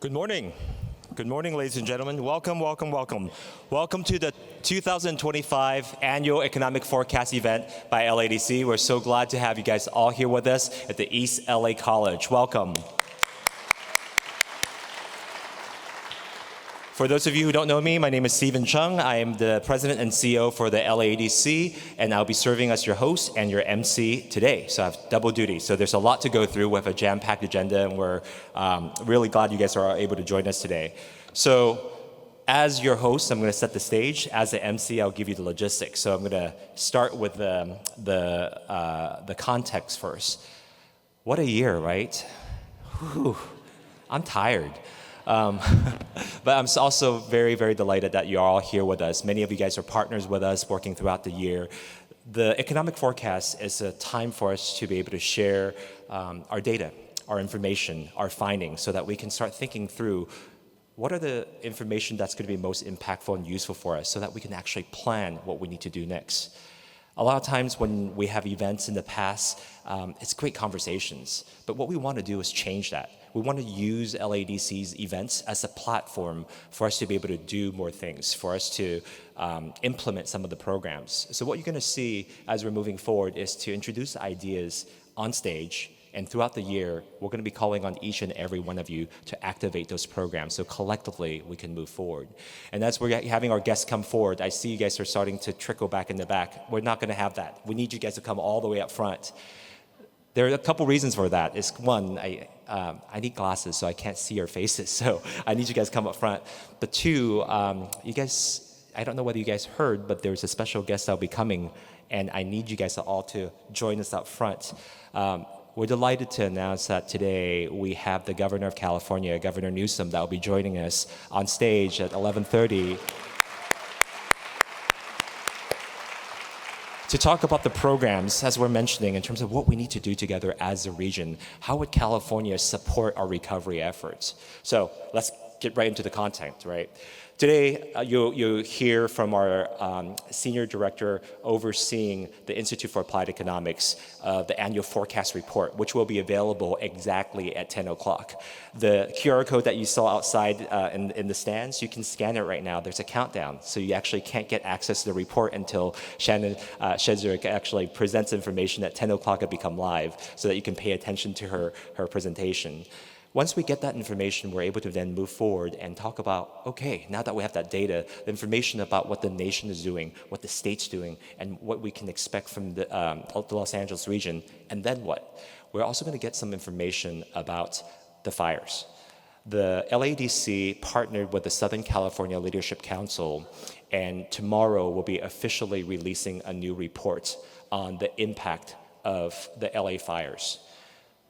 Good morning. Good morning, ladies and gentlemen. Welcome, welcome, welcome. Welcome to the 2025 Annual Economic Forecast event by LAEDC. We're so glad to have you guys all here with us at the East LA College. Welcome. For those of you who don't know me, my name is 𝗧𝗵𝗄𝗃. I am the president and CEO for the LAEDC, and I'll be serving as your host and your MC today. So I have double duty. So there's a lot to go through. We have a jam-packed agenda, and we're really glad you guys are able to join us today. So as your host, I'm going to set the stage. As the MC, I'll give you the logistics. So I'm going to start with the context first. What a year, right? Whew, I'm tired. But I'm also very, very delighted that you're all here with us. Many of you guys are partners with us working throughout the year. The economic forecast is a time for us to be able to share our data, our information, our findings, so that we can start thinking through what are the information that's going to be most impactful and useful for us so that we can actually plan what we need to do next. A lot of times when we have events in the past, it's great conversations, but what we want to do is change that. We want to use LAEDC's events as a platform for us to be able to do more things, for us to implement some of the programs. So what you're going to see as we're moving forward is to introduce ideas on stage, and throughout the year, we're going to be calling on each and every one of you to activate those programs so collectively we can move forward. And as we're having our guests come forward, I see you guys are starting to trickle back in the back. We're not going to have that. We need you guys to come all the way up front. There are a couple reasons for that. It's one, I need glasses so I can't see your faces, so I need you guys to come up front. But two, you guys, I don't know whether you guys heard, but there's a special guest that'll be coming, and I need you guys all to join us up front. We're delighted to announce that today we have the Governor of California, Governor Newsom, that will be joining us on stage at 11:30 to talk about the programs, as we're mentioning, in terms of what we need to do together as a region. How would California support our recovery efforts? So let's get right into the content, right? Today, you'll hear from our senior director overseeing the Institute for Applied Economics, the annual forecast report, which will be available exactly at 10 o'clock. The QR code that you saw outside in the stands, you can scan it right now. There's a countdown, so you actually can't get access to the report until Shannon Sedgwick actually presents information at 10 o'clock and become live, so that you can pay attention to her presentation. Once we get that information, we're able to then move forward and talk about, okay, now that we have that data, the information about what the nation is doing, what the state's doing, and what we can expect from the Los Angeles region, and then what? We're also going to get some information about the fires. The LAEDC partnered with the Southern California Leadership Council, and tomorrow we'll be officially releasing a new report on the impact of the LA fires.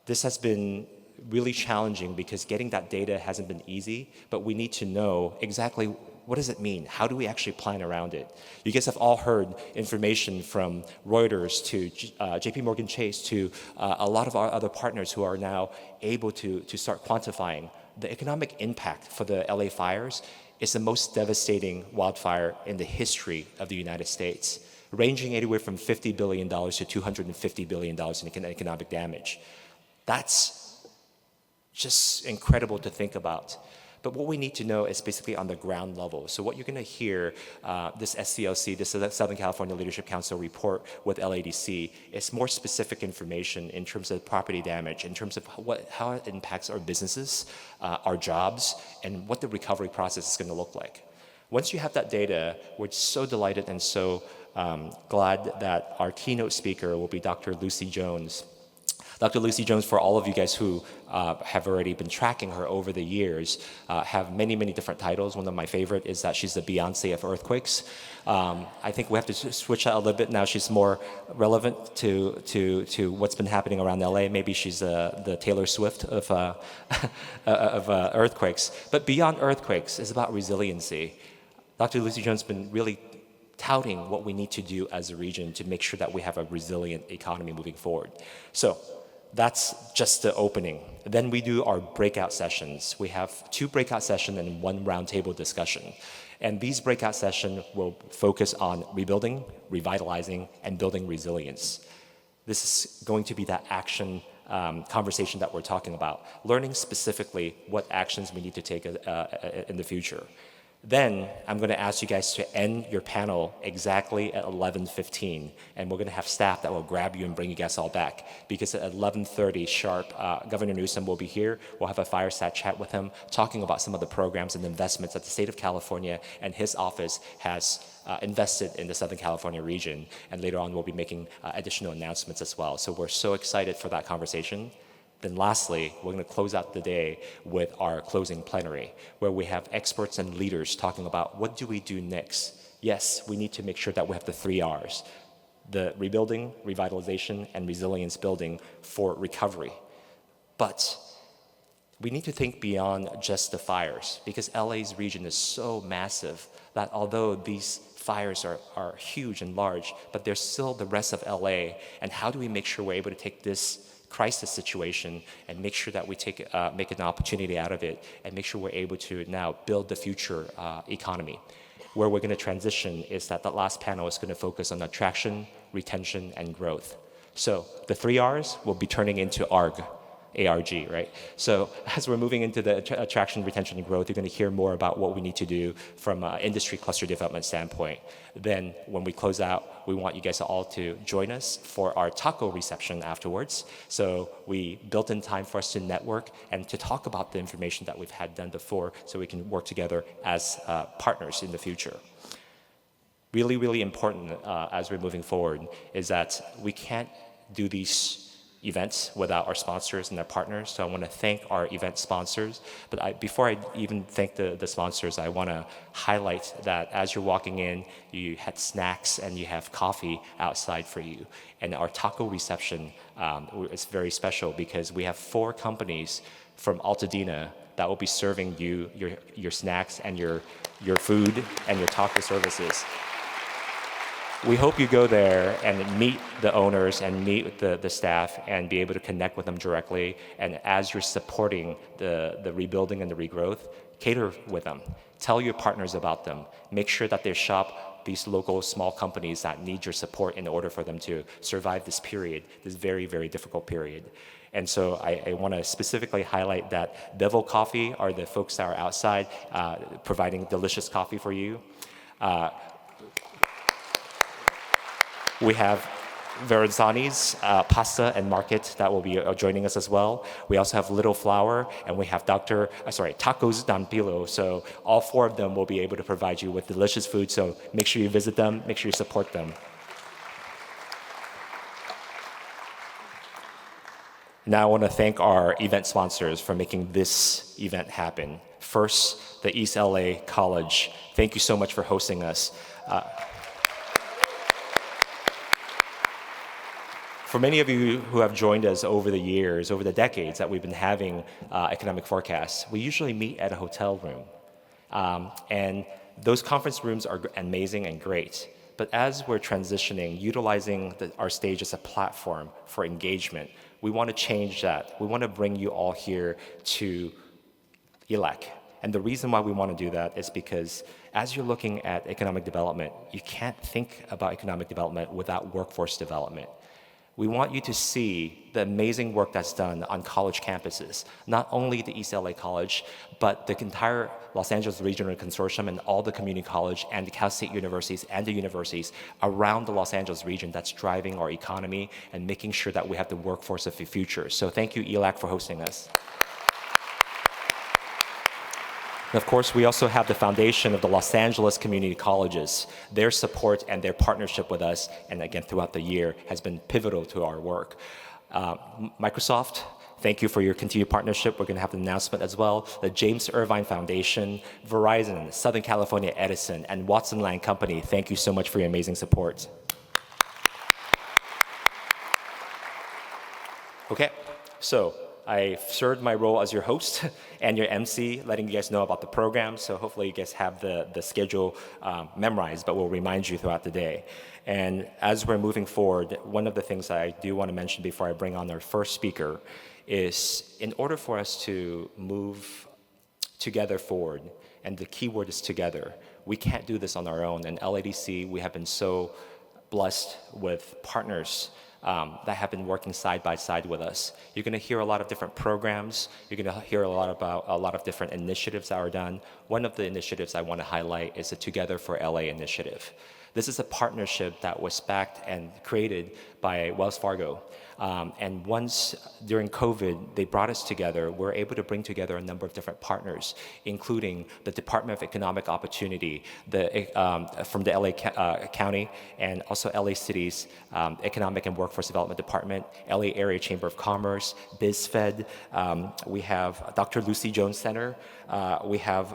This has been really challenging because getting that data hasn't been easy, but we need to know exactly what does it mean? How do we actually plan around it? You guys have all heard information from Reuters to JP Chase to a lot of our other partners who are now able to start quantifying the economic impact for the LA fires. Is the most devastating wildfire in the history of the United States, ranging anywhere from $50 billion to $250 billion in economic damage. That's just incredible to think about. But what we need to know is basically on the ground level. So what you're going to hear, this SCLC, this Southern California Leadership Council report with LAEDC, is more specific information in terms of property damage, in terms of how it impacts our businesses, our jobs, and what the recovery process is going to look like. Once you have that data, we're so delighted and so glad that our keynote speaker will be Dr. Lucy Jones. Dr. Lucy Jones, for all of you guys who have already been tracking her over the years, have many, many different titles. One of my favorite is that she's the Beyonce of earthquakes. I think we have to switch that a little bit now. She's more relevant to what's been happening around LA. Maybe she's the Taylor Swift of earthquakes. But beyond earthquakes is about resiliency. Dr. Lucy Jones has been really touting what we need to do as a region to make sure that we have a resilient economy moving forward. So that's just the opening. Then we do our breakout sessions. We have 2 breakout sessions and 1 roundtable discussion. And these breakout sessions will focus on rebuilding, revitalizing, and building resilience. This is going to be that action conversation that we're talking about, learning specifically what actions we need to take in the future. Then I'm going to ask you guys to end your panel exactly at 11:15, and we're going to have staff that will grab you and bring you guys all back, because at 11:30 sharp, Governor Newsom will be here. We'll have a fireside chat with him, talking about some of the programs and investments that the state of California and his office has invested in the Southern California region, and later on we'll be making additional announcements as well. So we're so excited for that conversation. Then lastly, we're going to close out the day with our closing plenary, where we have experts and leaders talking about what do we do next. Yes, we need to make sure that we have the 3 R's, the rebuilding, revitalization, and resilience building for recovery. But we need to think beyond just the fires, because LA's region is so massive that although these fires are huge and large, but there's still the rest of LA, and how do we make sure we're able to take this crisis situation and make sure that we make an opportunity out of it, and make sure we're able to now build the future economy. Where we're going to transition is that the last panel is going to focus on attraction, retention, and growth. So the 3 R's will be turning into ARG, ARG, right? So as we're moving into the attraction, retention, and growth, you're going to hear more about what we need to do from an industry cluster development standpoint. Then when we close out, we want you guys all to join us for our taco reception afterwards. So we built in time for us to network and to talk about the information that we've had done before, so we can work together as partners in the future. Really, really important as we're moving forward is that we can't do these events without our sponsors and our partners. So I want to thank our event sponsors. But before I even thank the sponsors, I want to highlight that as you're walking in, you had snacks and you have coffee outside for you. And our taco reception is very special, because we have 4 companies from Altadena that will be serving you your snacks and your food and your taco services. We hope you go there and meet the owners and meet the staff and be able to connect with them directly. And as you're supporting the rebuilding and the regrowth, cater with them. Tell your partners about them. Make sure that they shop these local small companies that need your support in order for them to survive this period, this very, very difficult period. And so I want to specifically highlight that 𝗘𝗿𝗀𝗏𝗏 are the folks that are outside providing delicious coffee for you. We have Verrazani's Pasta and Market that will be joining us as well. We also have Little Flower, and we have Tacos Don Pilo. So all 4 of them will be able to provide you with delicious food. So make sure you visit them, make sure you support them. Now I want to thank our event sponsors for making this event happen. First, the East LA College. Thank you so much for hosting us. For many of you who have joined us over the years, over the decades that we've been having economic forecasts, we usually meet at a hotel room. And those conference rooms are amazing and great. But as we're transitioning, utilizing our stage as a platform for engagement, we want to change that. We want to bring you all here to ELAC. And the reason why we want to do that is because as you're looking at economic development, you can't think about economic development without workforce development. We want you to see the amazing work that's done on college campuses, not only the East LA College, but the entire Los Angeles Regional Consortium and all the community college and the Cal State universities and the universities around the Los Angeles region that's driving our economy and making sure that we have the workforce of the future. So thank you, ELAC, for hosting us. And of course, we also have the foundation of the Los Angeles community colleges. Their support and their partnership with us, and again throughout the year, has been pivotal to our work. Microsoft, thank you for your continued partnership. We're going to have an announcement as well. The James Irvine Foundation, Verizon, Southern California Edison, and Watson Land Company, thank you so much for your amazing support. Okay, so I served my role as your host and your MC, letting you guys know about the program. So hopefully you guys have the schedule memorized, but we'll remind you throughout the day. And as we're moving forward, one of the things I do want to mention before I bring on our first speaker is, in order for us to move together forward, and the key word is together, we can't do this on our own. And LAEDC, we have been so blessed with partners that have been working side by side with us. You're going to hear a lot of different programs. You're going to hear a lot about a lot of different initiatives that are done. One of the initiatives I want to highlight is the Together for LA initiative. This is a partnership that was backed and created by Wells Fargo. And once during COVID, they brought us together. We're able to bring together a number of different partners, including the Department of Economic Opportunity from the LA County, and also LA City's Economic and Workforce Development Department, LA Area Chamber of Commerce, 𝗏𝗏. We have Dr. Lucy Jones Center. We have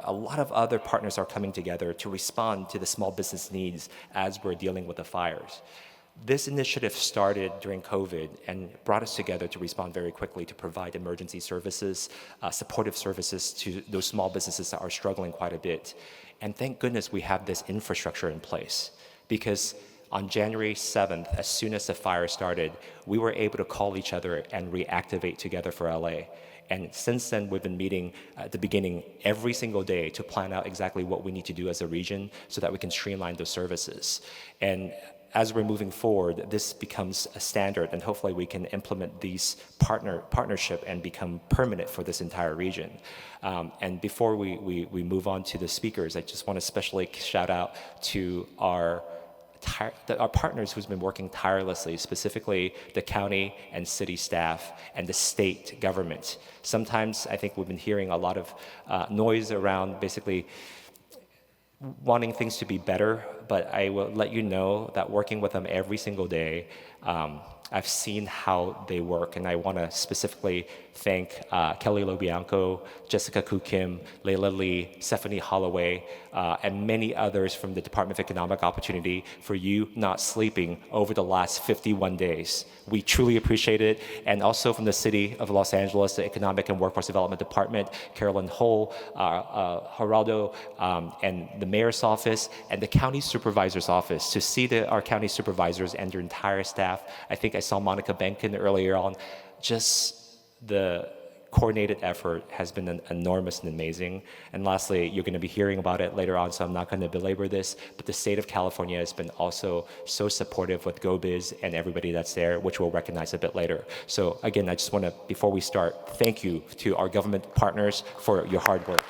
a lot of other partners are coming together to respond to the small business needs as we're dealing with the fires. This initiative started during COVID and brought us together to respond very quickly to provide emergency services, supportive services to those small businesses that are struggling quite a bit. And thank goodness we have this infrastructure in place, because on January 7th, as soon as the fire started, we were able to call each other and reactivate Together for LA. And since then, we've been meeting at the beginning every single day to plan out exactly what we need to do as a region so that we can streamline those services. And as we're moving forward, this becomes a standard, and hopefully we can implement these partnership and become permanent for this entire region. And before we move on to the speakers, I just want to especially shout out to our partners who's been working tirelessly, specifically the county and city staff and the state government. Sometimes I think we've been hearing a lot of noise around basically wanting things to be better, but I will let you know that working with them every single day, I've seen how they work, and I want to specifically thank 𝗘𝗰 Jessica Koo Kim, Layla Lee, Stephanie Holloway, and many others from the Department of Economic Opportunity for you not sleeping over the last 51 days. We truly appreciate it. And also from the City of Los Angeles, the Economic and Workforce Development Department, Carolyn Hull, Geraldo, and the Mayor's Office, and the County Supervisor's Office. To see our county supervisors and their entire staff, I think I saw Monica Benkin earlier on, just the coordinated effort has been enormous and amazing. And lastly, you're going to be hearing about it later on, so I'm not going to belabor this, but the state of California has been also so supportive with 𝗏𝗏𝗄𝗏 and everybody that's there, which we'll recognize a bit later. So again, I just want to, before we start, thank you to our government partners for your hard work.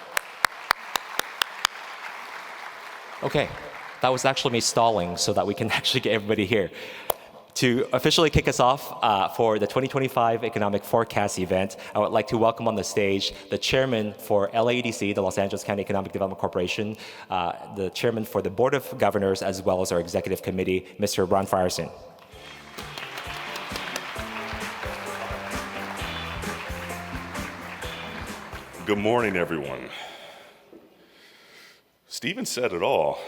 Okay, that was actually me stalling so that we can actually get everybody here. To officially kick us off for the 2025 Economic Forecast event, I would like to welcome on the stage the chairman for LAEDC, the Los Angeles County Economic Development Corporation, the chairman for the Board of Governors, as well as our executive committee, Mr. Ron Frierson. Good morning, everyone. Stephen said it all.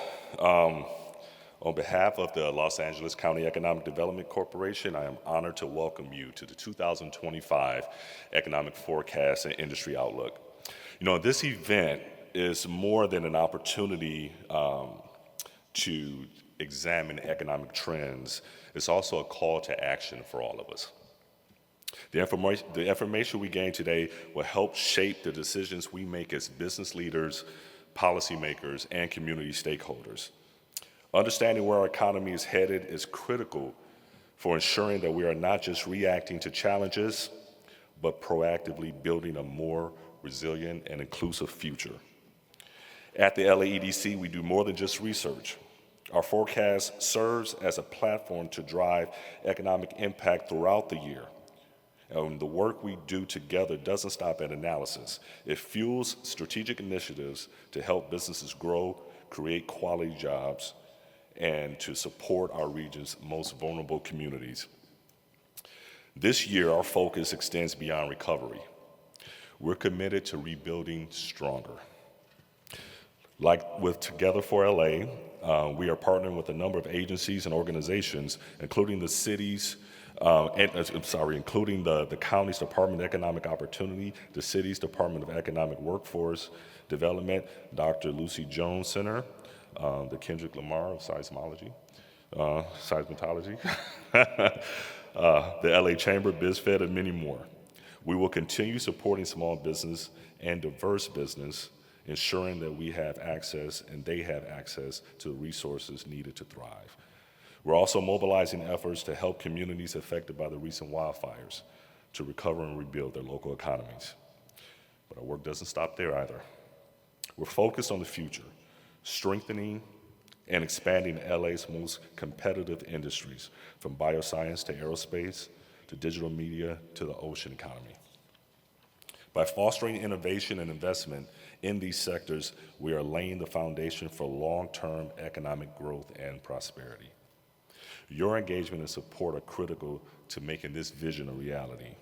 On behalf of the Los Angeles County Economic Development Corporation, I am honored to welcome you to the 2025 Economic Forecast and Industry Outlook. You know, this event is more than an opportunity to examine economic trends. It's also a call to action for all of us. The information we gain today will help shape the decisions we make as business leaders, policymakers, and community stakeholders. Understanding where our economy is headed is critical for ensuring that we are not just reacting to challenges, but proactively building a more resilient and inclusive future. At the LAEDC, we do more than just research. Our forecast serves as a platform to drive economic impact throughout the year. And the work we do together doesn't stop at analysis. It fuels strategic initiatives to help businesses grow, create quality jobs, and to support our region's most vulnerable communities. This year, our focus extends beyond recovery. We're committed to rebuilding stronger. Like with Together for LA, we are partnering with a number of agencies and organizations, including the city's, including the county's Department of Economic Opportunity, the city's Department of Economic Workforce Development, Dr. Lucy Jones Center, the Kendrick Lamar of 𝗙𝗵𝗆, the LA Chamber, 𝗏𝗏𝗏, and many more. We will continue supporting small business and diverse business, ensuring that we have access and they have access to the resources needed to thrive. We're also mobilizing efforts to help communities affected by the recent wildfires to recover and rebuild their local economies. But our work doesn't stop there either. We're focused on the future, strengthening and expanding LA's most competitive industries, from bioscience to aerospace, to digital media, to the ocean economy. By fostering innovation and investment in these sectors, we are laying the foundation for long-term economic growth and prosperity. Your engagement and support are critical to making this vision a reality.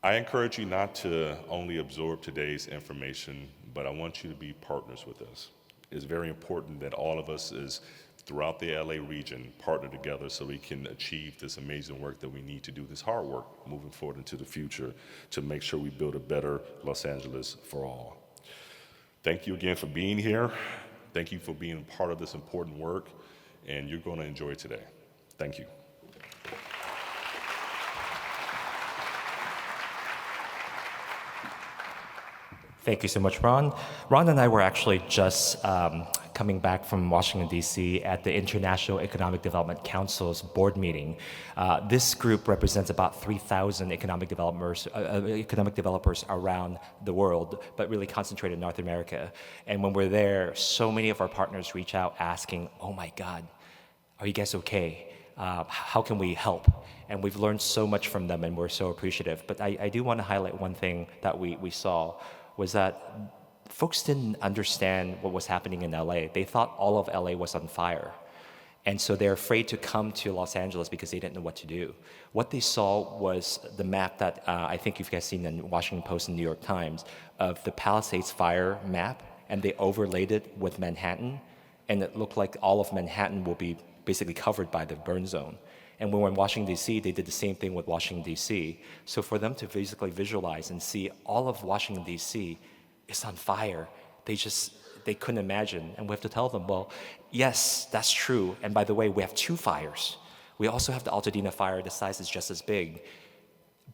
I encourage you not to only absorb today's information, but I want you to be partners with us. It's very important that all of us throughout the LA region partner together so we can achieve this amazing work that we need to do, this hard work moving forward into the future to make sure we build a better Los Angeles for all. Thank you again for being here. Thank you for being part of this important work, and you're going to enjoy today. Thank you. Thank you so much, Ron. Ron and I were actually just coming back from Washington, D.C. at the International Economic Development Council's board meeting. This group represents about 3,000 economic developers around the world, but really concentrated in North America. And when we're there, so many of our partners reach out asking, oh my God, are you guys okay? How can we help? And we've learned so much from them, and we're so appreciative. But I do want to highlight one thing that we saw was that folks didn't understand what was happening in LA. They thought all of LA was on fire. And so they're afraid to come to Los Angeles because they didn't know what to do. What they saw was the map that I think you guys seen in Washington Post and New York Times of the Palisades fire map, and they overlaid it with Manhattan, and it looked like all of Manhattan will be basically covered by the burn zone. And when we're in Washington, D.C., they did the same thing with Washington, D.C. So for them to basically visualize and see all of Washington, D.C. is on fire, they couldn't imagine. And we have to tell them, well, yes, that's true. And by the way, we have 2 fires. We also have the Altadena fire, the size is just as big.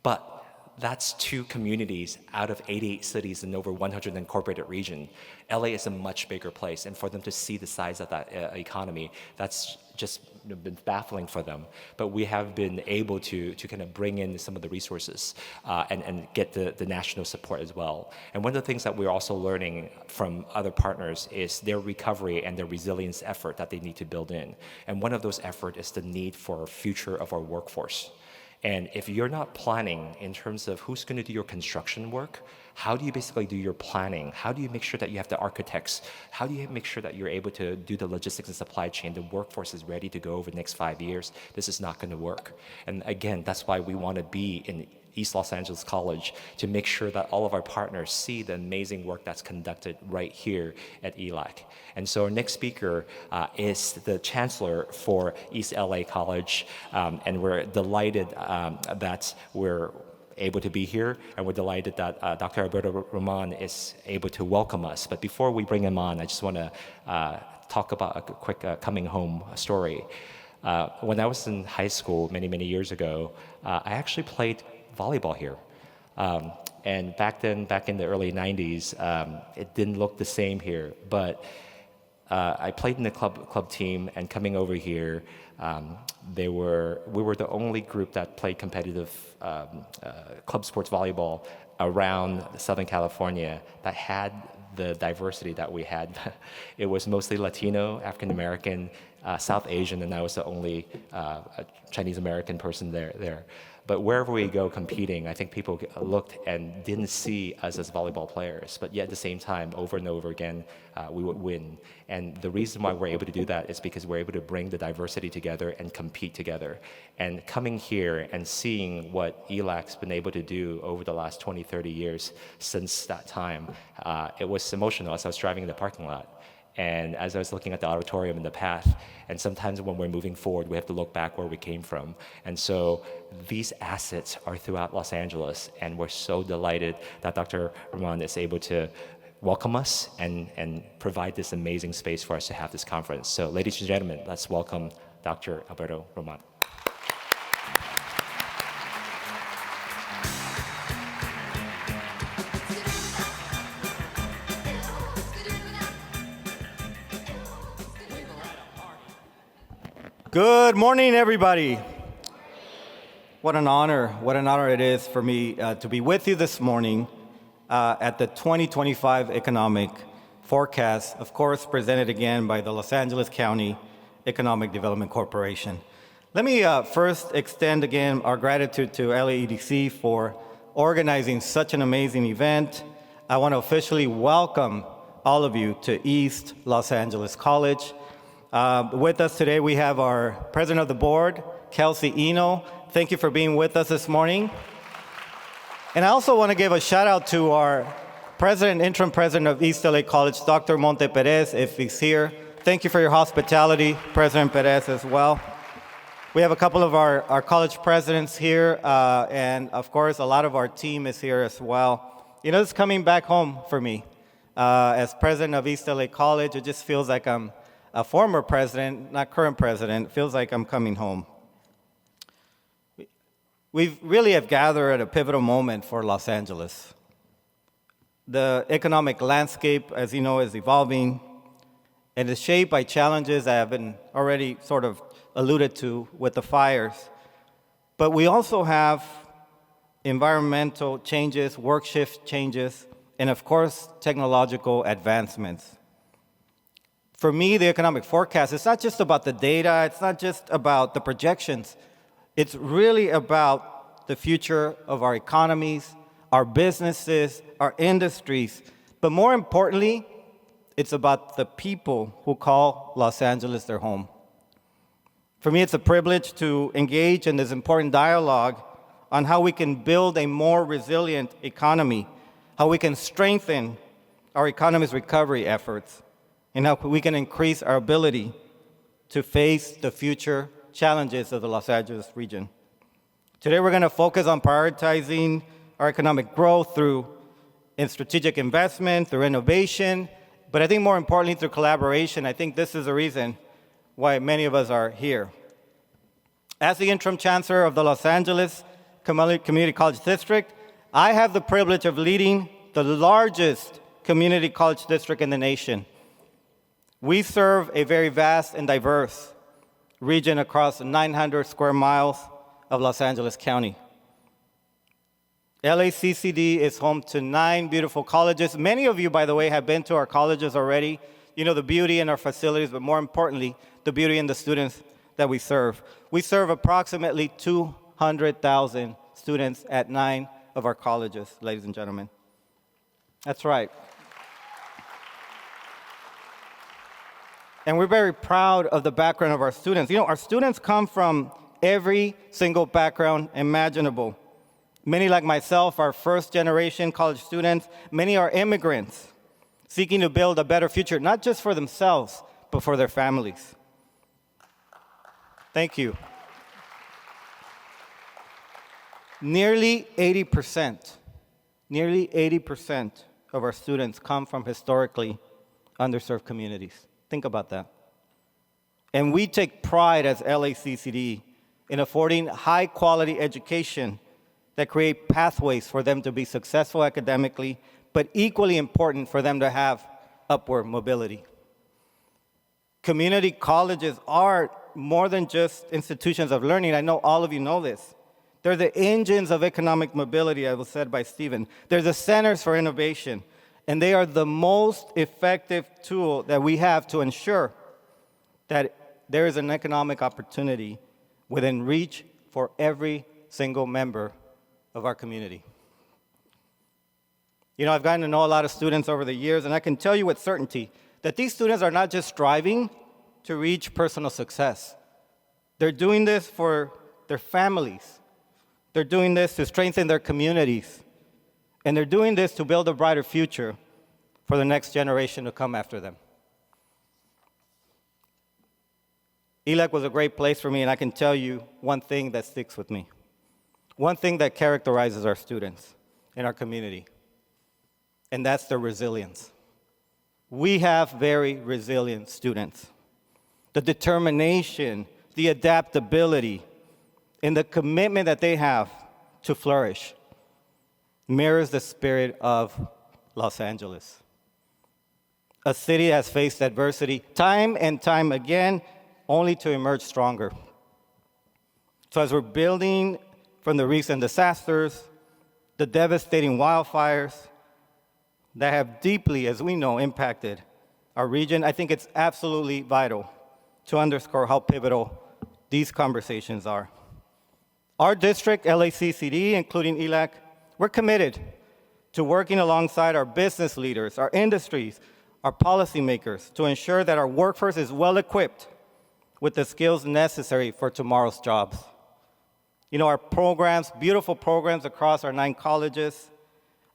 But that's 2 communities out of 88 cities in over 100 incorporated region. LA is a much bigger place, and for them to see the size of that economy, that's just been baffling for them. But we have been able to kind of bring in some of the resources and get the national support as well. And one of the things that we're also learning from other partners is their recovery and their resilience effort that they need to build in. And one of those efforts is the need for a future of our workforce. And if you're not planning in terms of who's going to do your construction work, how do you basically do your planning? How do you make sure that you have the architects? How do you make sure that you're able to do the logistics and supply chain? The workforce is ready to go over the next 5 years. This is not going to work. And again, that's why we want to be in East Los Angeles College to make sure that all of our partners see the amazing work that's conducted right here at ELAC. And so our next speaker is the Chancellor for East LA College, and we're delighted that we're able to be here, and we're delighted that Dr. 𝗵𝗿 is able to welcome us. But before we bring him on, I just want to talk about a quick coming home story. When I was in high school many years ago, I actually played volleyball here. And back then, back in the early 90s, it didn't look the same here. But I played in the club team, and coming over here, we were the only group that played competitive club sports volleyball around Southern California that had the diversity that we had. It was mostly Latino, African American, South Asian, and I was the only Chinese American person there. But wherever we go competing, I think people looked and didn't see us as volleyball players. But yet at the same time, over and over again, we would win. And the reason why we're able to do that is because we're able to bring the diversity together and compete together. And coming here and seeing what ELAC's been able to do over the last 20, 30 years since that time, it was emotional as I was driving in the parking lot. And as I was looking at the auditorium and the path, and sometimes when we're moving forward, we have to look back where we came from. And so these assets are throughout Los Angeles, and we're so delighted that Dr. 𝗵𝗏 is able to welcome us and provide this amazing space for us to have this conference. So ladies and gentlemen, let's welcome Dr. 𝗵𝗏. Good morning, everybody. What an honor it is for me to be with you this morning at the 2025 Economic Forecast, of course, presented again by the Los Angeles County Economic Development Corporation. Let me first extend again our gratitude to LAEDC for organizing such an amazing event. I want to officially welcome all of you to East Los Angeles College. With us today, we have our president of the board, 𝗘𝗰cie. Thank you for being with us this morning. And I also want to give a shout out to our interim president of East LA College, Dr. 𝗏𝗏𝗏, if he's here. Thank you for your hospitality, President Perez, as well. We have a couple of our college presidents here, and of course, a lot of our team is here as well. You know, it's coming back home for me. As president of East LA College, it just feels like I'm a former president, not current president. It feels like I'm coming home. We really have gathered at a pivotal moment for Los Angeles. The economic landscape, as you know, is evolving and is shaped by challenges that have been already sort of alluded to with the fires. But we also have environmental changes, work shift changes, and of course, technological advancements. For me, the economic forecast, it's not just about the data, it's not just about the projections. It's really about the future of our economies, our businesses, our industries. But more importantly, it's about the people who call Los Angeles their home. For me, it's a privilege to engage in this important dialogue on how we can build a more resilient economy, how we can strengthen our economy's recovery efforts, and how we can increase our ability to face the future challenges of the Los Angeles region. Today, we're going to focus on prioritizing our economic growth through strategic investment, through innovation, but I think more importantly, through collaboration. I think this is the reason why many of us are here. As the interim chancellor of the Los Angeles Community College District, I have the privilege of leading the largest community college district in the nation. We serve a very vast and diverse region across 900 square miles of Los Angeles County. LACCD is home to 9 beautiful colleges. Many of you, by the way, have been to our colleges already. You know the beauty in our facilities, but more importantly, the beauty in the students that we serve. We serve approximately 200,000 students at 9 of our colleges, ladies and gentlemen. That's right. And we're very proud of the background of our students. You know, our students come from every single background imaginable. Many, like myself, are first-generation college students. Many are immigrants seeking to build a better future, not just for themselves, but for their families. Thank you. Nearly 80% of our students come from historically underserved communities. Think about that. And we take pride as LACCD in affording high-quality education that create pathways for them to be successful academically, but equally important for them to have upward mobility. Community colleges are more than just institutions of learning. I know all of you know this. They're the engines of economic mobility, as was said by Stephen. They're the centers for innovation. And they are the most effective tool that we have to ensure that there is an economic opportunity within reach for every single member of our community. You know, I've gotten to know a lot of students over the years, and I can tell you with certainty that these students are not just striving to reach personal success. They're doing this for their families. They're doing this to strengthen their communities. And they're doing this to build a brighter future for the next generation to come after them. ELAC was a great place for me, and I can tell you one thing that sticks with me. One thing that characterizes our students in our community, and that's their resilience. We have very resilient students. The determination, the adaptability, and the commitment that they have to flourish mirrors the spirit of Los Angeles. A city has faced adversity time and time again, only to emerge stronger. So as we're building from the recent disasters, the devastating wildfires that have deeply, as we know, impacted our region, I think it's absolutely vital to underscore how pivotal these conversations are. Our district, LACCD, including ELAC, we're committed to working alongside our business leaders, our industries, our policymakers to ensure that our workforce is well equipped with the skills necessary for tomorrow's jobs. You know, our programs, beautiful programs across our 9 colleges,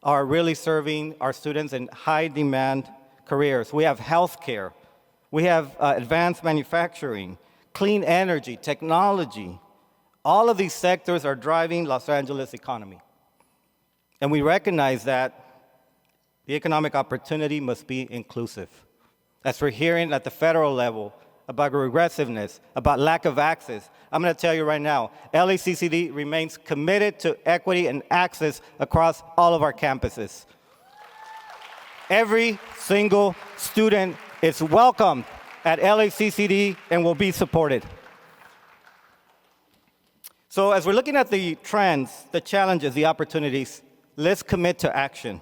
are really serving our students in high demand careers. We have healthcare, we have advanced manufacturing, clean energy, technology. All of these sectors are driving Los Angeles economy. And we recognize that the economic opportunity must be inclusive. As we're hearing at the federal level about regressiveness, about lack of access, I'm going to tell you right now, LACCD remains committed to equity and access across all of our campuses. Every single student is welcome at LACCD and will be supported. So as we're looking at the trends, the challenges, the opportunities, let's commit to action.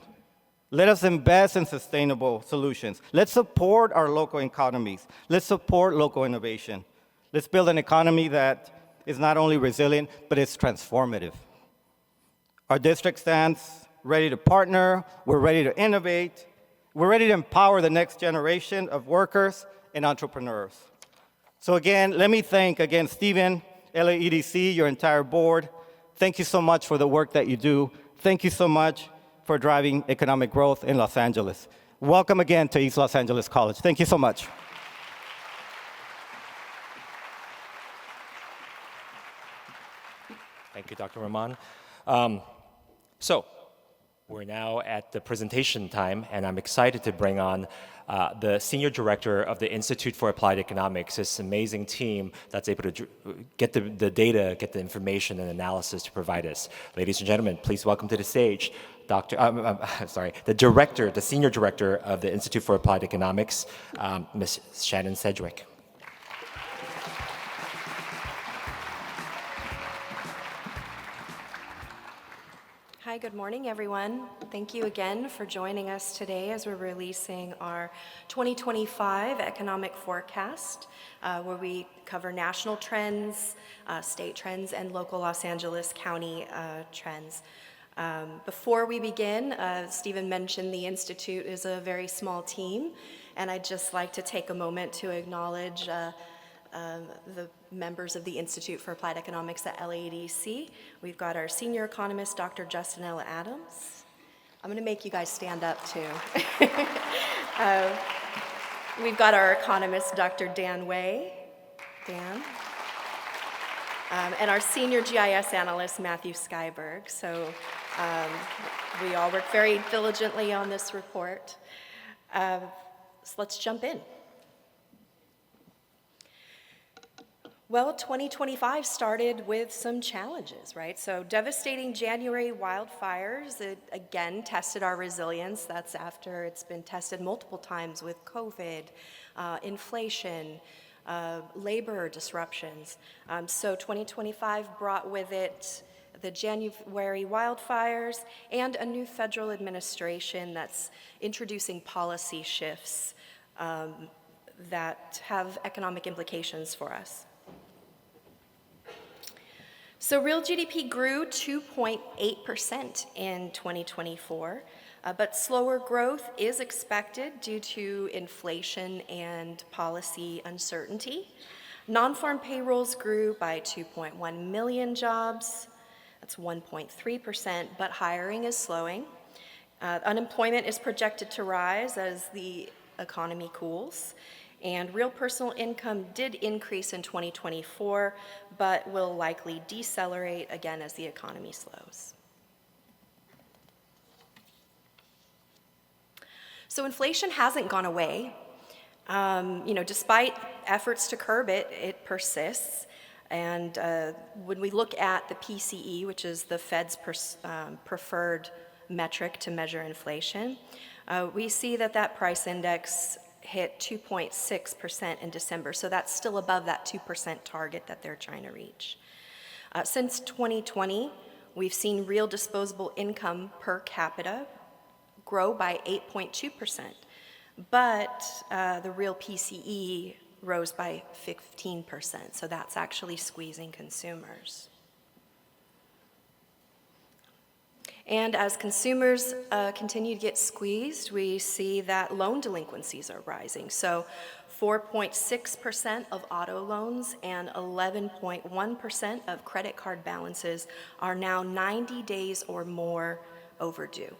Let us invest in sustainable solutions. Let's support our local economies. Let's support local innovation. Let's build an economy that is not only resilient, but it's transformative. Our district stands ready to partner. We're ready to innovate. We're ready to empower the next generation of workers and entrepreneurs. So again, let me thank again Stephen, LAEDC, your entire board. Thank you so much for the work that you do. Thank you so much for driving economic growth in Los Angeles. Welcome again to East Los Angeles College. Thank you so much. Thank you, Dr. Rahman. So we're now at the presentation time, and I'm excited to bring on the Senior Director of the Institute for Applied Economics, this amazing team that's able to get the data, get the information and analysis to provide us. Ladies and gentlemen, please welcome to the stage the director, the Senior Director of the Institute for Applied Economics, Ms. Shannon Sedgwick. Hi, good morning, everyone. Thank you again for joining us today as we're releasing our 2025 economic forecast, where we cover national trends, state trends, and local Los Angeles County trends. Before we begin, Stephen mentioned the Institute is a very small team, and I'd just like to take a moment to acknowledge the members of the Institute for Applied Economics at LAEDC. We've got our senior economist, Dr. Justin L. Adams. I'm going to make you guys stand up, too. We've got our economist, Dr. Dan Way. Dan. And our senior GIS analyst, Matthew Skyberg. So we all work very diligently on this report. So let's jump in. Well, 2025 started with some challenges, right? So devastating January wildfires, it again tested our resilience. That's after it's been tested multiple times with COVID, inflation, labor disruptions. So 2025 brought with it the January wildfires and a new federal administration that's introducing policy shifts that have economic implications for us. So real GDP grew 2.8% in 2024, but slower growth is expected due to inflation and policy uncertainty. Non-farm payrolls grew by 2.1 million jobs. That's 1.3%, but hiring is slowing. Unemployment is projected to rise as the economy cools. And real personal income did increase in 2024, but will likely decelerate again as the economy slows. So inflation hasn't gone away. Despite efforts to curb it, it persists. And when we look at the PCE, which is the Fed's preferred metric to measure inflation, we see that price index hit 2.6% in December, so that's still above that 2% target that they're trying to reach. Since 2020, we've seen real disposable income per capita grow by 8.2%, but the real PCE rose by 15%, so that's actually squeezing consumers. And as consumers continue to get squeezed, we see that loan delinquencies are rising. So 4.6% of auto loans and 11.1% of credit card balances are now 90 days or more overdue.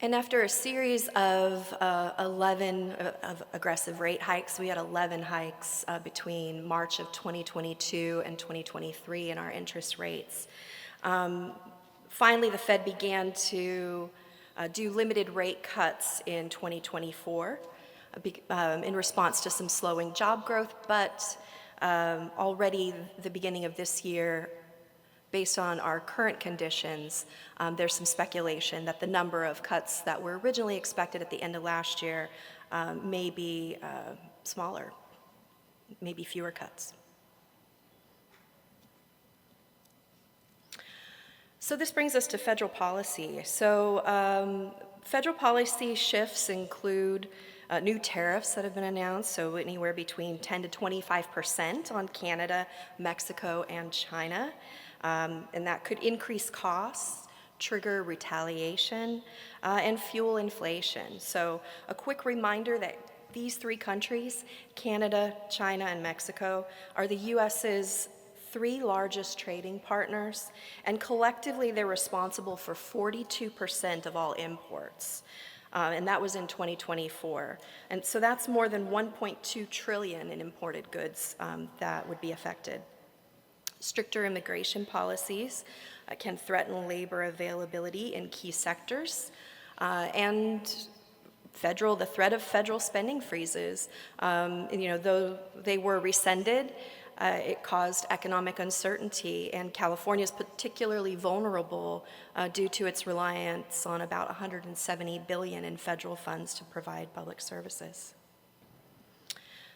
And after a series of 11 aggressive rate hikes, we had 11 hikes between March of 2022 and 2023 in our interest rates. Finally, the Fed began to do limited rate cuts in 2024 in response to some slowing job growth, but already the beginning of this year, based on our current conditions, there's some speculation that the number of cuts that were originally expected at the end of last year may be smaller, maybe fewer cuts. So this brings us to federal policy. So federal policy shifts include new tariffs that have been announced, so anywhere between 10 to 25% on Canada, Mexico, and China. And that could increase costs, trigger retaliation, and fuel inflation. So a quick reminder that these three countries, Canada, China, and Mexico, are the US's 3 largest trading partners, and collectively they're responsible for 42% of all imports. And that was in 2024. And so that's more than 1.2 trillion in imported goods that would be affected. Stricter immigration policies can threaten labor availability in key sectors, and the threat of federal spending freezes. Though they were rescinded, it caused economic uncertainty, and California is particularly vulnerable due to its reliance on about $170 billion in federal funds to provide public services.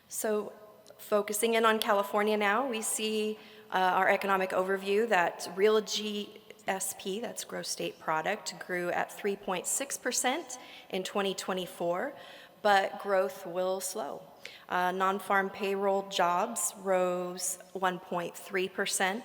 So, focusing in on California now, we see our economic overview that real GSP, that's gross state product, grew at 3.6% in 2024, but growth will slow. Non-farm payroll jobs rose 1.3%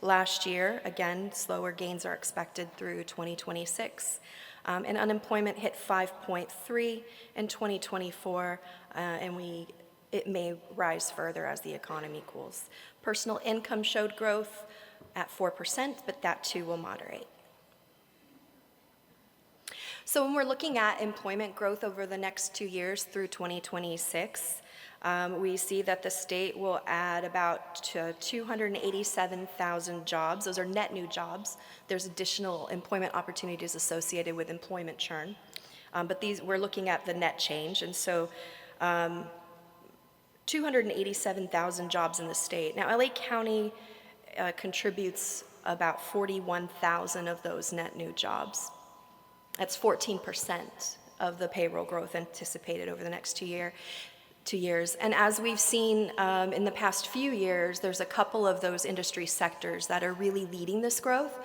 last year. Again, slower gains are expected through 2026. And unemployment hit 5.3 in 2024, and it may rise further as the economy cools. Personal income showed growth at 4%, but that too will moderate. So when we're looking at employment growth over the next 2 years through 2026, we see that the state will add about 287,000 jobs. Those are net new jobs. There's additional employment opportunities associated with employment churn. But we're looking at the net change. And so 287,000 jobs in the state. Now, LA County contributes about 41,000 of those net new jobs. That's 14% of the payroll growth anticipated over the next 2 years. And as we've seen in the past few years, there's a couple of those industry sectors that are really leading this growth,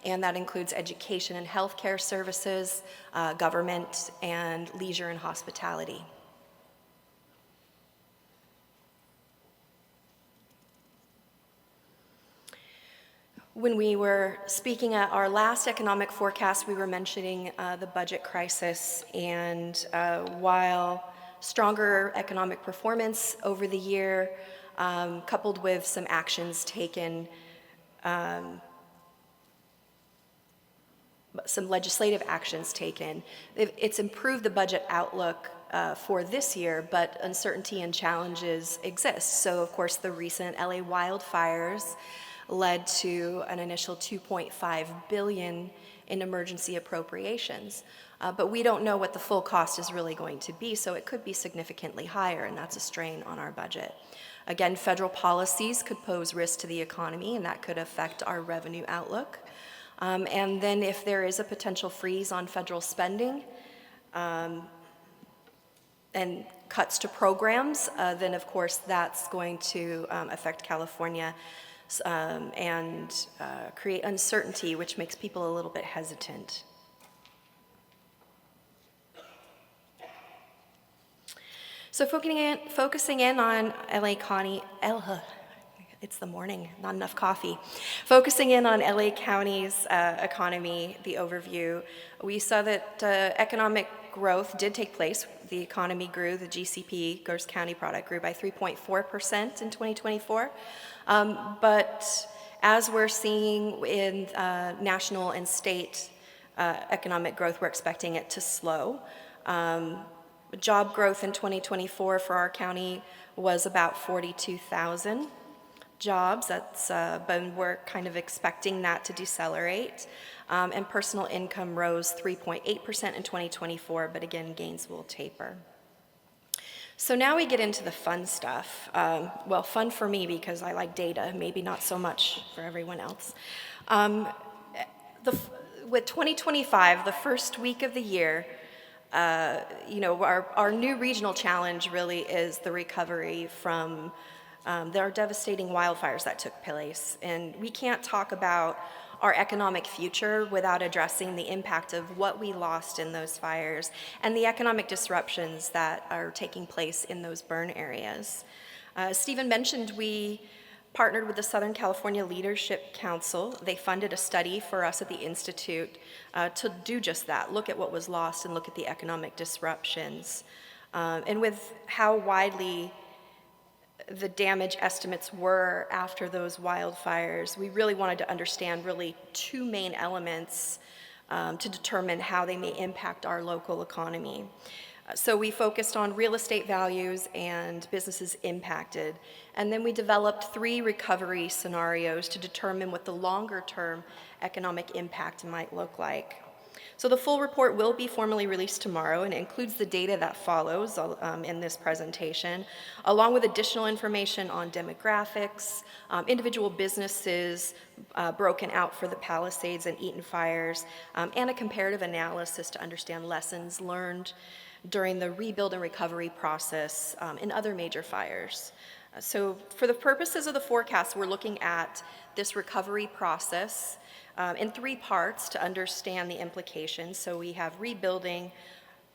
and that includes education and healthcare services, government, and leisure and hospitality. When we were speaking at our last economic forecast, we were mentioning the budget crisis, and while stronger economic performance over the year, coupled with some actions taken, some legislative actions taken, it's improved the budget outlook for this year, but uncertainty and challenges exist. So, of course, the recent LA wildfires led to an initial $2.5 billion in emergency appropriations. But we don't know what the full cost is really going to be, so it could be significantly higher, and that's a strain on our budget. Again, federal policies could pose risk to the economy, and that could affect our revenue outlook. And then if there is a potential freeze on federal spending and cuts to programs, then of course that's going to affect California and create uncertainty, which makes people a little bit hesitant. So focusing in on LA County, it's the morning, not enough coffee. Focusing in on LA County's economy, the overview, we saw that economic growth did take place. The economy grew, the GCP, gross county product, grew by 3.4% in 2024. But as we're seeing in national and state economic growth, we're expecting it to slow. Job growth in 2024 for our county was about 42,000 jobs. But we're kind of expecting that to decelerate. And personal income rose 3.8% in 2024, but again, gains will taper. So now we get into the fun stuff. Well, fun for me because I like data, maybe not so much for everyone else. With 2025, the first week of the year, our new regional challenge really is the recovery from our devastating wildfires that took place. And we can't talk about our economic future without addressing the impact of what we lost in those fires and the economic disruptions that are taking place in those burn areas. Stephen mentioned we partnered with the Southern California Leadership Council. They funded a study for us at the Institute to do just that, look at what was lost and look at the economic disruptions. And with how widely the damage estimates were after those wildfires, we really wanted to understand really two main elements to determine how they may impact our local economy. So we focused on real estate values and businesses impacted, and then we developed 3 recovery scenarios to determine what the longer-term economic impact might look like. So the full report will be formally released tomorrow, and it includes the data that follows in this presentation, along with additional information on demographics, individual businesses broken out for the Palisades and Eaton fires, and a comparative analysis to understand lessons learned during the rebuild and recovery process in other major fires. So for the purposes of the forecast, we're looking at this recovery process in 3 parts to understand the implications. So we have rebuilding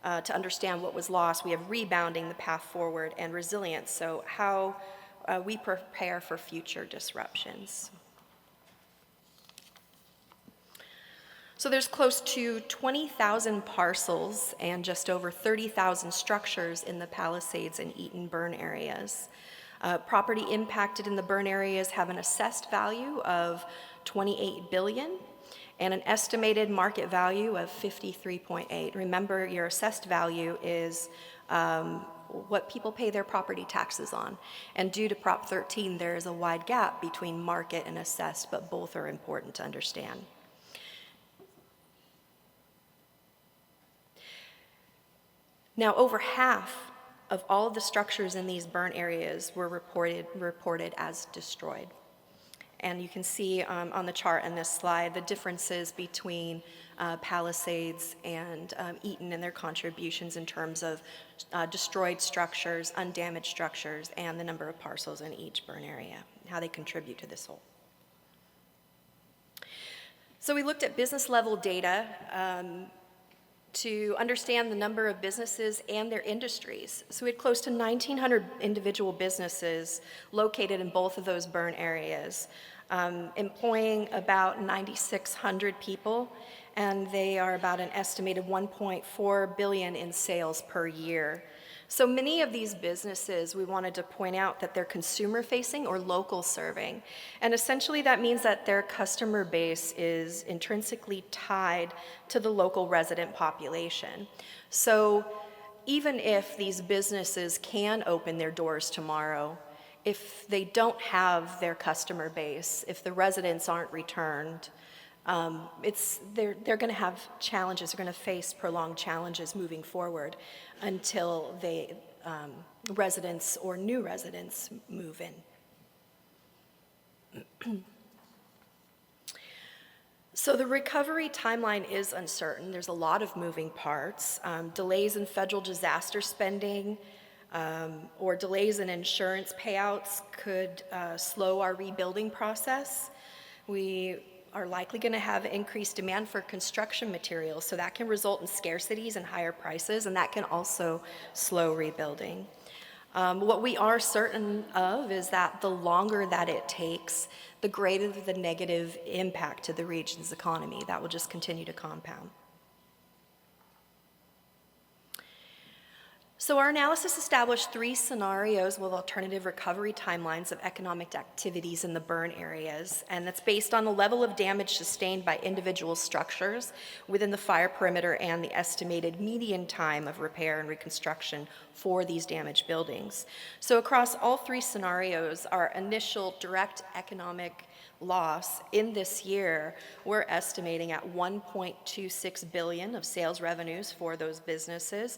to understand what was lost, we have rebounding, the path forward, and resilience, so how we prepare for future disruptions. So there's close to 20,000 parcels and just over 30,000 structures in the Palisades and Eaton burn areas. Property impacted in the burn areas have an assessed value of $28 billion and an estimated market value of $53.8. Remember, your assessed value is what people pay their property taxes on. And due to Prop 13, there is a wide gap between market and assessed, but both are important to understand. Now, over half of all of the structures in these burn areas were reported as destroyed. And you can see on the chart in this slide the differences between Palisades and Eaton and their contributions in terms of destroyed structures, undamaged structures, and the number of parcels in each burn area, how they contribute to this whole. So we looked at business level data to understand the number of businesses and their industries. So we had close to 1,900 individual businesses located in both of those burn areas, employing about 9,600 people, and they are about an estimated $1.4 billion in sales per year. So many of these businesses, we wanted to point out that they're consumer-facing or local serving. And essentially that means that their customer base is intrinsically tied to the local resident population. So even if these businesses can open their doors tomorrow, if they don't have their customer base, if the residents aren't returned, they're going to have challenges, they're going to face prolonged challenges moving forward until residents or new residents move in. So the recovery timeline is uncertain. There's a lot of moving parts. Delays in federal disaster spending or delays in insurance payouts could slow our rebuilding process. We are likely going to have increased demand for construction materials, so that can result in scarcities and higher prices, and that can also slow rebuilding. What we are certain of is that the longer that it takes, the greater the negative impact to the region's economy. That will just continue to compound. So our analysis established 3 scenarios with alternative recovery timelines of economic activities in the burn areas, and that's based on the level of damage sustained by individual structures within the fire perimeter and the estimated median time of repair and reconstruction for these damaged buildings. So across all 3 scenarios, our initial direct economic loss in this year, we're estimating at $1.26 billion of sales revenues for those businesses,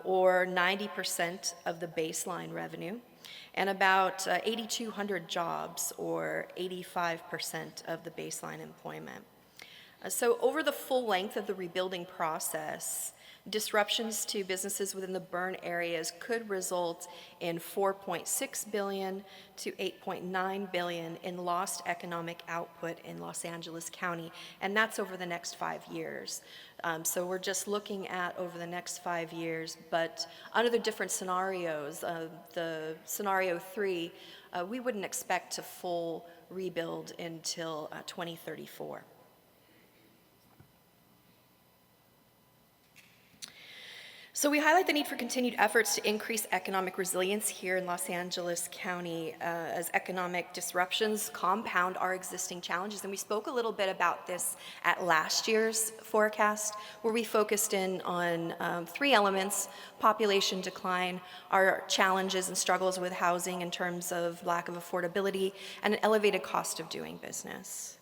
or 90% of the baseline revenue, and about 8,200 jobs, or 85% of the baseline employment. So over the full length of the rebuilding process, disruptions to businesses within the burn areas could result in $4.6 billion to $8.9 billion in lost economic output in Los Angeles County, and that's over the next 5 years. So we're just looking at over the next 5 years, but under the different scenarios, the scenario 3, we wouldn't expect a full rebuild until 2034. So we highlight the need for continued efforts to increase economic resilience here in Los Angeles County as economic disruptions compound our existing challenges. And we spoke a little bit about this at last year's forecast, where we focused in on 3 elements: population decline, our challenges and struggles with housing in terms of lack of affordability, and an elevated cost of doing business.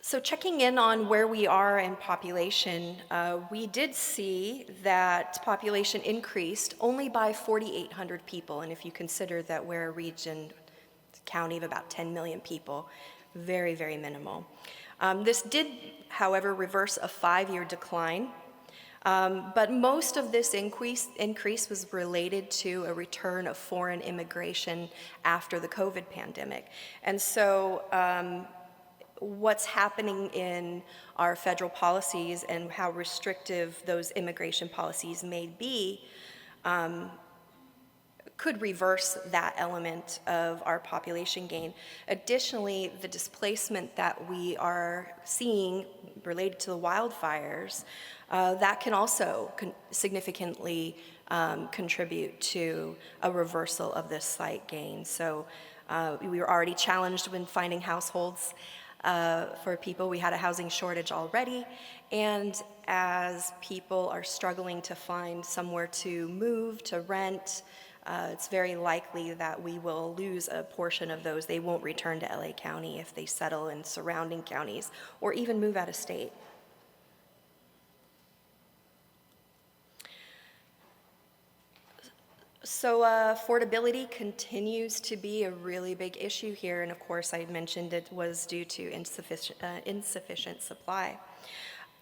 So checking in on where we are in population, we did see that population increased only by 4,800 people. And if you consider that we're a region, county of about 10 million people, very, very minimal. This did, however, reverse a 5-year decline. But most of this increase was related to a return of foreign immigration after the COVID pandemic. And so what's happening in our federal policies and how restrictive those immigration policies may be could reverse that element of our population gain. Additionally, the displacement that we are seeing related to the wildfires, that can also significantly contribute to a reversal of this slight gain. So we were already challenged when finding households for people. We had a housing shortage already, and as people are struggling to find somewhere to move, to rent, it's very likely that we will lose a portion of those. They won't return to LA County if they settle in surrounding counties or even move out of state. So affordability continues to be a really big issue here, and of course I mentioned it was due to insufficient supply.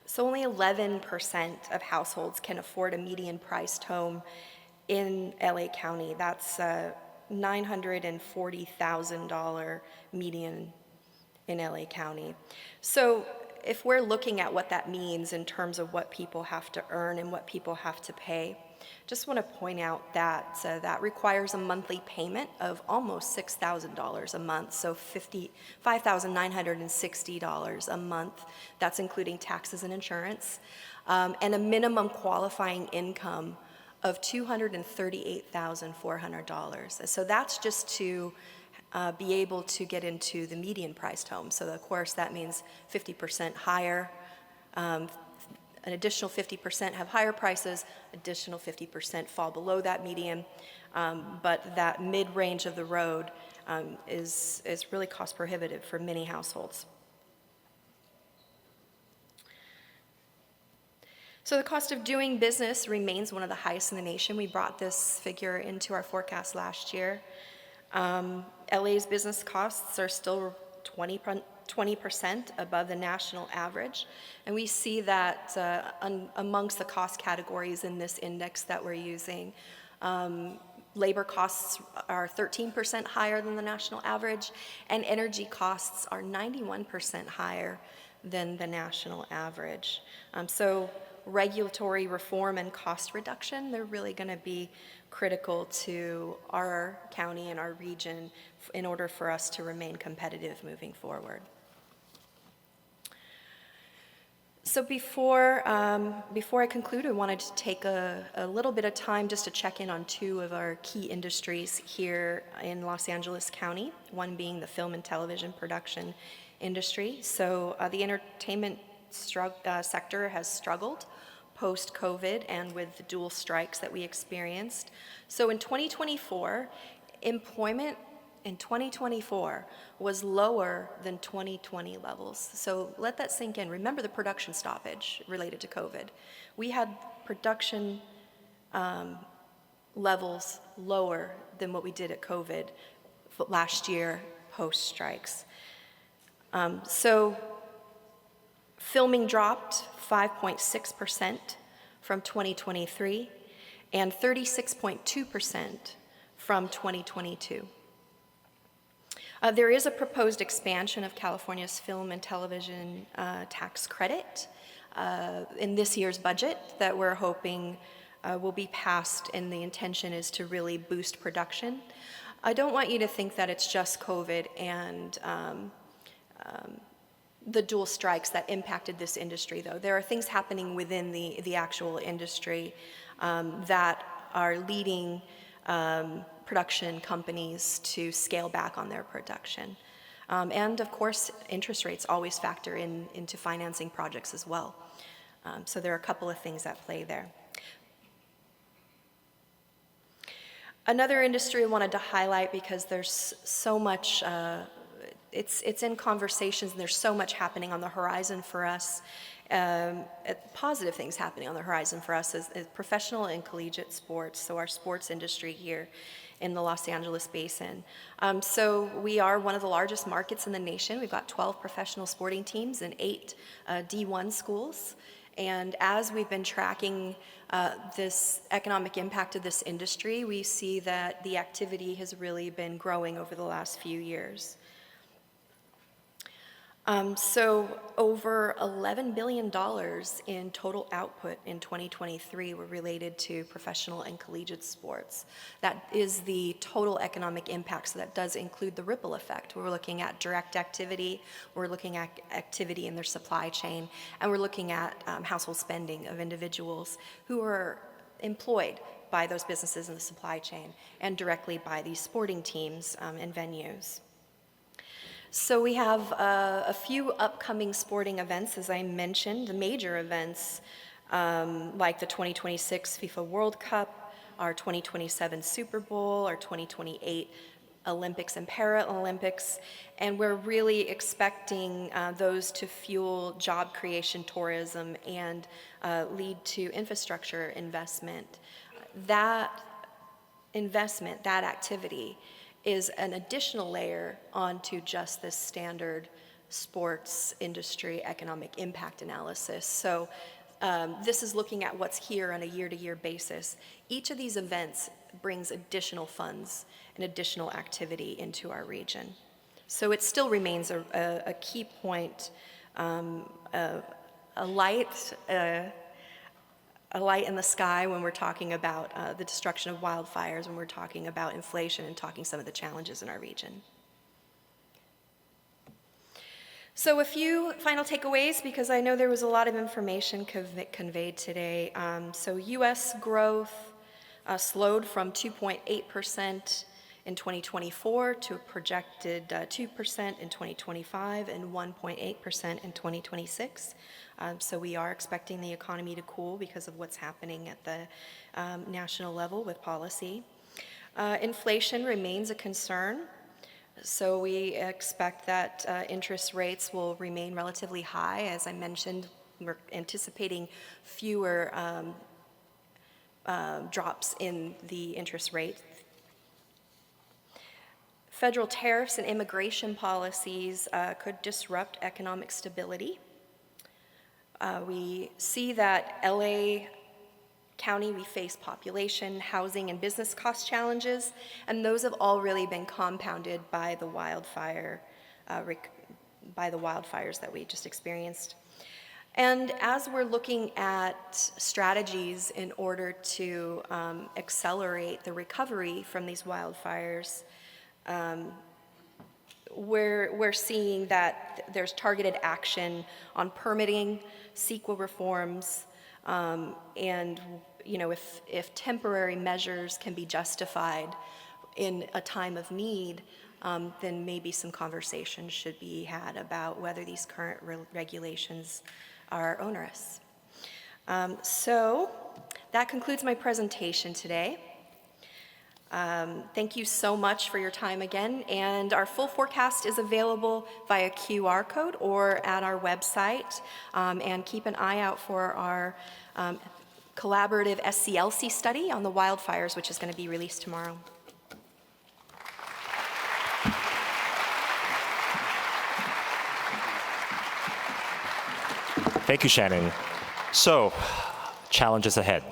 So only 11% of households can afford a median-priced home in LA County. That's $940,000 median in LA County. So if we're looking at what that means in terms of what people have to earn and what people have to pay, just want to point out that that requires a monthly payment of almost $6,000 a month, so $5,960 a month. That's including taxes and insurance, and a minimum qualifying income of $238,400. So that's just to be able to get into the median-priced home. So of course that means 50% higher. An additional 50% have higher prices, additional 50% fall below that median, but that mid-range of the road is really cost prohibitive for many households. So the cost of doing business remains one of the highest in the nation. We brought this figure into our forecast last year. LA's business costs are still 20% above the national average. And we see that amongst the cost categories in this index that we're using. Labor costs are 13% higher than the national average, and energy costs are 91% higher than the national average. So regulatory reform and cost reduction, they're really going to be critical to our county and our region in order for us to remain competitive moving forward. So before I conclude, I wanted to take a little bit of time just to check in on two of our key industries here in Los Angeles County, one being the film and television production industry. So the entertainment sector has struggled post-COVID and with the dual strikes that we experienced. So in 2024, employment in 2024 was lower than 2020 levels. So let that sink in. Remember the production stoppage related to COVID. We had production levels lower than what we did at COVID last year post-strikes. So filming dropped 5.6% from 2023 and 36.2% from 2022. There is a proposed expansion of California's film and television tax credit in this year's budget that we're hoping will be passed, and the intention is to really boost production. I don't want you to think that it's just COVID and the dual strikes that impacted this industry, though. There are things happening within the actual industry that are leading production companies to scale back on their production. And of course, interest rates always factor into financing projects as well. So there are a couple of things at play there. Another industry I wanted to highlight because there's so much, it's in conversations and there's so much happening on the horizon for us. Positive things happening on the horizon for us is professional and collegiate sports, so our sports industry here in the Los Angeles basin. So we are one of the largest markets in the nation. We've got 12 professional sporting teams and 8 D1 schools. And as we've been tracking this economic impact of this industry, we see that the activity has really been growing over the last few years. So over $11 billion in total output in 2023 were related to professional and collegiate sports. That is the total economic impact, so that does include the ripple effect. We're looking at direct activity, we're looking at activity in their supply chain, and we're looking at household spending of individuals who are employed by those businesses in the supply chain and directly by these sporting teams and venues. So we have a few upcoming sporting events, as I mentioned, the major events like the 2026 FIFA World Cup, our 2027 Super Bowl, our 2028 Olympics and Paralympics, and we're really expecting those to fuel job creation, tourism, and lead to infrastructure investment. That investment, that activity, is an additional layer onto just this standard sports industry economic impact analysis. So this is looking at what's here on a year-to-year basis. Each of these events brings additional funds and additional activity into our region. So it still remains a key point, a light in the sky when we're talking about the destruction of wildfires, when we're talking about inflation and talking some of the challenges in our region. So a few final takeaways, because I know there was a lot of information conveyed today. So U.S. growth slowed from 2.8% in 2024 to a projected 2% in 2025 and 1.8% in 2026. So we are expecting the economy to cool because of what's happening at the national level with policy. Inflation remains a concern. So we expect that interest rates will remain relatively high. As I mentioned, we're anticipating fewer drops in the interest rate. Federal tariffs and immigration policies could disrupt economic stability. We see that LA County, we face population, housing, and business cost challenges, and those have all really been compounded by the wildfires that we just experienced. And as we're looking at strategies in order to accelerate the recovery from these wildfires, we're seeing that there's targeted action on permitting, CEQA reforms, and if temporary measures can be justified in a time of need, then maybe some conversation should be had about whether these current regulations are onerous. So that concludes my presentation today. Thank you so much for your time again, and our full forecast is available via QR code or at our website, and keep an eye out for our collaborative SCLC study on the wildfires, which is going to be released tomorrow. Thank you, Shannon. So, challenges ahead.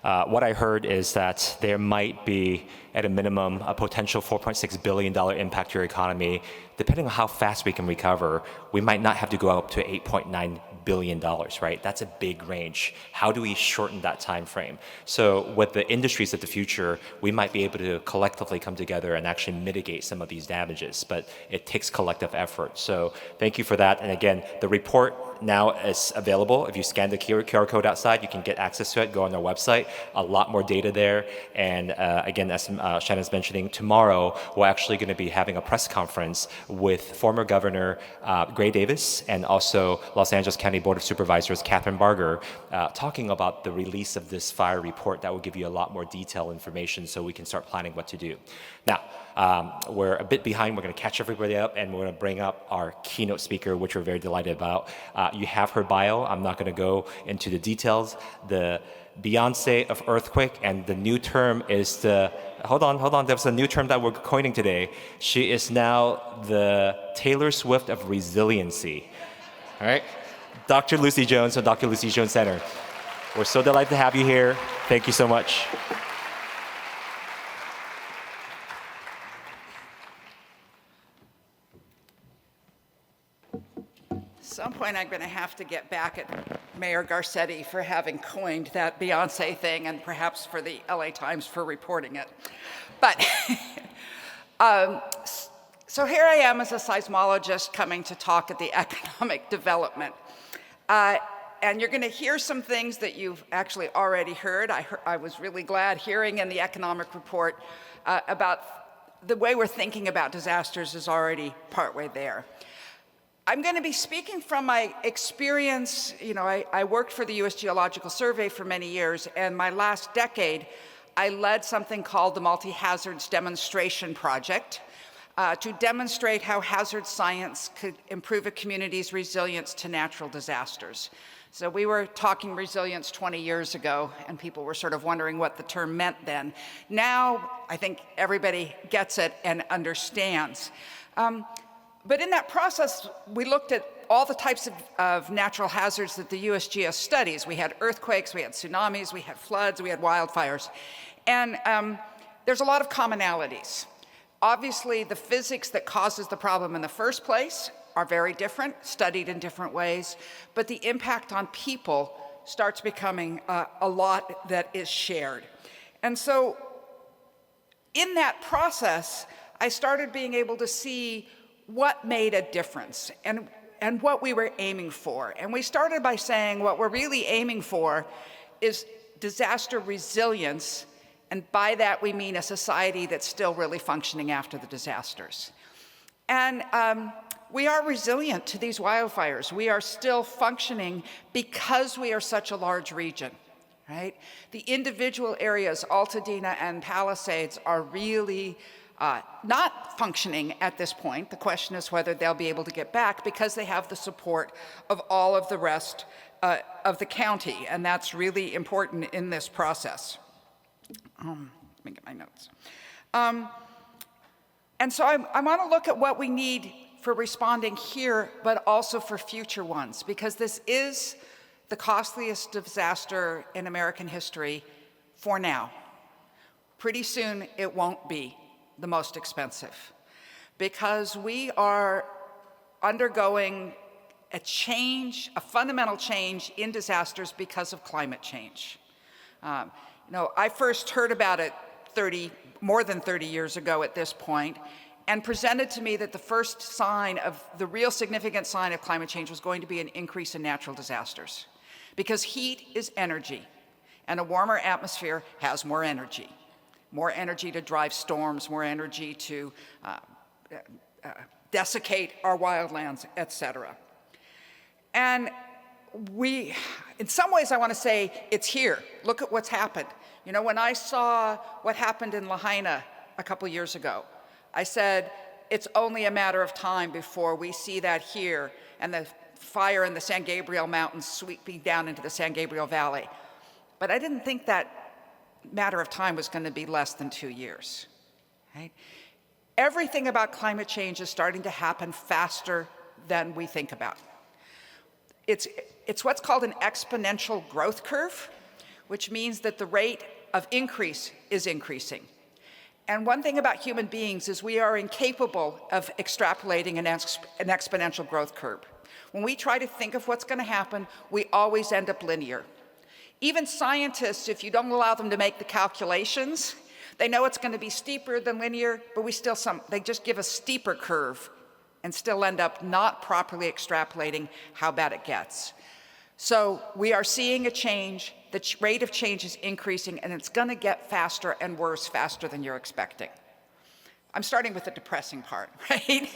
What I heard is that there might be, at a minimum, a potential $4.6 billion impact to your economy. Depending on how fast we can recover, we might not have to go up to $8.9 billion, right? That's a big range. How do we shorten that time frame? So with the industries of the future, we might be able to collectively come together and actually mitigate some of these damages, but it takes collective effort. So thank you for that. And again, the report now is available. If you scan the QR code outside, you can get access to it. Go on our website. A lot more data there. And again, as Shannon's mentioning, tomorrow we're actually going to be having a press conference with former Governor Gray Davis and also Los Angeles County Board of Supervisors Catherine Barger talking about the release of this fire report that will give you a lot more detailed information so we can start planning what to do. Now, we're a bit behind. We're going to catch everybody up, and we're going to bring up our keynote speaker, which we're very delighted about. You have her bio. I'm not going to go into the details. The 𝗵𝗵𝗃 of earthquake, and the new term is the, hold on, there's a new term that we're coining today. She is now the Taylor Swift of resiliency. All right? Dr. Lucy Jones of Dr. Lucy Jones Center. We're so delighted to have you here. Thank you so much. At some point, I'm going to have to get back at Mayor Garcetti for having coined that Beyonce thing, and perhaps for the LA Times for reporting it. But so here I am as a seismologist coming to talk at the economic development. And you're going to hear some things that you've actually already heard. I was really glad hearing in the economic report about the way we're thinking about disasters is already partway there. I'm going to be speaking from my experience. You know, I worked for the U.S. Geological Survey for many years, and my last decade, I led something called the Multi-Hazards Demonstration Project to demonstrate how hazard science could improve a community's resilience to natural disasters. So we were talking resilience 20 years ago, and people were sort of wondering what the term meant then. Now, I think everybody gets it and understands. But in that process, we looked at all the types of natural hazards that the USGS studies. We had earthquakes, we had tsunamis, we had floods, we had wildfires. And there's a lot of commonalities. Obviously, the physics that causes the problem in the first place are very different, studied in different ways, but the impact on people starts becoming a lot that is shared. And so in that process, I started being able to see what made a difference and what we were aiming for. And we started by saying what we're really aiming for is disaster resilience, and by that we mean a society that's still really functioning after the disasters. And we are resilient to these wildfires. We are still functioning because we are such a large region, right? The individual areas, Altadena and Palisades, are really not functioning at this point. The question is whether they'll be able to get back because they have the support of all of the rest of the county, and that's really important in this process. Let me get my notes. And so I want to look at what we need for responding here, but also for future ones, because this is the costliest disaster in American history for now. Pretty soon it won't be the most expensive, because we are undergoing a change, a fundamental change in disasters because of climate change. I first heard about it more than 30 years ago at this point, and presented to me that the first sign of the real significant sign of climate change was going to be an increase in natural disasters. Because heat is energy, and a warmer atmosphere has more energy. More energy to drive storms, more energy to desiccate our wildlands, et cetera. And in some ways I want to say it's here. Look at what's happened. When I saw what happened in Lahaina a couple years ago, I said, it's only a matter of time before we see that here and the fire in the San Gabriel Mountains sweeping down into the San Gabriel Valley. But I didn't think that matter of time was going to be less than 2 years. Right? Everything about climate change is starting to happen faster than we think about. It's what's called an exponential growth curve, which means that the rate of increase is increasing. And one thing about human beings is we are incapable of extrapolating an exponential growth curve. When we try to think of what's going to happen, we always end up linear. Even scientists, if you don't allow them to make the calculations, they know it's going to be steeper than linear, but they just give a steeper curve and still end up not properly extrapolating how bad it gets. So we are seeing a change. The rate of change is increasing, and it's going to get faster and worse faster than you're expecting. I'm starting with the depressing part, right?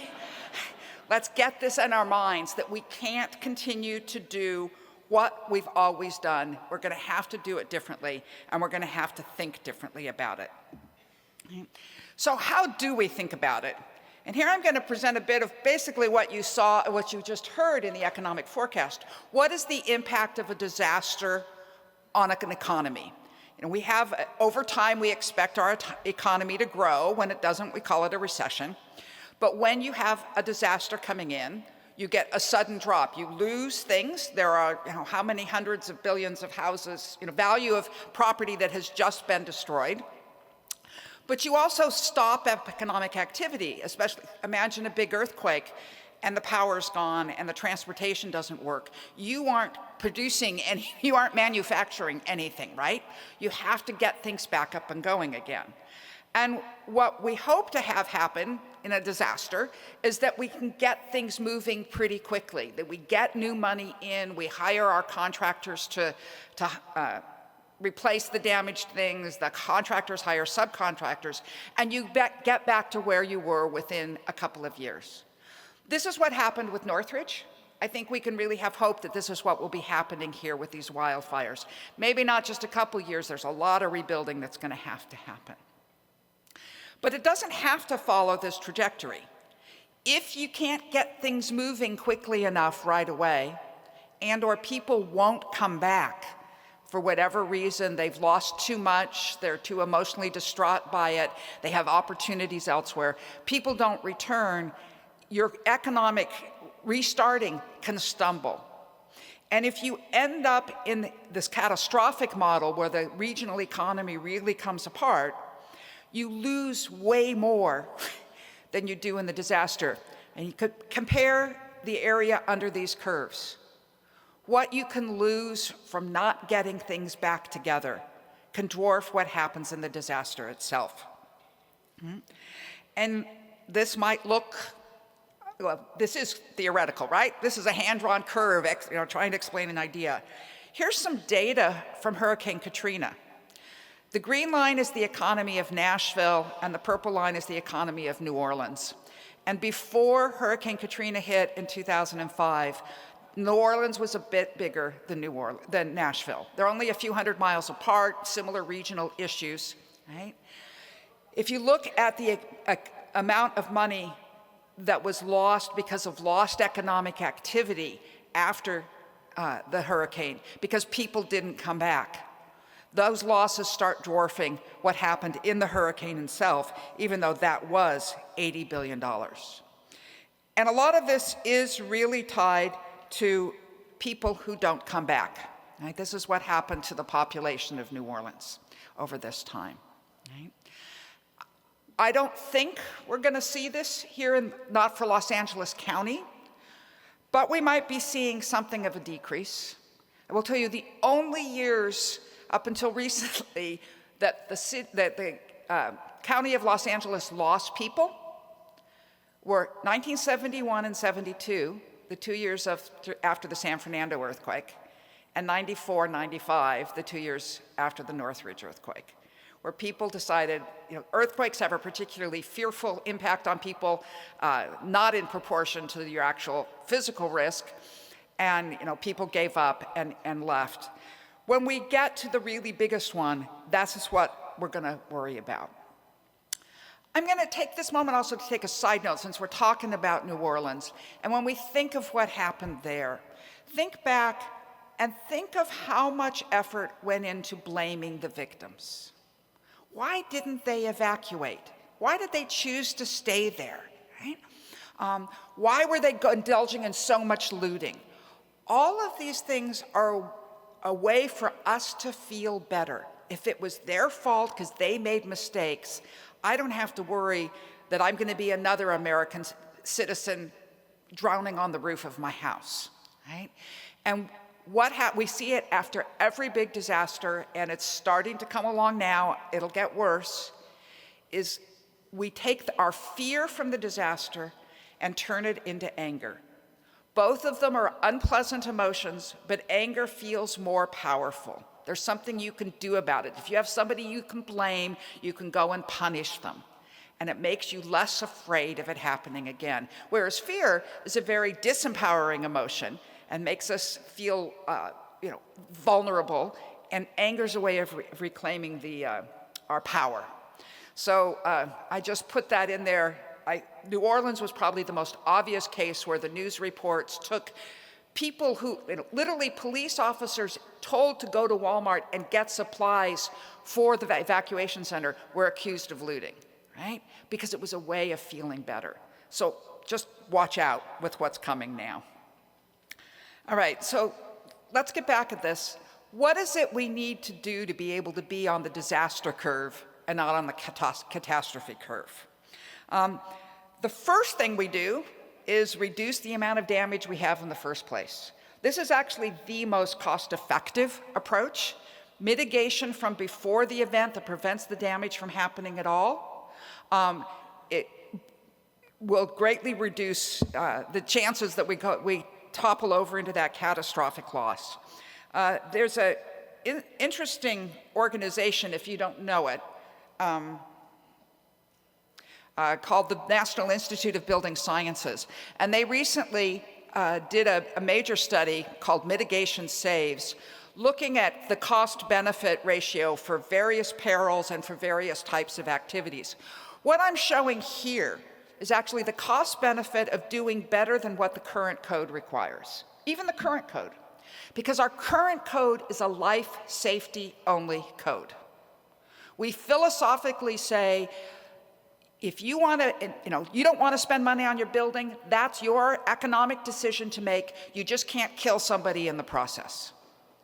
Let's get this in our minds that we can't continue to do what we've always done. We're going to have to do it differently, and we're going to have to think differently about it. So how do we think about it? And here I'm going to present a bit of basically what you just heard in the economic forecast. What is the impact of a disaster on an economy? Over time, we expect our economy to grow. When it doesn't, we call it a recession. But when you have a disaster coming in, you get a sudden drop. You lose things. There are how many hundreds of billions of houses, value of property that has just been destroyed. But you also stop economic activity, especially imagine a big earthquake and the power's gone and the transportation doesn't work. You aren't you aren't manufacturing anything, right? You have to get things back up and going again. And what we hope to have happen in a disaster is that we can get things moving pretty quickly, that we get new money in, we hire our contractors to replace the damaged things, the contractors hire subcontractors, and you get back to where you were within a couple of years. This is what happened with Northridge. I think we can really have hope that this is what will be happening here with these wildfires. Maybe not just a couple years, there's a lot of rebuilding that's going to happen. But it doesn't have to follow this trajectory. If you can't get things moving quickly enough right away, or people won't come back for whatever reason, they've lost too much, they're too emotionally distraught by it, they have opportunities elsewhere, people don't return, your economic restarting can stumble. And if you end up in this catastrophic model where the regional economy really comes apart, you lose way more than you do in the disaster. And you could compare the area under these curves. What you can lose from not getting things back together can dwarf what happens in the disaster itself. And this might look, well, this is theoretical, right? This is a hand-drawn curve, trying to explain an idea. Here's some data from Hurricane Katrina. The green line is the economy of Nashville, and the purple line is the economy of New Orleans. And before Hurricane Katrina hit in 2005, New Orleans was a bit bigger than Nashville. They're only a few hundred miles apart, similar regional issues, right? If you look at the amount of money that was lost because of lost economic activity after the hurricane because people didn't come back. Those losses start dwarfing what happened in the hurricane itself, even though that was $80 billion. And a lot of this is really tied to people who don't come back. Right? This is what happened to the population of New Orleans over this time. Right? I don't think we're going to see this here, not for Los Angeles County, but we might be seeing something of a decrease. I will tell you the only years up until recently that the County of Los Angeles lost people were 1971 and 72, the 2 years after the San Fernando earthquake, and 94, 95, the 2 years after the Northridge earthquake, where people decided, earthquakes have a particularly fearful impact on people, not in proportion to your actual physical risk, and people gave up and left. When we get to the really biggest one, that's just what we're going to worry about. I'm going to take this moment also to take a side note, since we're talking about New Orleans. And when we think of what happened there, think back and think of how much effort went into blaming the victims. Why didn't they evacuate? Why did they choose to stay there? Right? Why were they indulging in so much looting? All of these things are a way for us to feel better. If it was their fault because they made mistakes, I don't have to worry that I'm going to be another American citizen drowning on the roof of my house, right? And we see it after every big disaster, and it's starting to come along now, it'll get worse, is we take our fear from the disaster and turn it into anger. Both of them are unpleasant emotions, but anger feels more powerful. There's something you can do about it. If you have somebody you can blame, you can go and punish them. And it makes you less afraid of it happening again. Whereas fear is a very disempowering emotion and makes us feel vulnerable, and anger's a way of reclaiming our power. So I just put that in there. New Orleans was probably the most obvious case where the news reports took people who, literally police officers told to go to Walmart and get supplies for the evacuation center, were accused of looting, right? Because it was a way of feeling better. So just watch out with what's coming now. All right, so let's get back at this. What is it we need to do to be able to be on the disaster curve and not on the catastrophe curve? The first thing we do is reduce the amount of damage we have in the first place. This is actually the most cost-effective approach. Mitigation from before the event that prevents the damage from happening at all. It will greatly reduce the chances that we topple over into that catastrophic loss. There's an interesting organization, if you don't know it, called the National Institute of Building Sciences. And they recently did a major study called Mitigation Saves, looking at the cost-benefit ratio for various perils and for various types of activities. What I'm showing here is actually the cost-benefit of doing better than what the current code requires, even the current code, because our current code is a life safety only code. We philosophically say, if you want to, you don't want to spend money on your building, that's your economic decision to make. You just can't kill somebody in the process,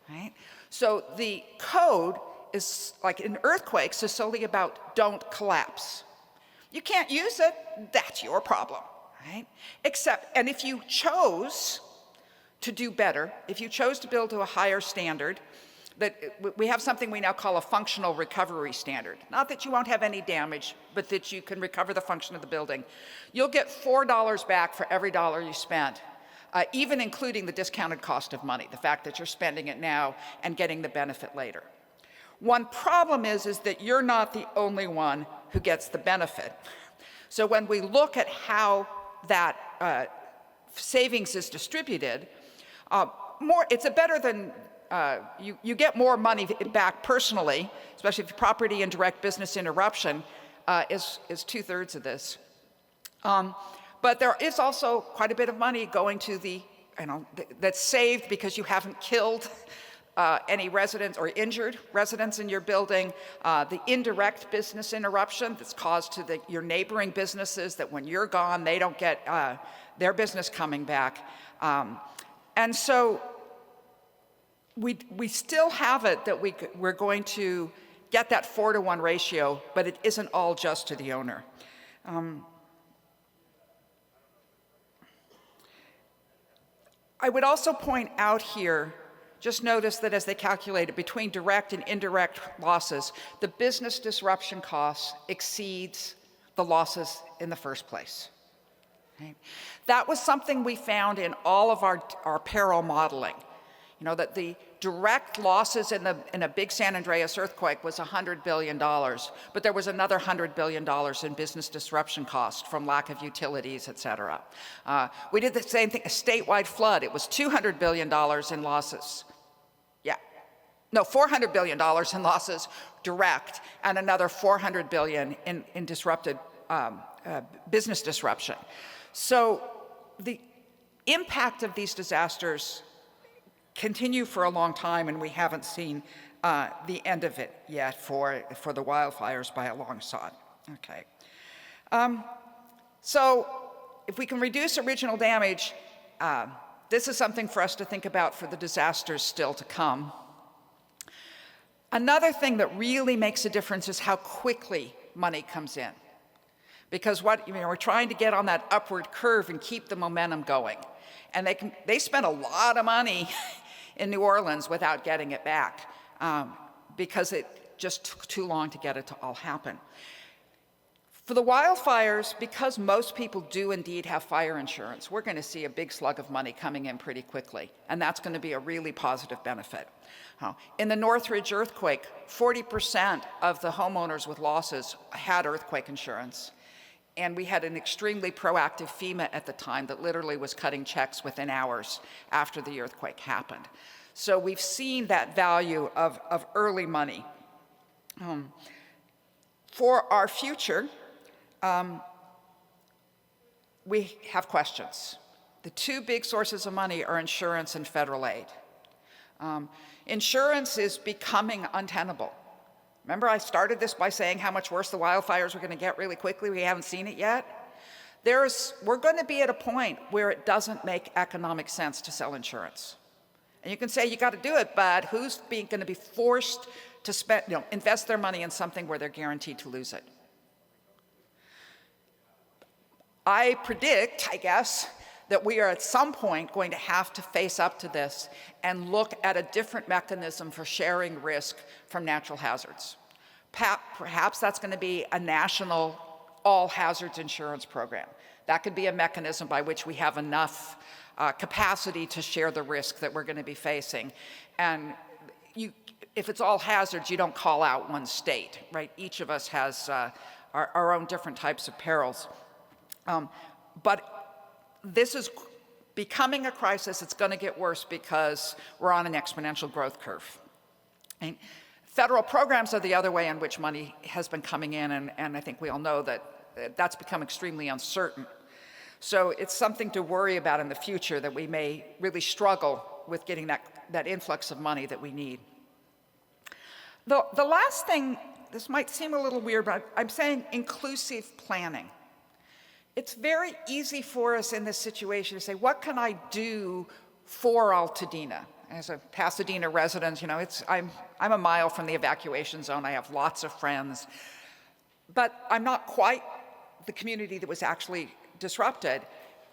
right? So the code is, like in earthquakes, is solely about don't collapse. You can't use it, that's your problem, right? And if you chose to do better, if you chose to build to a higher standard, that we have something we now call a functional recovery standard. Not that you won't have any damage, but that you can recover the function of the building. You'll get $4 back for every dollar you spent, even including the discounted cost of money, the fact that you're spending it now and getting the benefit later. One problem is that you're not the only one who gets the benefit. So when we look at how that savings is distributed, it's a better than, you get more money back personally, especially if property and direct business interruption is 2/3 of this. But there is also quite a bit of money going to the that's saved because you haven't killed any residents or injured residents in your building, the indirect business interruption that's caused to your neighboring businesses, that when you're gone, they don't get their business coming back. And so we still have it that we're going to get that 4-to-1 ratio, but it isn't all just to the owner. I would also point out here, just notice that as they calculated between direct and indirect losses, the business disruption costs exceeds the losses in the first place. Right? That was something we found in all of our peril modeling. You know, that the direct losses in a big San Andreas earthquake was $100 billion, but there was another $100 billion in business disruption costs from lack of utilities, et cetera. We did the same thing, a statewide flood. It was $200 billion in losses. Yeah, no, $400 billion in losses direct, and another $400 billion in disrupted business disruption. So the impact of these disasters continue for a long time, and we haven't seen the end of it yet for the wildfires by a long shot. Okay. So if we can reduce original damage, this is something for us to think about for the disasters still to come. Another thing that really makes a difference is how quickly money comes in. Because we're trying to get on that upward curve and keep the momentum going. And they spent a lot of money in New Orleans without getting it back because it just took too long to get it to all happen. For the wildfires, because most people do indeed have fire insurance, we're going to see a big slug of money coming in pretty quickly, and that's going to be a really positive benefit. In the Northridge earthquake, 40% of the homeowners with losses had earthquake insurance. And we had an extremely proactive FEMA at the time that literally was cutting checks within hours after the earthquake happened. So we've seen that value of early money. For our future, we have questions. The two big sources of money are insurance and federal aid. Insurance is becoming untenable. Remember, I started this by saying how much worse the wildfires were going to get really quickly. We haven't seen it yet. We're going to be at a point where it doesn't make economic sense to sell insurance. And you can say you got to do it, but who's going to be forced to invest their money in something where they're guaranteed to lose it? I predict, I guess, that we are at some point going to have to face up to this and look at a different mechanism for sharing risk from natural hazards. Perhaps that's going to be a national all hazards insurance program. That could be a mechanism by which we have enough capacity to share the risk that we're going to be facing. And if it's all hazards, you don't call out one state, right? Each of us has our own different types of perils. But this is becoming a crisis. It's going to get worse because we're on an exponential growth curve. And federal programs are the other way in which money has been coming in, and I think we all know that that's become extremely uncertain. So it's something to worry about in the future, that we may really struggle with getting that influx of money that we need. The last thing, this might seem a little weird, but I'm saying inclusive planning. It's very easy for us in this situation to say, what can I do for Altadena? As a Pasadena resident, I'm a mile from the evacuation zone. I have lots of friends, but I'm not quite the community that was actually disrupted.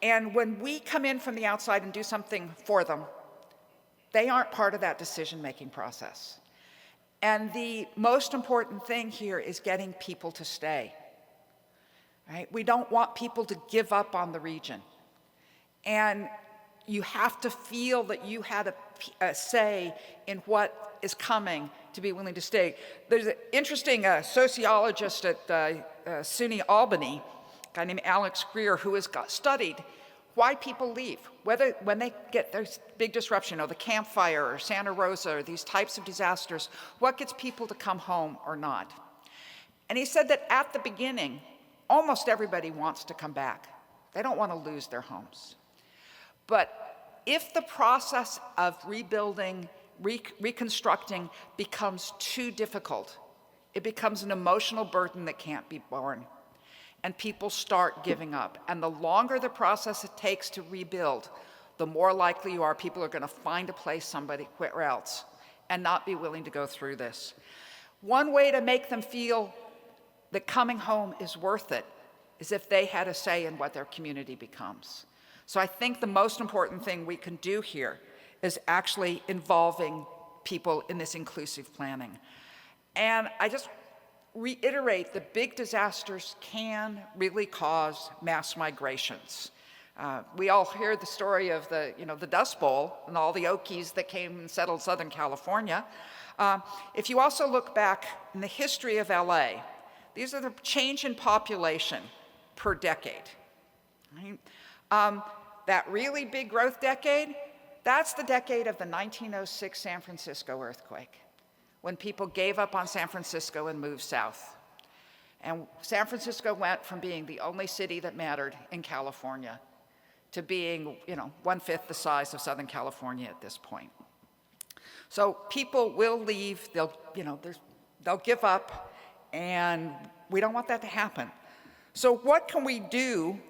And when we come in from the outside and do something for them, they aren't part of that decision-making process. And the most important thing here is getting people to stay. Right? We don't want people to give up on the region. And you have to feel that you had a say in what is coming to be willing to stay. There's an interesting sociologist at SUNY Albany, a guy named Alex Greer, who has studied why people leave, whether when they get those big disruption, the Camp Fire or Santa Rosa or these types of disasters, what gets people to come home or not. And he said that at the beginning, almost everybody wants to come back. They don't want to lose their homes. But if the process of rebuilding, reconstructing becomes too difficult, it becomes an emotional burden that can't be borne. And people start giving up. And the longer the process it takes to rebuild, the more likely you are people are going to find a place somewhere else and not be willing to go through this. One way to make them feel that coming home is worth it is if they had a say in what their community becomes. So I think the most important thing we can do here is actually involving people in this inclusive planning. And I just reiterate that big disasters can really cause mass migrations. We all hear the story of the Dust Bowl and all the Okies that came and settled Southern California. If you also look back in the history of LA, these are the change in population per decade. Right? That really big growth decade, that's the decade of the 1906 San Francisco earthquake, when people gave up on San Francisco and moved south. And San Francisco went from being the only city that mattered in California to being, 1/5 the size of Southern California at this point. So people will leave, they'll give up, and we don't want that to happen. So what can we do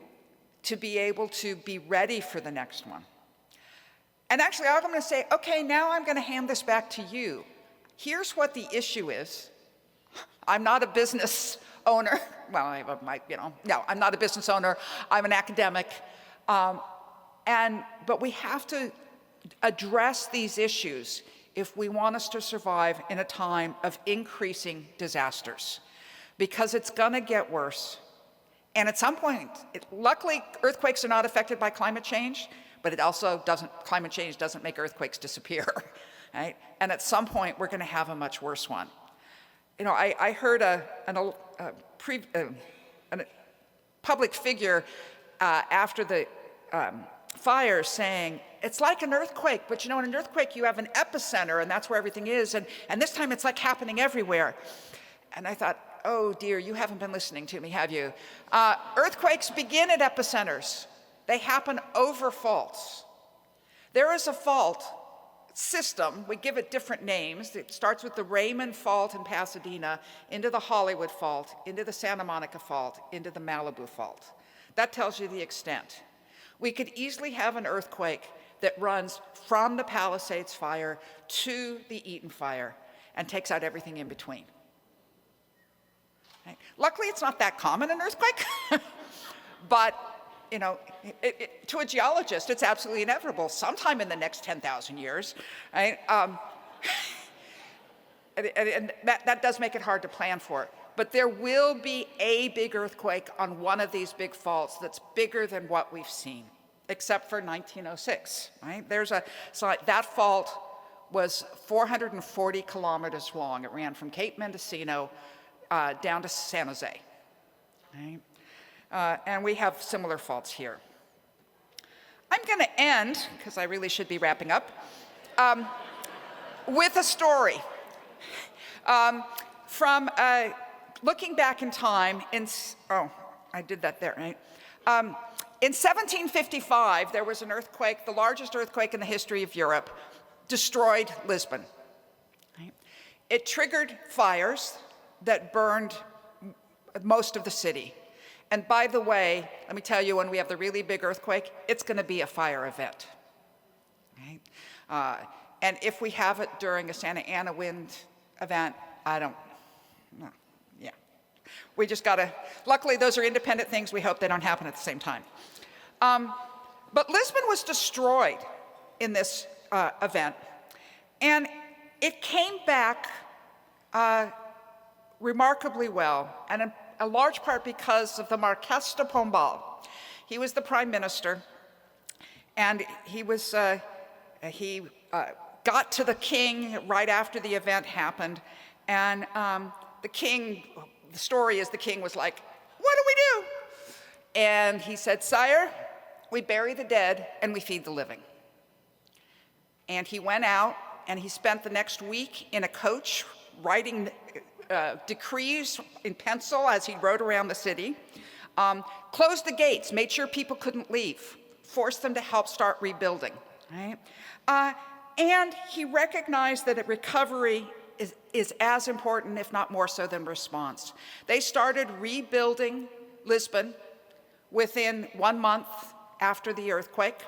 to be able to be ready for the next one? And actually, I'm going to say, okay, now I'm going to hand this back to you. Here's what the issue is. I'm not a business owner. Well, no, I'm not a business owner. I'm an academic. But we have to address these issues if we want us to survive in a time of increasing disasters, because it's going to get worse. And at some point, luckily, earthquakes are not affected by climate change, but it also climate change doesn't make earthquakes disappear, right? And at some point, we're going to have a much worse one. I heard a public figure after the fire saying, it's like an earthquake, but in an earthquake you have an epicenter and that's where everything is, and this time it's like happening everywhere. And I thought, oh dear, you haven't been listening to me, have you? Earthquakes begin at epicenters. They happen over faults. There is a fault system, we give it different names. It starts with the Raymond Fault in Pasadena, into the Hollywood Fault, into the Santa Monica Fault, into the Malibu Fault. That tells you the extent. We could easily have an earthquake that runs from the Palisades fire to the Eaton fire and takes out everything in between. Right? Luckily, it's not that common, an earthquake, but to a geologist, it's absolutely inevitable sometime in the next 10,000 years, right? And that does make it hard to plan for. But there will be a big earthquake on one of these big faults that's bigger than what we've seen, except for 1906, right? That fault was 440 kilometers long. It ran from Cape Mendocino down to San Jose, right? And we have similar faults here. I'm going to end, because I really should be wrapping up, with a story from looking back in time. I did that there, right? In 1755, there was an earthquake, the largest earthquake in the history of Europe, destroyed Lisbon. Right? It triggered fires that burned most of the city. And by the way, let me tell you, when we have the really big earthquake, it's going to be a fire event. Right? And if we have it during a Santa Ana wind event, yeah. We just got to, luckily those are independent things. We hope they don't happen at the same time. But Lisbon was destroyed in this event. And it came back remarkably well, and a large part because of the Marquês de Pombal. He was the prime minister, and he got to the king right after the event happened, and the story is the king was like, "What do we do?" And he said, "Sire, we bury the dead and we feed the living." And he went out and he spent the next week in a coach writing decrees in pencil as he rode around the city, closed the gates, made sure people couldn't leave, forced them to help start rebuilding. right? And he recognized that a recovery is as important, if not more so, than response. They started rebuilding Lisbon within 1 month after the earthquake.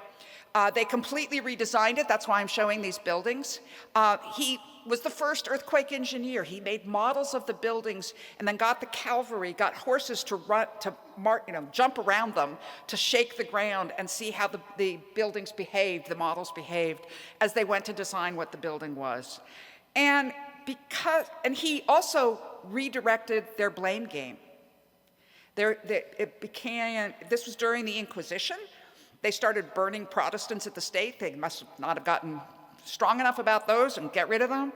They completely redesigned it. That's why I'm showing these buildings. He was the first earthquake engineer. He made models of the buildings and then got the cavalry, got horses to run, jump around them to shake the ground and see how the buildings behaved, the models behaved, as they went to design what the building was. And he also redirected their blame game. This was during the Inquisition. They started burning Protestants at the stake. They must not have gotten strong enough about those and get rid of them.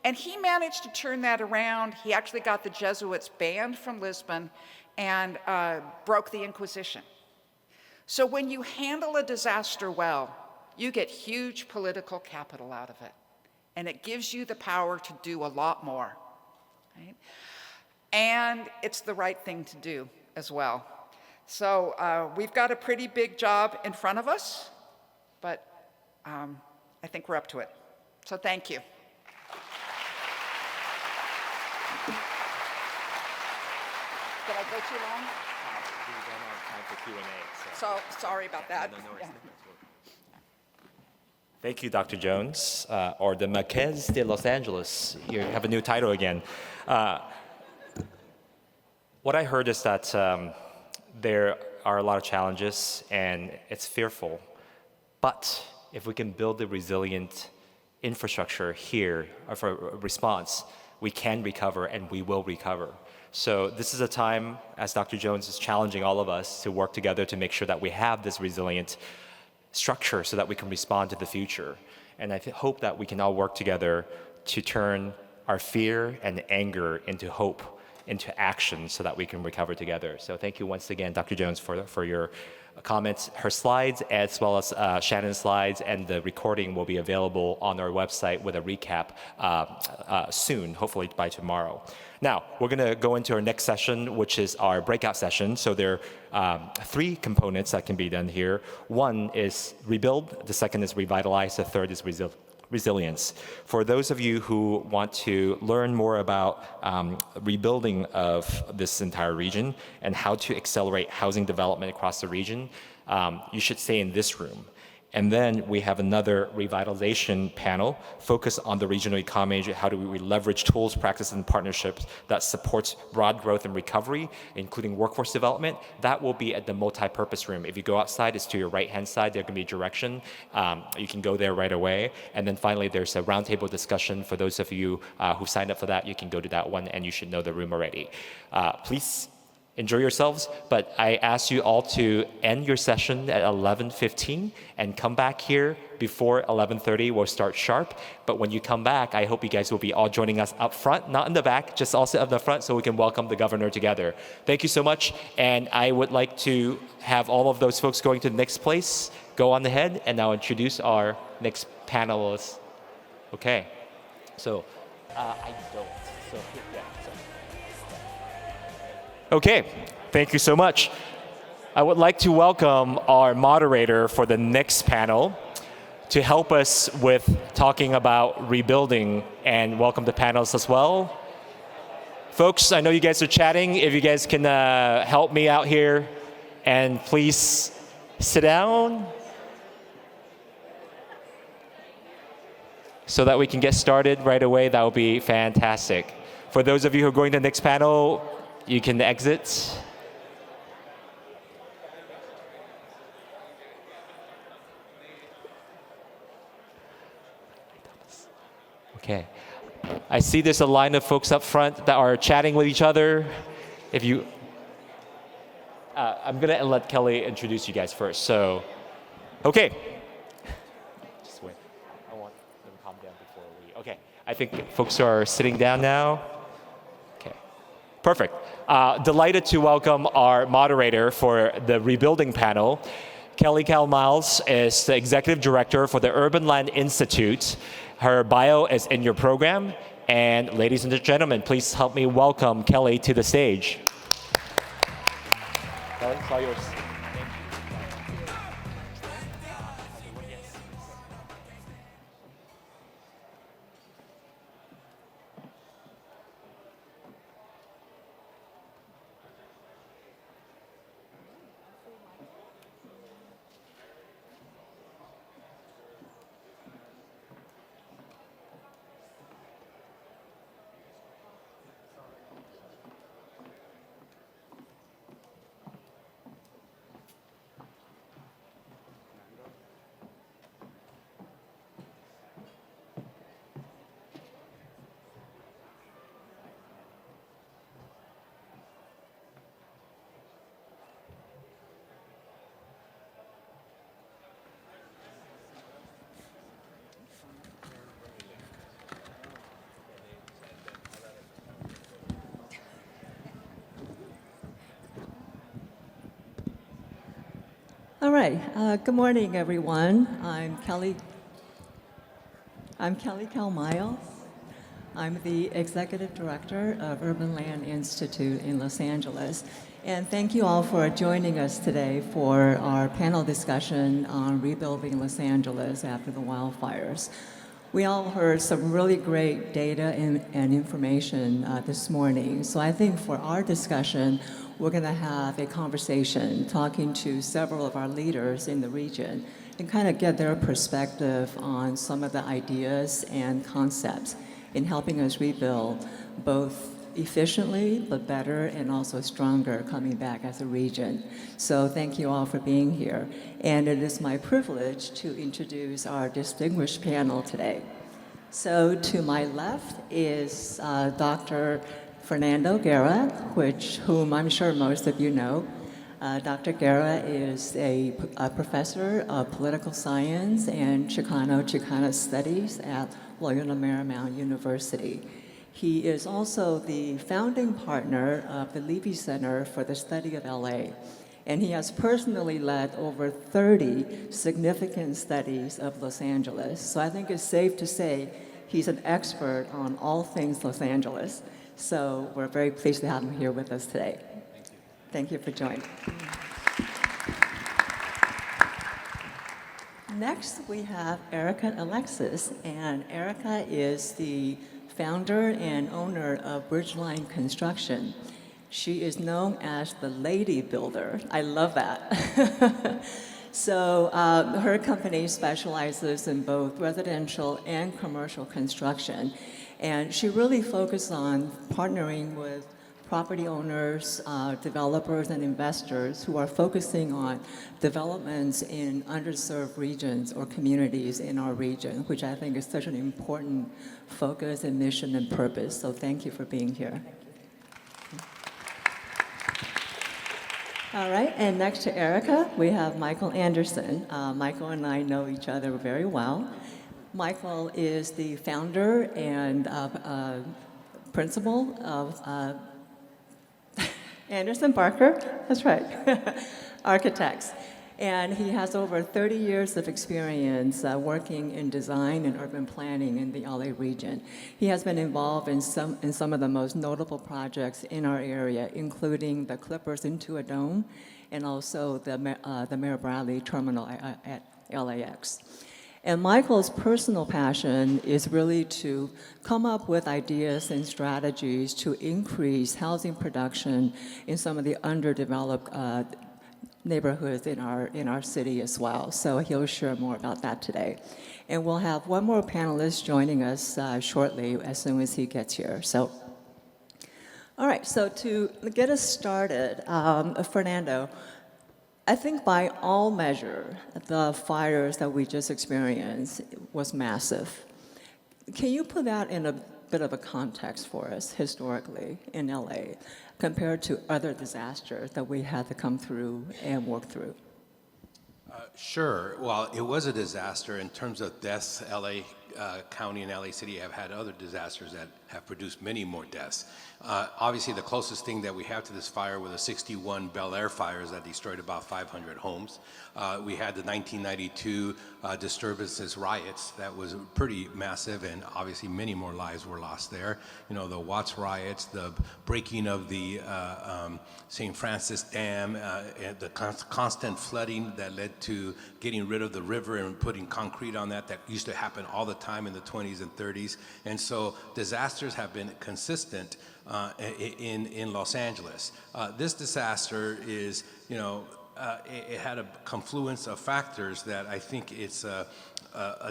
And he managed to turn that around. He actually got the Jesuits banned from Lisbon and broke the Inquisition. So when you handle a disaster well, you get huge political capital out of it. And it gives you the power to do a lot more. Right? And it's the right thing to do as well. So we've got a pretty big job in front of us, but I think we're up to it. So thank you. Did I go too long? We don't have time for Q&A. So sorry about that. No, yeah. Thank you, Dr. Jones, or the Marquez de Los Angeles. You have a new title again. What I heard is that there are a lot of challenges and it's fearful, but if we can build a resilient infrastructure here for response, we can recover and we will recover. So this is a time, as Dr. Jones is challenging all of us to work together to make sure that we have this resilient structure so that we can respond to the future. And I hope that we can all work together to turn our fear and anger into hope, into action, so that we can recover together. So thank you once again, Dr. Jones, for your comments. Her slides, as well as Shannon's slides, and the recording will be available on our website with a recap soon, hopefully by tomorrow. Now, we're going to go into our next session, which is our breakout session. So there are 3 components that can be done here. One is rebuild, the second is revitalize, the third is resilience. For those of you who want to learn more about rebuilding of this entire region and how to accelerate housing development across the region, you should stay in this room. And then we have another revitalization panel focused on the regional economy. How do we leverage tools, practices, and partnerships that supports broad growth and recovery, including workforce development? That will be at the multi-purpose room. If you go outside, it's to your right-hand side. There can be a direction. You can go there right away. And then finally, there's a roundtable discussion. For those of you who signed up for that, you can go to that one, and you should know the room already. Please enjoy yourselves, but I ask you all to end your session at 11:15 and come back here before 11:30. We'll start sharp, but when you come back, I hope you guys will be all joining us up front, not in the back, just also up the front, so we can welcome the governor together. Thank you so much, and I would like to have all of those folks going to the next place go on ahead, and I'll introduce our next panelists. Okay, so I don't, so yeah. Okay, thank you so much. I would like to welcome our moderator for the next panel to help us with talking about rebuilding, and welcome the panelists as well. Folks, I know you guys are chatting. If you guys can help me out here, and please sit down so that we can get started right away. That would be fantastic. For those of you who are going to the next panel, you can exit. Okay. I see there's a line of folks up front that are chatting with each other. If you, I'm gonna let Kelly introduce you guys first. So, okay. Just wait. I want them to calm down before we. Okay. I think folks are sitting down now. Okay. Perfect. Delighted to welcome our moderator for the rebuilding panel. Kelly Cal-Miles is the executive director for the Urban Land Institute. Her bio is in your program. And ladies and gentlemen, please help me welcome Kelly to the stage. Kelly, it's all yours. All right. Good morning, everyone. I'm 𝗘𝗰𝗃𝗀𝗵𝘁. I'm the Executive Director of Urban Land Institute in Los Angeles. And thank you all for joining us today for our panel discussion on rebuilding Los Angeles after the wildfires. We all heard some really great data and information this morning. So I think for our discussion, we're going to have a conversation talking to several of our leaders in the region and kind of get their perspective on some of the ideas and concepts in helping us rebuild both efficiently, but better and also stronger coming back as a region. So thank you all for being here. And it is my privilege to introduce our distinguished panel today. So to my left is Dr. Fernando Guerra, whom I'm sure most of you know. Dr. Guerra is a professor of political science and Chicano studies at Loyola Marymount University. He is also the founding partner of the Levy Center for the Study of LA, and he has personally led over 30 significant studies of Los Angeles. So I think it's safe to say he's an expert on all things Los Angeles. So we're very pleased to have him here with us today. Thank you for joining. Next, we have Erica Alexis, and Erica is the founder and owner of Bridgeline Construction. She is known as the Lady Builder. I love that. So her company specializes in both residential and commercial construction, and she really focuses on partnering with property owners, developers, and investors who are focusing on developments in underserved regions or communities in our region, which I think is such an important focus and mission and purpose. So thank you for being here. All right, and next to Erica, we have Michael Anderson. Michael and I know each other very well. Michael is the founder and principal of Anderson Barker, that's right, Architects. And he has over 30 years of experience working in design and urban planning in the LA region. He has been involved in some of the most notable projects in our area, including the Clippers into a Dome and also the Mayor Bradley terminal at LAX. And Michael's personal passion is really to come up with ideas and strategies to increase housing production in some of the underdeveloped neighborhoods in our city as well. So he'll share more about that today. And we'll have one more panelist joining us shortly as soon as he gets here. So, all right, so to get us started, Fernando, I think by all measure, the fires that we just experienced was massive. Can you put that in a bit of a context for us historically in LA compared to other disasters that we had to come through and work through? Sure. Well, it was a disaster in terms of deaths. LA County and LA City have had other disasters that have produced many more deaths. Obviously, the closest thing that we have to this fire were the 61 Bel Air fires that destroyed about 500 homes. We had the 1992 disturbances riots that was pretty massive, and obviously many more lives were lost there. You know, the Watts riots, the breaking of the St. Francis Dam, and the constant flooding that led to getting rid of the river and putting concrete on that used to happen all the time in the 20s and 30s. And so disasters have been consistent in Los Angeles. This disaster is, you know, it had a confluence of factors that I think it's a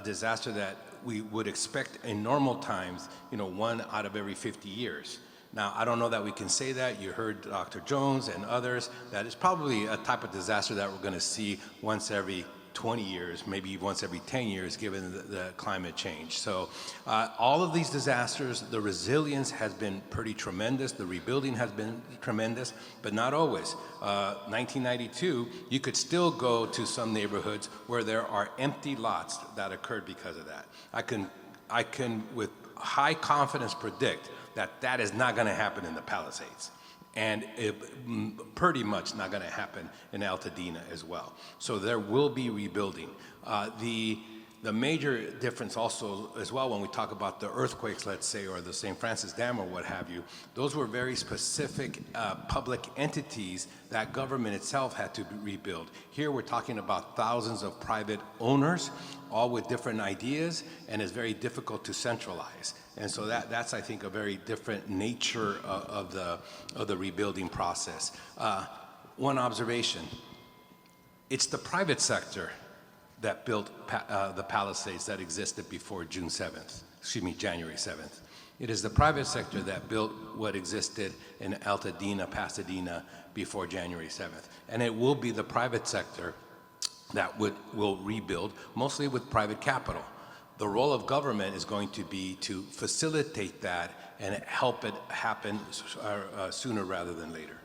disaster that we would expect in normal times, you know, 1 out of every 50 years. Now, I don't know that we can say that. You heard Dr. Jones and others, that it's probably a type of disaster that we're going to see once every 20 years, maybe once every 10 years, given the climate change. So all of these disasters, the resilience has been pretty tremendous. The rebuilding has been tremendous, but not always. 1992, you could still go to some neighborhoods where there are empty lots that occurred because of that. I can with high confidence predict that that is not going to happen in the Palisades. And pretty much not going to happen in Altadena as well. So there will be rebuilding. The major difference also as well when we talk about the earthquakes, let's say, or the St. Francis Dam or what have you, those were very specific public entities that government itself had to rebuild. Here we're talking about thousands of private owners, all with different ideas, and it's very difficult to centralize. And so that's, I think, a very different nature of the rebuilding process. One observation, it's the private sector that built the Palisades that existed before January 7th. It is the private sector that built what existed in Altadena, Pasadena before January 7th. And it will be the private sector that will rebuild, mostly with private capital. The role of government is going to be to facilitate that and help it happen sooner rather than later.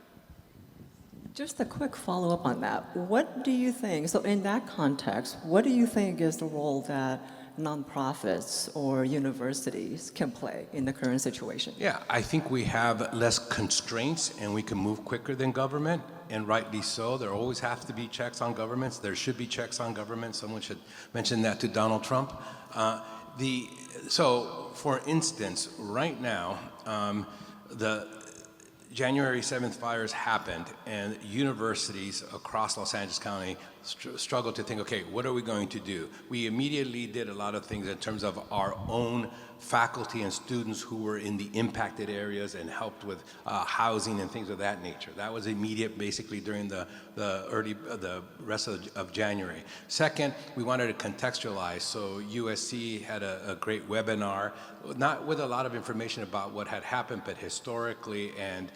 Just a quick follow-up on that. What do you think, so in that context, what do you think is the role that nonprofits or universities can play in the current situation? Yeah, I think we have less constraints and we can move quicker than government, and rightly so. There always have to be checks on governments. There should be checks on government. Someone should mention that to Donald Trump. So, for instance, right now, the January 7th fires happened, and universities across Los Angeles County struggled to think, okay, what are we going to do? We immediately did a lot of things in terms of our own faculty and students who were in the impacted areas and helped with housing and things of that nature. That was immediate, basically, during the rest of January. Second, we wanted to contextualize, so USC had a great webinar, not with a lot of information about what had happened, but historically and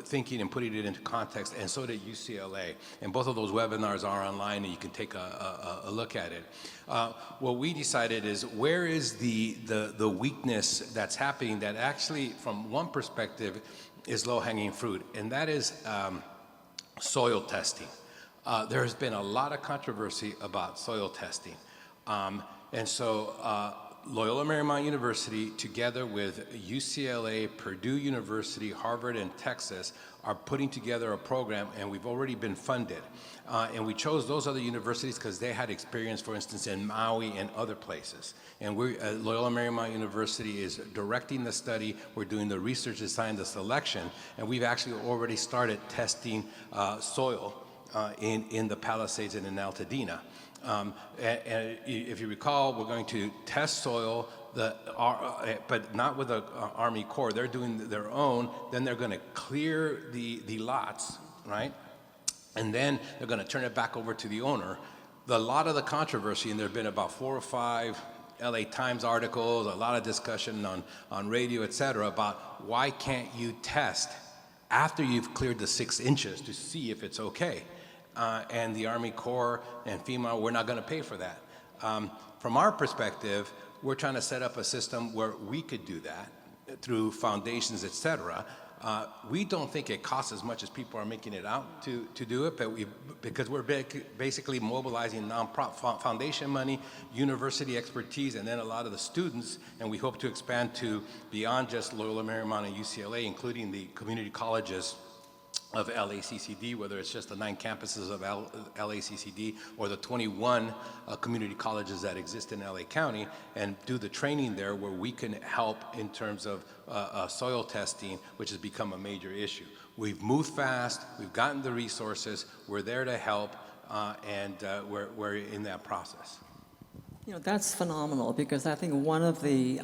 thinking and putting it into context, and so did UCLA. And both of those webinars are online, and you can take a look at it. What we decided is, where is the weakness that's happening that actually, from one perspective, is low-hanging fruit, and that is soil testing. There has been a lot of controversy about soil testing. And so Loyola Marymount University, together with UCLA, Purdue University, Harvard, and Texas, are putting together a program, and we've already been funded. And we chose those other universities because they had experience, for instance, in Maui and other places. And Loyola Marymount University is directing the study. We're doing the research design, the selection, and we've actually already started testing soil in the Palisades and in Altadena. And if you recall, we're going to test soil, but not with the Army Corps. They're doing their own. Then they're going to clear the lots, right? And then they're going to turn it back over to the owner. A lot of the controversy, and there have been about 4 or 5 LA Times articles, a lot of discussion on radio, et cetera, about why can't you test after you've cleared the 6 inches to see if it's okay. And the Army Corps and FEMA, we're not going to pay for that. From our perspective, we're trying to set up a system where we could do that through foundations, et cetera. We don't think it costs as much as people are making it out to do it, but because we're basically mobilizing nonprofit foundation money, university expertise, and then a lot of the students, and we hope to expand to beyond just Loyola Marymount and UCLA, including the community colleges of LACCD, whether it's just the 9 campuses of LACCD or the 21 community colleges that exist in LA County, and do the training there where we can help in terms of soil testing, which has become a major issue. We've moved fast, we've gotten the resources, we're there to help, and we're in that process. That's phenomenal, because I think one of the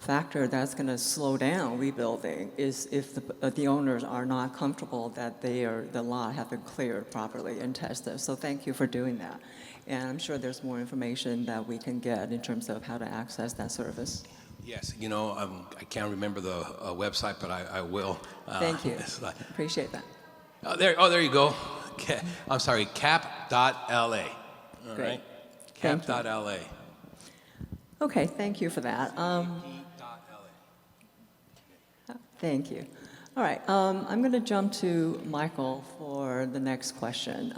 factor that's going to slow down rebuilding is if the owners are not comfortable that the lot have been cleared properly and tested. So thank you for doing that. And I'm sure there's more information that we can get in terms of how to access that service. Yes, I can't remember the website, but I will. Thank you. Appreciate that. There you go. I'm sorry, cap.la. All right, cap.la. Okay, thank you for that. Thank you. All right, I'm going to jump to Michael for the next question.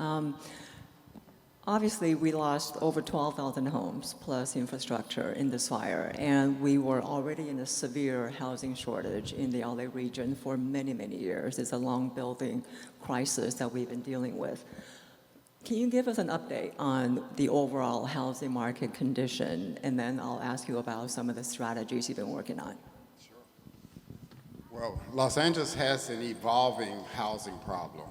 Obviously, we lost over 12,000 homes plus infrastructure in this fire, and we were already in a severe housing shortage in the LA region for many, many years. It's a long building crisis that we've been dealing with. Can you give us an update on the overall housing market condition, and then I'll ask you about some of the strategies you've been working on? Well, Los Angeles has an evolving housing problem.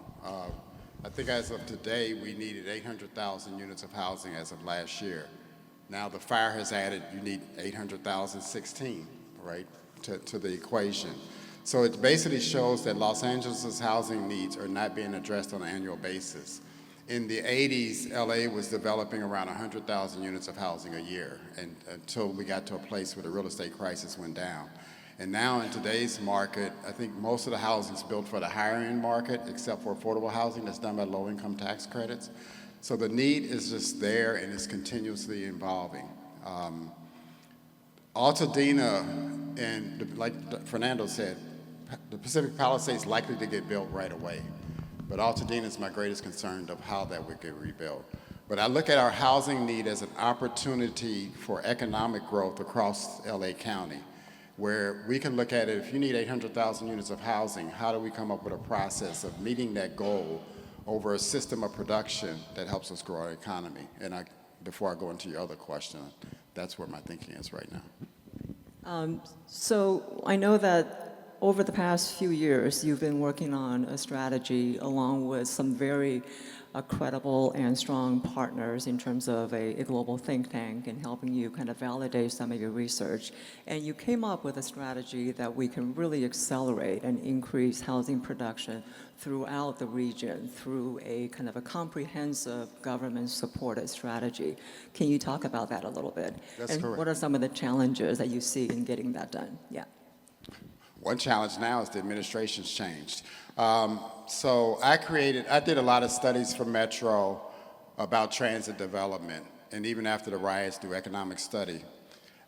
I think as of today, we needed 800,000 units of housing as of last year. Now the fire has added, you need 800,016, right, to the equation. So it basically shows that Los Angeles' housing needs are not being addressed on an annual basis. In the 80s, LA was developing around 100,000 units of housing a year, and until we got to a place where the real estate crisis went down. And now in today's market, I think most of the housing is built for the higher end market, except for affordable housing that's done by low income tax credits. So the need is just there and it's continuously evolving. Altadena, and like Fernando said, the Pacific Palisades is likely to get built right away. But Altadena is my greatest concern of how that would get rebuilt. But I look at our housing need as an opportunity for economic growth across LA County, where we can look at it, if you need 800,000 units of housing, how do we come up with a process of meeting that goal over a system of production that helps us grow our economy? And before I go into your other question, that's where my thinking is right now. So I know that over the past few years, you've been working on a strategy along with some very credible and strong partners in terms of a global think tank and helping you kind of validate some of your research. And you came up with a strategy that we can really accelerate and increase housing production throughout the region through a kind of a comprehensive government-supported strategy. Can you talk about that a little bit? That's correct. What are some of the challenges that you see in getting that done? Yeah. One challenge now is the administration's changed. So I did a lot of studies for Metro about transit development, and even after the riots, do economic study.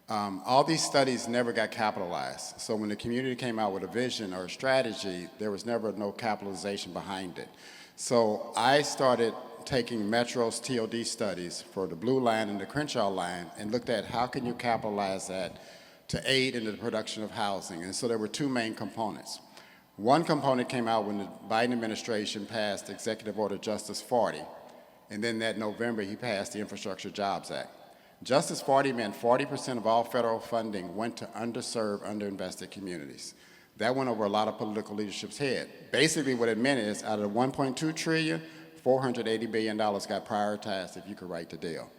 All these studies never got capitalized. So when the community came out with a vision or a strategy, there was never no capitalization behind it. So I started taking Metro's TOD studies for the Blue Line and the Crenshaw Line and looked at how can you capitalize that to aid in the production of housing. And so there were two main components. One component came out when the Biden administration passed Executive Order 𝗪𝗛𝗧, and then that November he passed the Infrastructure Jobs Act. 𝗪𝗪𝗧 meant 40% of all federal funding went to underserved, underinvested communities. That went over a lot of political leadership's head. Basically what it meant is out of the $1.2 trillion, $480 billion got prioritized if you could write the deal.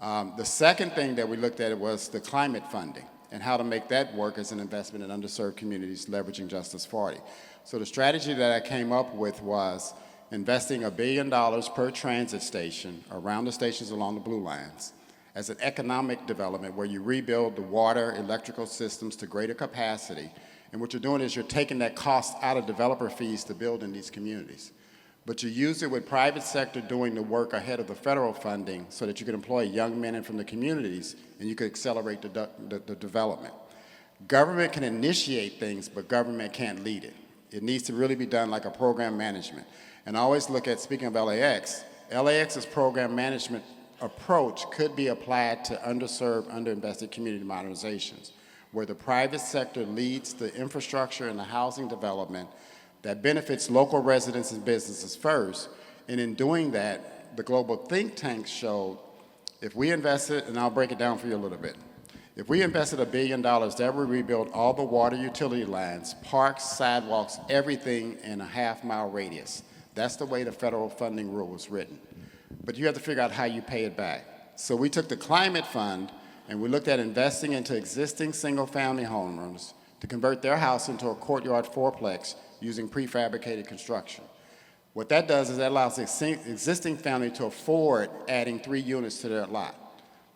The second thing that we looked at was the climate funding and how to make that work as an investment in underserved communities leveraging 𝗪𝗪𝗧. So the strategy that I came up with was investing $1 billion per transit station around the stations along the Blue Lines as an economic development where you rebuild the water, electrical systems to greater capacity. And what you're doing is you're taking that cost out of developer fees to build in these communities. But you use it with private sector doing the work ahead of the federal funding so that you can employ young men from the communities and you could accelerate the development. Government can initiate things, but government can't lead it. It needs to really be done like a program management. And I always look at, speaking of LAX, LAX's program management approach could be applied to underserved, underinvested community modernizations, where the private sector leads the infrastructure and the housing development that benefits local residents and businesses first. And in doing that, the global think tank showed if we invested, and I'll break it down for you a little bit, if we invested $1 billion, that would rebuild all the water utility lines, parks, sidewalks, everything in a half-mile radius. That's the way the federal funding rule was written. But you have to figure out how you pay it back. So we took the climate fund and we looked at investing into existing single-family homeowners to convert their house into a courtyard fourplex using prefabricated construction. What that does is that allows the existing family to afford adding 3 units to their lot.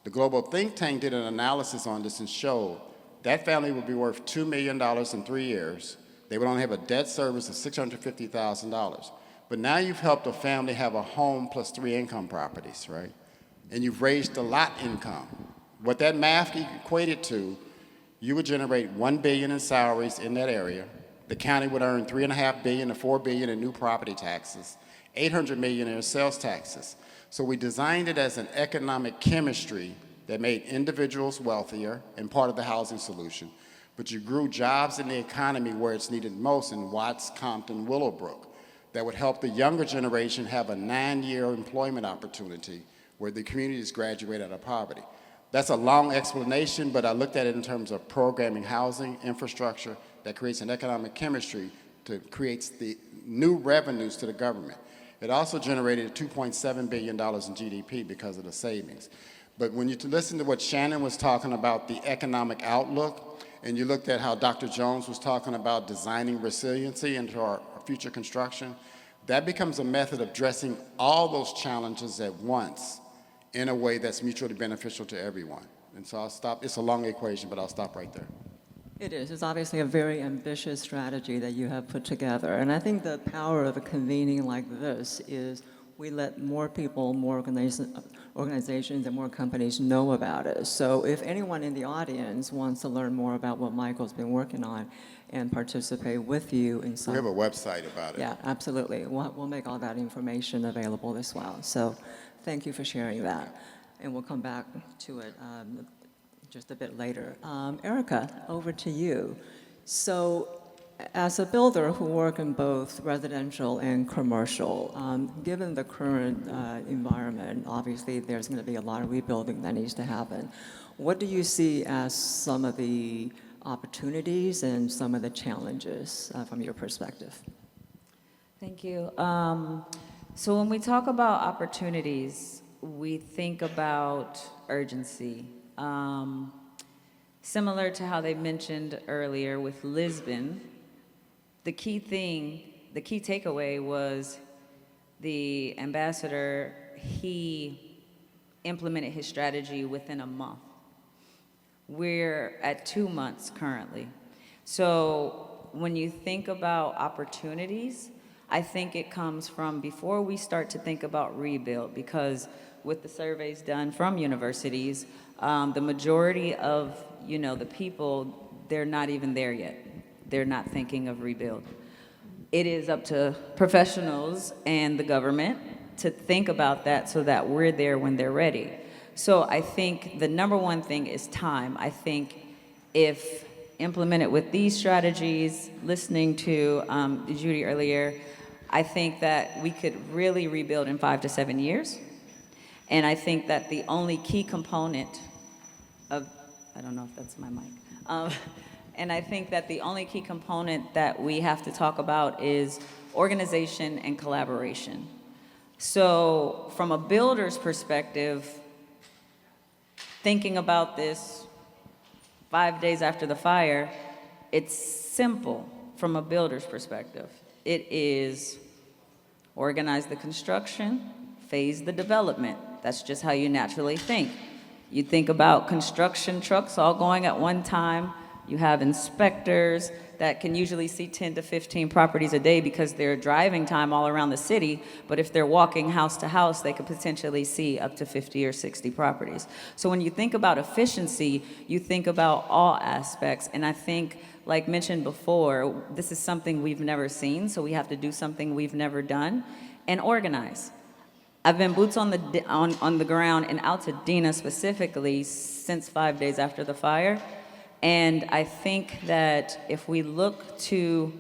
The global think tank did an analysis on this and showed that family would be worth $2 million in 3 years. They would only have a debt service of $650,000. But now you've helped a family have a home plus 3 income properties, right? And you've raised the lot income. What that math equated to, you would generate $1 billion in salaries in that area, The county would earn $3.5 billion to $4 billion in new property taxes, $800 million in sales taxes. So we designed it as an economic chemistry that made individuals wealthier and part of the housing solution, but you grew jobs in the economy where it's needed most in Watts, Compton, Willowbrook, that would help the younger generation have a 9-year employment opportunity where the communities graduate out of poverty. That's a long explanation, but I looked at it in terms of programming housing, infrastructure, that creates an economic chemistry to create the new revenues to the government. It also generated $2.7 billion in GDP because of the savings. But when you listen to what Shannon was talking about, the economic outlook, and you looked at how Dr. Jones was talking about designing resiliency into our future construction, that becomes a method of addressing all those challenges at once in a way that's mutually beneficial to everyone. And so I'll stop. It's a long equation, but I'll stop right there. It is. It's obviously a very ambitious strategy that you have put together. And I think the power of a convening like this is we let more people, more organizations, and more companies know about it. So if anyone in the audience wants to learn more about what Michael's been working on and participate with you in some... We have a website about it. Yeah, absolutely. We'll make all that information available as well. So thank you for sharing that. And we'll come back to it just a bit later. Erica, over to you. So as a builder who work in both residential and commercial, given the current environment, obviously there's going to be a lot of rebuilding that needs to happen. What do you see as some of the opportunities and some of the challenges from your perspective? Thank you. So when we talk about opportunities, we think about urgency. Similar to how they mentioned earlier with Lisbon, the key takeaway was the ambassador, he implemented his strategy within a month. We're at 2 months currently. So when you think about opportunities, I think it comes from before we start to think about rebuild, because with the surveys done from universities, the majority of, the people, they're not even there yet. They're not thinking of rebuild. It is up to professionals and the government to think about that so that we're there when they're ready. So I think the number one thing is time. I think if implemented with these strategies, listening to Judy earlier, I think that we could really rebuild in 5 to 7 years. And I think that the only key component of, I don't know if that's my mic, and I think that the only key component that we have to talk about is organization and collaboration. So from a builder's perspective, thinking about this 5 days after the fire, it's simple from a builder's perspective. It is organize the construction, phase the development. That's just how you naturally think. You think about construction trucks all going at one time. You have inspectors that can usually see 10 to 15 properties a day because they're driving time all around the city, but if they're walking house to house, they could potentially see up to 50 or 60 properties. So when you think about efficiency, you think about all aspects, and I think, like mentioned before, this is something we've never seen, so we have to do something we've never done, and organize. I've been boots on the ground in Altadena specifically since 5 days after the fire. And I think that if we look to,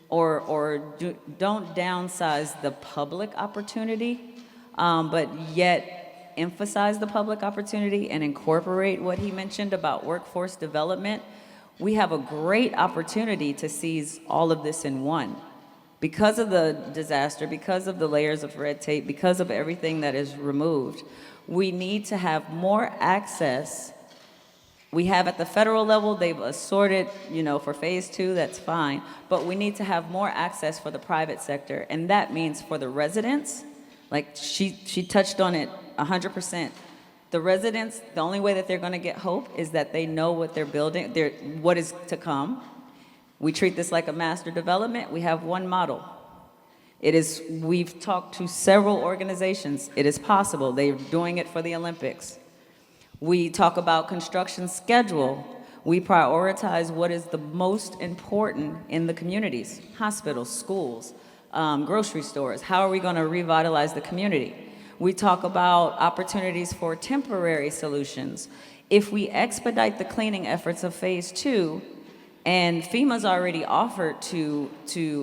don't downsize the public opportunity, but yet emphasize the public opportunity and incorporate what he mentioned about workforce development, we have a great opportunity to seize all of this in one. Because of the disaster, because of the layers of red tape, because of everything that is removed, we need to have more access. We have at the federal level, they've assorted, for phase 2, that's fine, but we need to have more access for the private sector, and that means for the residents, like she touched on it 100%. The residents, the only way that they're gonna get hope is that they know what they're building, what is to come. We treat this like a master development. We have one model. We've talked to several organizations. It is possible. They're doing it for the Olympics. We talk about construction schedule. We prioritize what is the most important in the communities, hospitals, schools, grocery stores. How are we going to revitalize the community? We talk about opportunities for temporary solutions. If we expedite the cleaning efforts of phase 2, and FEMA's already offered to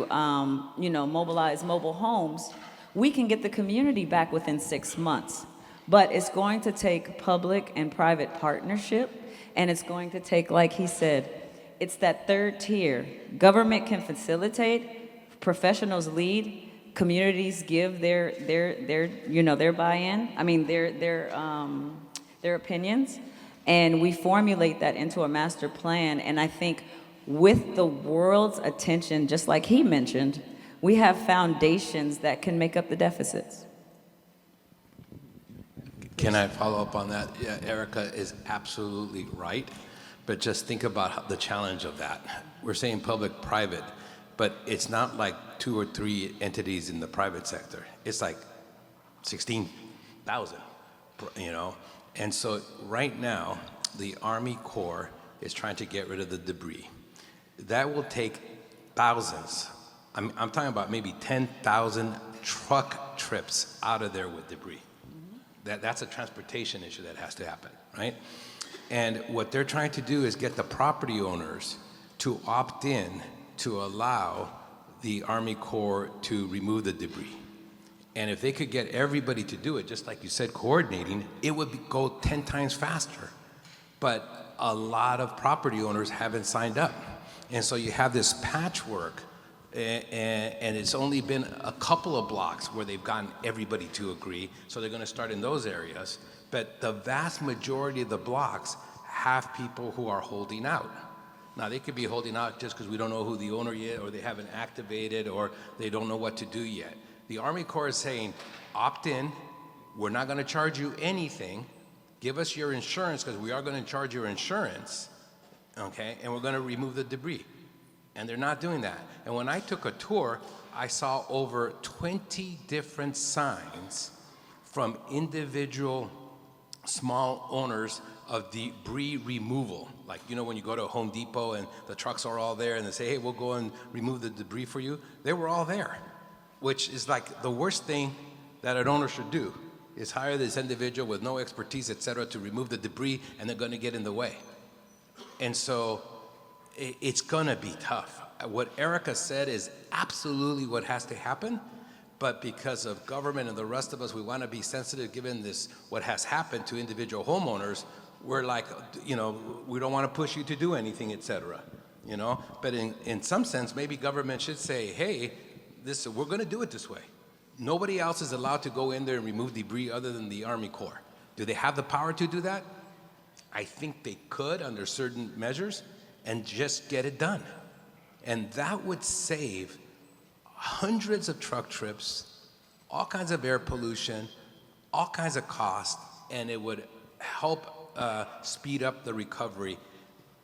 mobilize mobile homes, we can get the community back within 6 months. But it's going to take public and private partnership, and it's going to take, like he said, it's that third tier. Government can facilitate, professionals lead, communities give their buy-in, their opinions, and we formulate that into a master plan. And I think with the world's attention, just like he mentioned, we have foundations that can make up the deficits. Can I follow up on that? Yeah, Erica is absolutely right, but just think about the challenge of that. We're saying public-private, but it's not like 2 or 3 entities in the private sector. It's like 16,000, And so right now, the Army Corps is trying to get rid of the debris. That will take thousands. I'm talking about maybe 10,000 truck trips out of there with debris. That's a transportation issue that has to happen, right? And what they're trying to do is get the property owners to opt in to allow the Army Corps to remove the debris. And if they could get everybody to do it, just like you said, coordinating, it would go 10 times faster. But a lot of property owners haven't signed up. And so you have this patchwork, and it's only been a couple of blocks where they've gotten everybody to agree, so they're gonna start in those areas. But the vast majority of the blocks have people who are holding out. Now, they could be holding out just because we don't know who the owner yet, or they haven't activated, or they don't know what to do yet. The Army Corps is saying, opt in, we're not gonna charge you anything, give us your insurance, because we are gonna charge your insurance, okay, and we're gonna remove the debris. And they're not doing that. And when I took a tour, I saw over 20 different signs from individual small owners of debris removal. Like, when you go to Home Depot and the trucks are all there and they say, hey, we'll go and remove the debris for you. They were all there, which is like the worst thing that an owner should do, is hire this individual with no expertise, et cetera, to remove the debris, and they're gonna get in the way. And so it's gonna be tough. What Erica said is absolutely what has to happen, but because of government and the rest of us, we wanna be sensitive given this, what has happened to individual homeowners. We're like, we don't wanna push you to do anything, et cetera, But in some sense, maybe government should say, hey, we're gonna do it this way. Nobody else is allowed to go in there and remove debris other than the Army Corps. Do they have the power to do that? I think they could under certain measures, and just get it done. And that would save hundreds of truck trips, all kinds of air pollution, all kinds of cost, and it would help speed up the recovery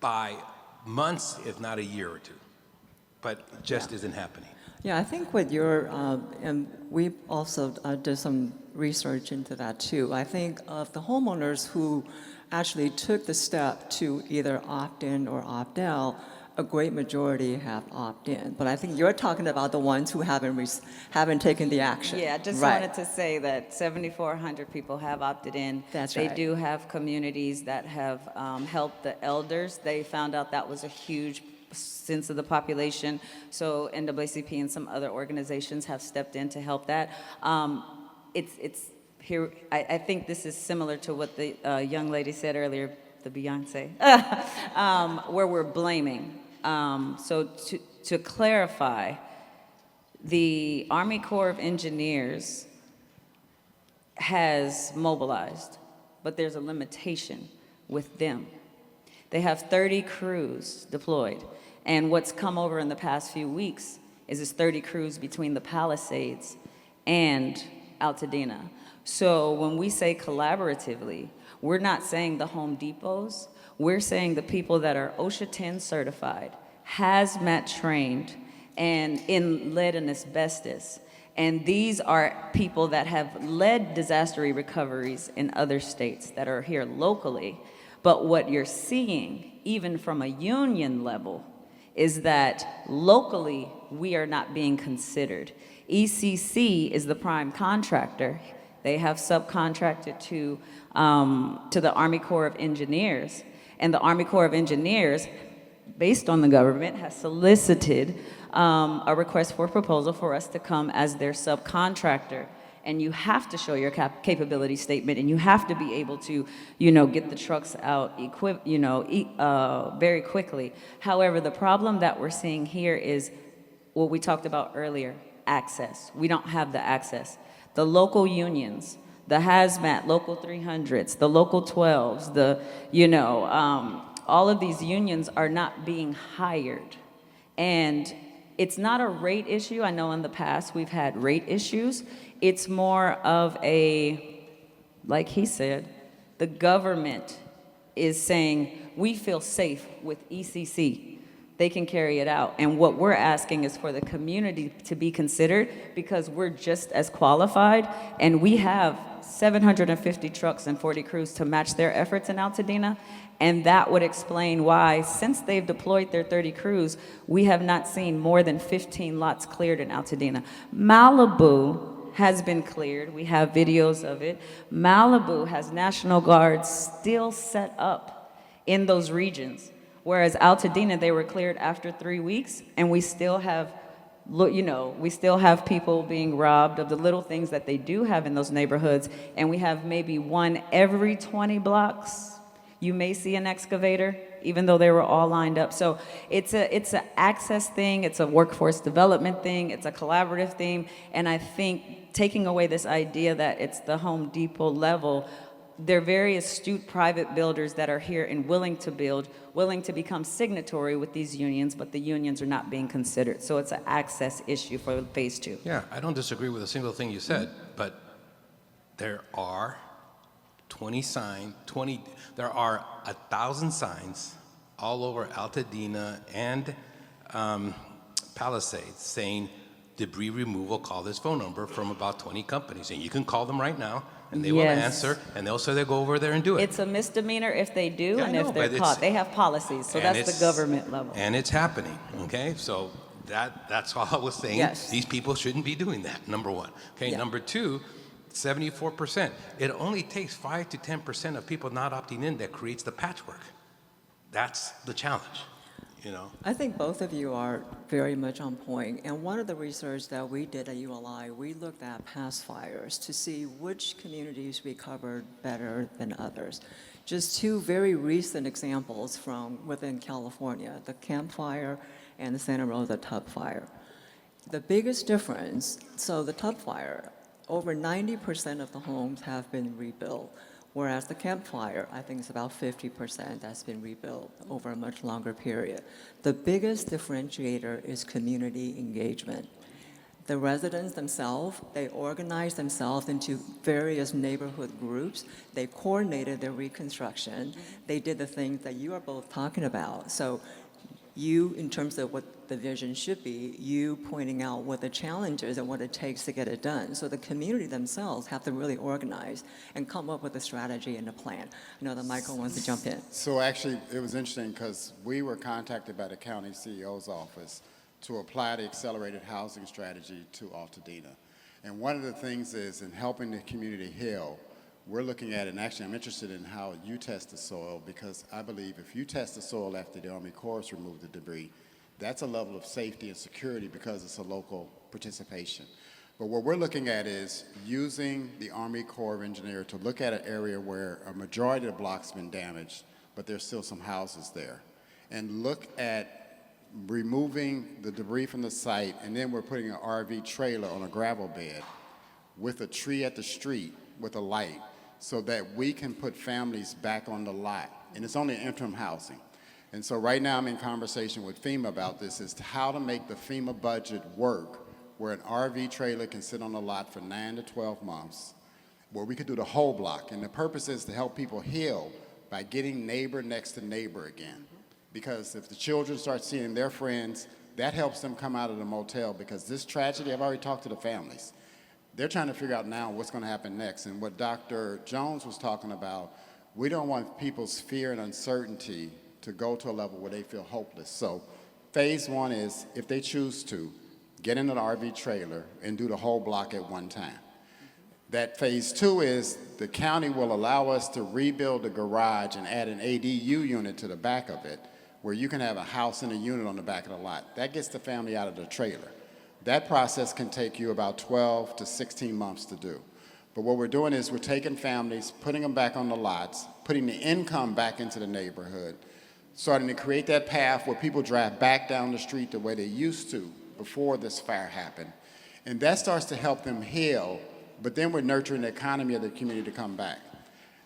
by months, if not a year or two. But it just isn't happening. Yeah, I think what and we also did some research into that too. I think of the homeowners who actually took the step to either opt in or opt out, a great majority have opted in. But I think you're talking about the ones who haven't taken the action. Yeah, I just wanted to say that 7,400 people have opted in. That's right. They do have communities that have helped the elders. They found out that was a huge sense of the population. So NAACP and some other organizations have stepped in to help that. Here, I think this is similar to what the young lady said earlier, the Beyonce, where we're blaming. So to clarify, the Army Corps of Engineers has mobilized, but there's a limitation with them. They have 30 crews deployed, and what's come over in the past few weeks is this 30 crews between the Palisades and Altadena. So when we say collaboratively, we're not saying the Home Depots, we're saying the people that are OSHA 10 certified, hazmat trained, and in lead and asbestos. And these are people that have led disaster recoveries in other states that are here locally, But what you're seeing, even from a union level, is that locally we are not being considered. 𝗚𝗏C is the prime contractor. They have subcontracted to the Army Corps of Engineers, and the Army Corps of Engineers, based on the government, has solicited a request for proposal for us to come as their subcontractor. And you have to show your capability statement, and you have to be able to, get the trucks out, very quickly. However, the problem that we're seeing here is what we talked about earlier, access. We don't have the access. The local unions, the hazmat, local 300s, the local 12s, all of these unions are not being hired. And it's not a rate issue. I know in the past we've had rate issues. It's more of like he said, the government is saying, we feel safe with 𝗚𝗏C. They can carry it out. And what we're asking is for the community to be considered, because we're just as qualified, and we have 750 trucks and 40 crews to match their efforts in Altadena. And that would explain why, since they've deployed their 30 crews, we have not seen more than 15 lots cleared in Altadena. Malibu has been cleared. We have videos of it. Malibu has National Guards still set up in those regions, whereas Altadena, they were cleared after 3 weeks, and we still have people being robbed of the little things that they do have in those neighborhoods, and we have maybe one every 20 blocks. You may see an excavator, even though they were all lined up. So it's an access thing, it's a workforce development thing, it's a collaborative thing, and I think taking away this idea that it's the Home Depot level, there are very astute private builders that are here and willing to build, willing to become signatory with these unions, but the unions are not being considered. So it's an access issue for phase 2. Yeah, I don't disagree with a single thing you said, but there are 1,000 signs all over Altadena and Palisades saying debris removal, call this phone number, from about 20 companies. And you can call them right now, and they will answer, and they'll say they'll go over there and do it. It's a misdemeanor if they do, Yeah, and if they're caught. They have policies, so that's the government level. And it's happening, okay? So that's all I was saying. Yes. These people shouldn't be doing that, number one. Okay, number two, 74%. It only takes 5 to 10% of people not opting in that creates the patchwork. That's the challenge, I think both of you are very much on point. And one of the research that we did at ULI, we looked at past fires to see which communities recovered better than others. Just 2 very recent examples from within California, the Camp Fire and the Santa Rosa Tub Fire. The biggest difference, so the Tub Fire, over 90% of the homes have been rebuilt, whereas the Camp Fire, I think it's about 50% that's been rebuilt over a much longer period. The biggest differentiator is community engagement. The residents themselves, they organized themselves into various neighborhood groups. They coordinated their reconstruction. They did the things that you are both talking about. So you, in terms of what the vision should be, you pointing out what the challenge is and what it takes to get it done. So the community themselves have to really organize and come up with a strategy and a plan. I know that Michael wants to jump in. So actually, it was interesting because we were contacted by the county CEO's office to apply the accelerated housing strategy to Altadena. And one of the things is in helping the community heal, we're looking at, and actually I'm interested in how you test the soil, because I believe if you test the soil after the Army Corps has removed the debris, that's a level of safety and security because it's a local participation. But what we're looking at is using the Army Corps of Engineers to look at an area where a majority of the block's been damaged, but there's still some houses there, and look at removing the debris from the site, and then we're putting an RV trailer on a gravel bed with a tree at the street with a light, so that we can put families back on the lot. And it's only interim housing. And so right now I'm in conversation with FEMA about this, as to how to make the FEMA budget work, where an RV trailer can sit on the lot for 9 to 12 months, where we could do the whole block. And the purpose is to help people heal by getting neighbor next to neighbor again. Because if the children start seeing their friends, that helps them come out of the motel, because this tragedy, I've already talked to the families. They're trying to figure out now what's going to happen next. And what Dr. Jones was talking about We don't want people's fear and uncertainty to go to a level where they feel hopeless. So phase one is, if they choose to, get in an RV trailer and do the whole block at one time. That phase two is the county will allow us to rebuild the garage and add an ADU unit to the back of it, where you can have a house and a unit on the back of the lot. That gets the family out of the trailer. That process can take you about 12 to 16 months to do. But what we're doing is we're taking families, putting them back on the lots, putting the income back into the neighborhood, starting to create that path where people drive back down the street the way they used to before this fire happened. And that starts to help them heal, but then we're nurturing the economy of the community to come back.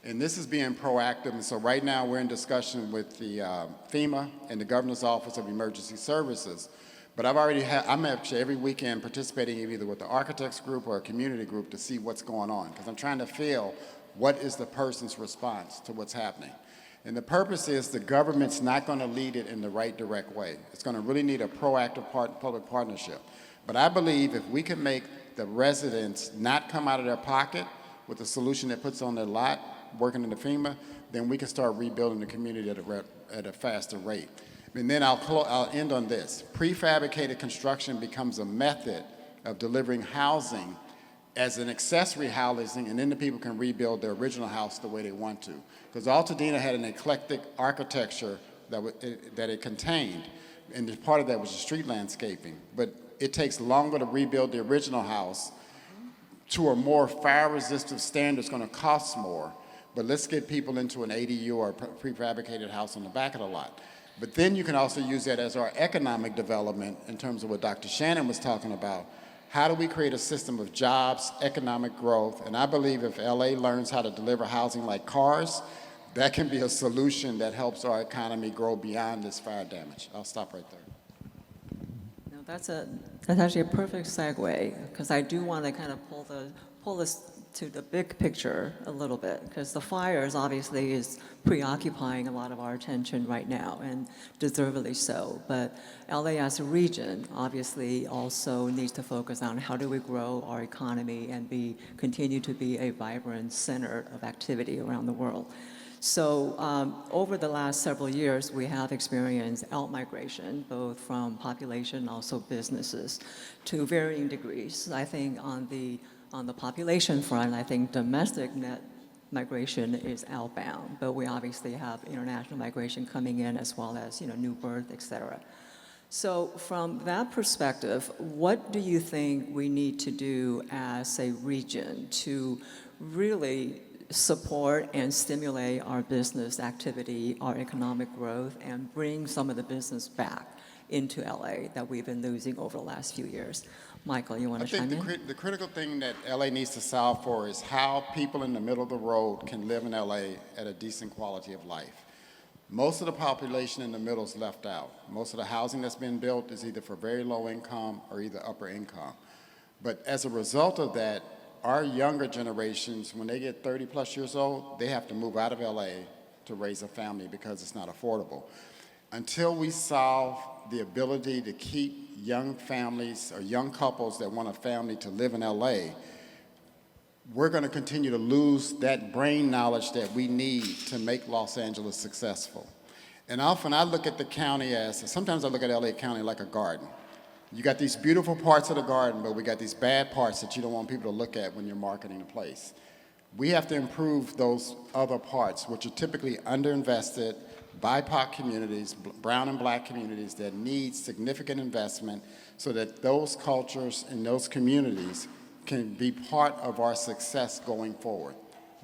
And this is being proactive, and so right now we're in discussion with the FEMA and the Governor's Office of Emergency Services. But I'm actually every weekend participating either with the architects group or a community group to see what's going on, because I'm trying to feel what is the person's response to what's happening. And the purpose is the government's not going to lead it in the right direct way. It's going to really need a proactive public partnership. But I believe if we can make the residents not come out of their pocket with a solution that puts on their lot, working in the FEMA, then we can start rebuilding the community at a faster rate. And then I'll end on this. Prefabricated construction becomes a method of delivering housing as an accessory housing, and then the people can rebuild their original house the way they want to. Because Altadena had an eclectic architecture that it contained, and part of that was the street landscaping. But it takes longer to rebuild the original house to a more fire-resistant standard. It's going to cost more. But let's get people into an ADU or a prefabricated house on the back of the lot. But then you can also use that as our economic development in terms of what Dr. Shannon was talking about. How do we create a system of jobs, economic growth? And I believe if LA learns how to deliver housing like cars, that can be a solution that helps our economy grow beyond this fire damage. I'll stop right there. No, that's actually a perfect segue, because I do want to kind of pull this to the big picture a little bit, because the fires obviously is preoccupying a lot of our attention right now, and deservedly so. But LA as a region obviously also needs to focus on how do we grow our economy and continue to be a vibrant center of activity around the world. So over the last several years, we have experienced out-migration, both from population and also businesses, to varying degrees. I think on the population front, I think domestic net migration is outbound, but we obviously have international migration coming in, as well as new birth, et cetera. So from that perspective, what do you think we need to do as a region to really support and stimulate our business activity, our economic growth, and bring some of the business back into LA that we've been losing over the last few years? Michael, you want to chime in? I think the critical thing that LA needs to solve for is how people in the middle of the road can live in LA at a decent quality of life. Most of the population in the middle is left out. Most of the housing that's been built is either for very low income or either upper income. But as a result of that, our younger generations, when they get 30 plus years old, they have to move out of LA to raise a family because it's not affordable. Until we solve the ability to keep young families or young couples that want a family to live in LA, we're going to continue to lose that brain knowledge that we need to make Los Angeles successful. And often I look at the county sometimes I look at LA County like a garden. You got these beautiful parts of the garden, but we got these bad parts that you don't want people to look at when you're marketing the place. We have to improve those other parts, which are typically underinvested, BIPOC communities, brown and black communities that need significant investment so that those cultures and those communities can be part of our success going forward.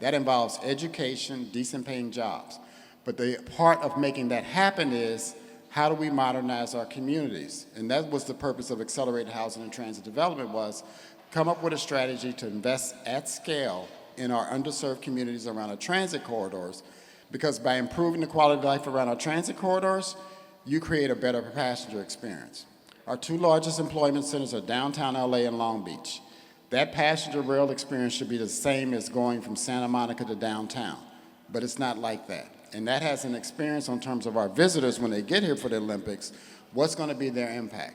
That involves education, decent paying jobs. But the part of making that happen is, how do we modernize our communities? And that was the purpose of accelerated housing and transit development, was come up with a strategy to invest at scale in our underserved communities around our transit corridors, because by improving the quality of life around our transit corridors, you create a better passenger experience. Our two largest employment centers are downtown LA and Long Beach. That passenger rail experience should be the same as going from Santa Monica to downtown, but it's not like that. And that has an experience in terms of our visitors when they get here for the Olympics. What's going to be their impact?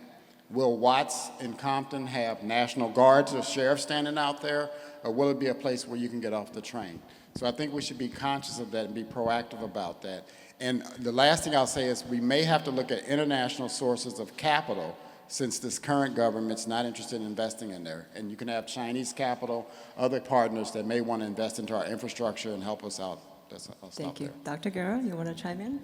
Will Watts and Compton have National Guards or sheriffs standing out there, or will it be a place where you can get off the train? So I think we should be conscious of that and be proactive about that. And the last thing I'll say is we may have to look at international sources of capital since this current government's not interested in investing in there. And you can have Chinese capital, other partners that may want to invest into our infrastructure and help us out. I'll stop Thank you. there. Dr. Guerra, you want to chime in?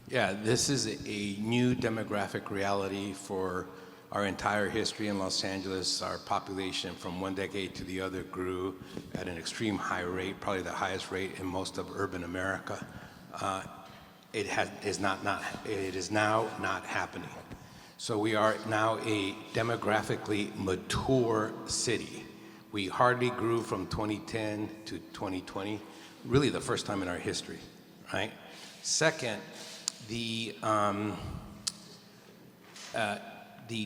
Yeah, this is a new demographic reality for our entire history in Los Angeles. Our population from one decade to the other grew at an extreme high rate, probably the highest rate in most of urban America. It is now not happening. So we are now a demographically mature city. We hardly grew from 2010 to 2020, really the first time in our history, right? Second, the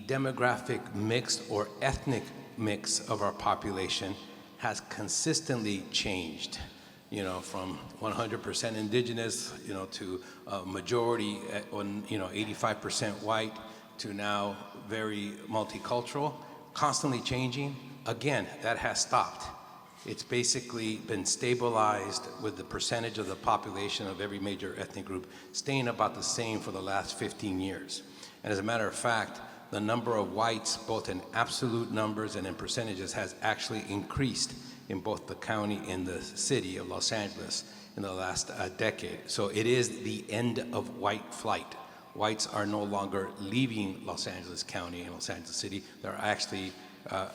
demographic mix or ethnic mix of our population has consistently changed, from 100% indigenous, to a majority, 85% white, to now very multicultural, constantly changing. Again, that has stopped. It's basically been stabilized with the percentage of the population of every major ethnic group staying about the same for the last 15 years. And as a matter of fact, the number of whites, both in absolute numbers and in percentages, has actually increased in both the county and the city of Los Angeles in the last decade. So it is the end of white flight. Whites are no longer leaving Los Angeles County and Los Angeles City. They're actually at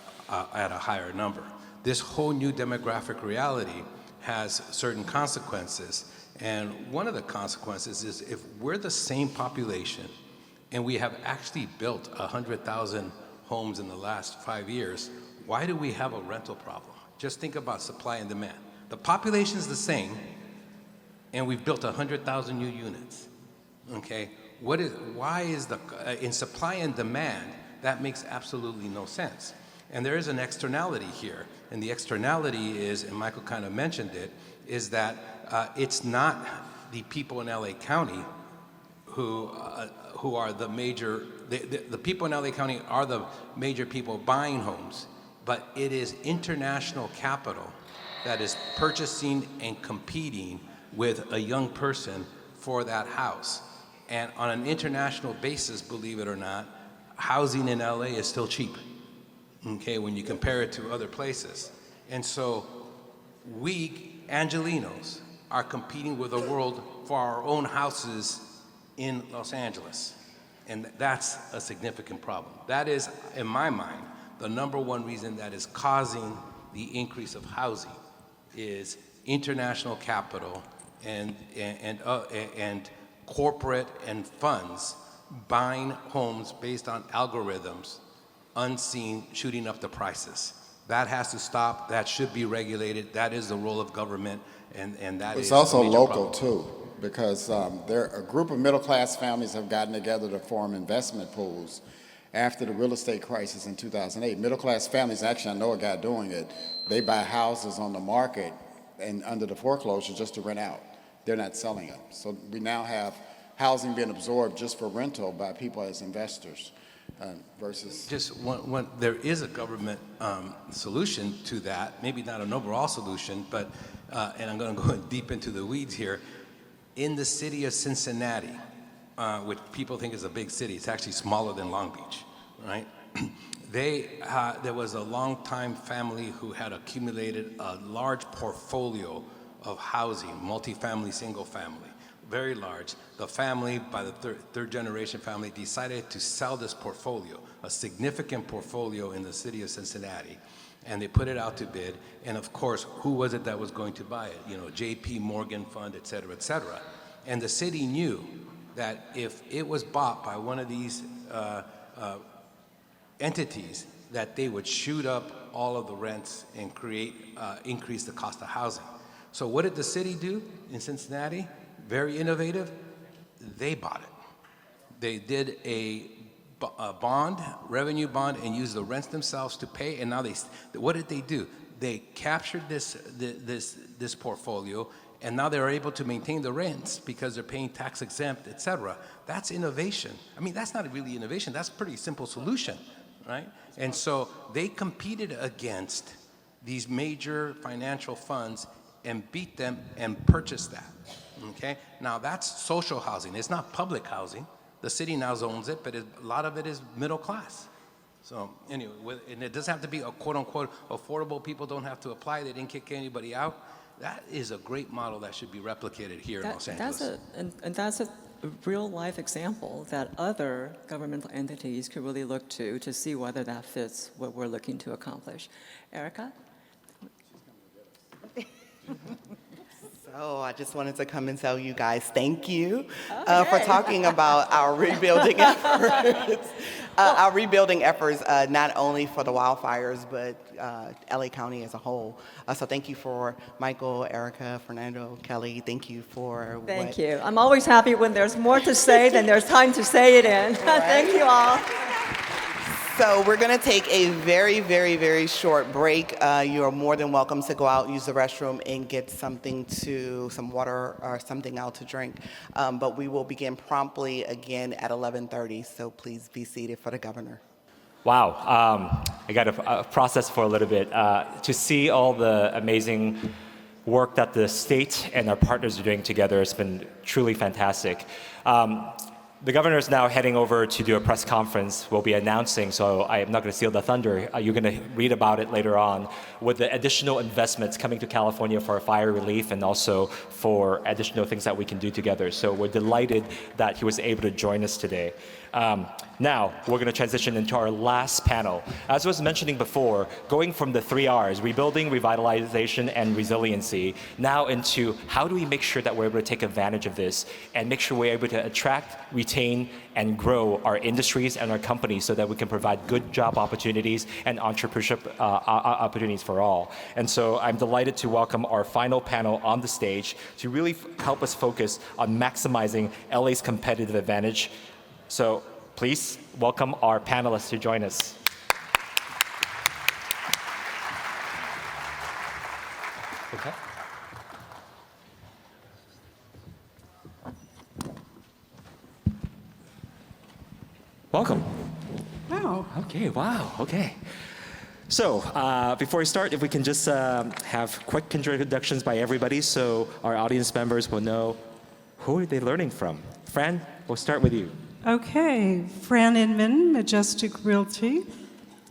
a higher number. This whole new demographic reality has certain consequences. And one of the consequences is if we're the same population and we have actually built 100,000 homes in the last 5 years, why do we have a rental problem? Just think about supply and demand. The population is the same, and we've built 100,000 new units, okay? Why is in supply and demand, that makes absolutely no sense. And there is an externality here, and the externality is, and Michael kind of mentioned it, is that it's not the people in LA County who are the major, the people in LA County are the major people buying homes, but it is international capital that is purchasing and competing with a young person for that house. And on an international basis, believe it or not, housing in LA is still cheap, okay, when you compare it to other places. And so we, Angelenos, are competing with the world for our own houses in Los Angeles. And that's a significant problem. That is, in my mind, the number one reason that is causing the increase of housing is international capital and corporate and funds buying homes based on algorithms, unseen, shooting up the prices. That has to stop. That should be regulated. That is the role of government, and that is It's also a major local problem. too, because a group of middle-class families have gotten together to form investment pools after the real estate crisis in 2008. Middle-class families, actually, I know a guy doing it. They buy houses on the market and under the foreclosure just to rent out. They're not selling them. So we now have housing being absorbed just for rental by people as investors versus... Just one, there is a government solution to that, maybe not an overall solution, but, and I'm going to go deep into the weeds here. In the city of Cincinnati, which people think is a big city, it's actually smaller than Long Beach, right? There was a longtime family who had accumulated a large portfolio of housing, multifamily, single family, very large. The family, by the third generation family, decided to sell this portfolio, a significant portfolio in the city of Cincinnati, and they put it out to bid. And of course, who was it that was going to buy it? JP Morgan Fund, et cetera, et cetera. And the city knew that if it was bought by one of these entities, that they would shoot up all of the rents and increase the cost of housing. So what did the city do in Cincinnati? Very innovative. They bought it. They did a bond, revenue bond, and used the rents themselves to pay. And now what did they do? They captured this portfolio, and now they're able to maintain the rents because they're paying tax exempt, et cetera. That's innovation. I mean, that's not really innovation. That's a pretty simple solution, right? And so they competed against these major financial funds and beat them and purchase that, okay? Now that's social housing, it's not public housing. The city now owns it, but a lot of it is middle class. So anyway, and it doesn't have to be a quote unquote affordable, people don't have to apply, they didn't kick anybody out. That is a great model that should be replicated here in Los Angeles. That's a real life example that other governmental entities could really look to see whether that fits what we're looking to accomplish. Erica? So I just wanted to come and tell you guys thank you for talking about our rebuilding efforts. Our rebuilding efforts, not only for the wildfires, but LA County as a whole. So thank you for Michael, Erica, Fernando, Kelly. Thank you for Thank you. I'm always happy when there's more to say than there's time to say it in. Thank you all. So we're going to take a very, very, very short break. You are more than welcome to go out, use the restroom, and get some water or something out to drink. But we will begin promptly again at 11:30, so please be seated for the governor. Wow, I got to process for a little bit. To see all the amazing work that the state and our partners are doing together has been truly fantastic. The governor is now heading over to do a press conference. We'll be announcing, so I am not going to steal the thunder. You're going to read about it later on with the additional investments coming to California for fire relief and also for additional things that we can do together. So we're delighted that he was able to join us today. Now, we're going to transition into our last panel. As I was mentioning before, going from the 3 R's, rebuilding, revitalization, and resiliency, now into how do we make sure that we're able to take advantage of this and make sure we're able to attract, retain, and grow our industries and our companies so that we can provide good job opportunities and entrepreneurship opportunities for all. And so I'm delighted to welcome our final panel on the stage to really help us focus on maximizing LA's competitive advantage. So please welcome our panelists to join us. Okay. Welcome. Wow. Okay, wow, okay. So before we start, if we can just have quick introductions by everybody so our audience members will know who are they learning from. Fran, we'll start with you. Okay, Fran Inman, Majestic Realty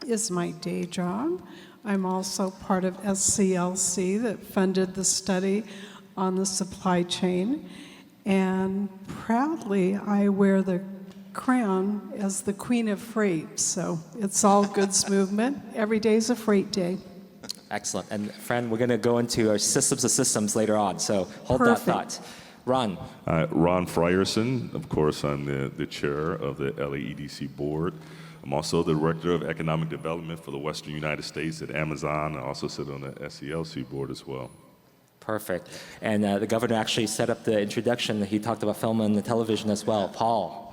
is my day job. I'm also part of SCLC that funded the study on the supply chain. And proudly, I wear the crown as the Queen of Freight. So it's all goods movement. Every day's a freight day. Excellent. And Fran, we're going to go into our systems of systems later on. So hold that thought. Ron. Ron Frierson, of course, I'm the chair of the LAEDC board. I'm also the director of economic development for the Western United States at Amazon. I also sit on the SCLC board as well. Perfect. And the governor actually set up the introduction. He talked about film and the television as well. Paul.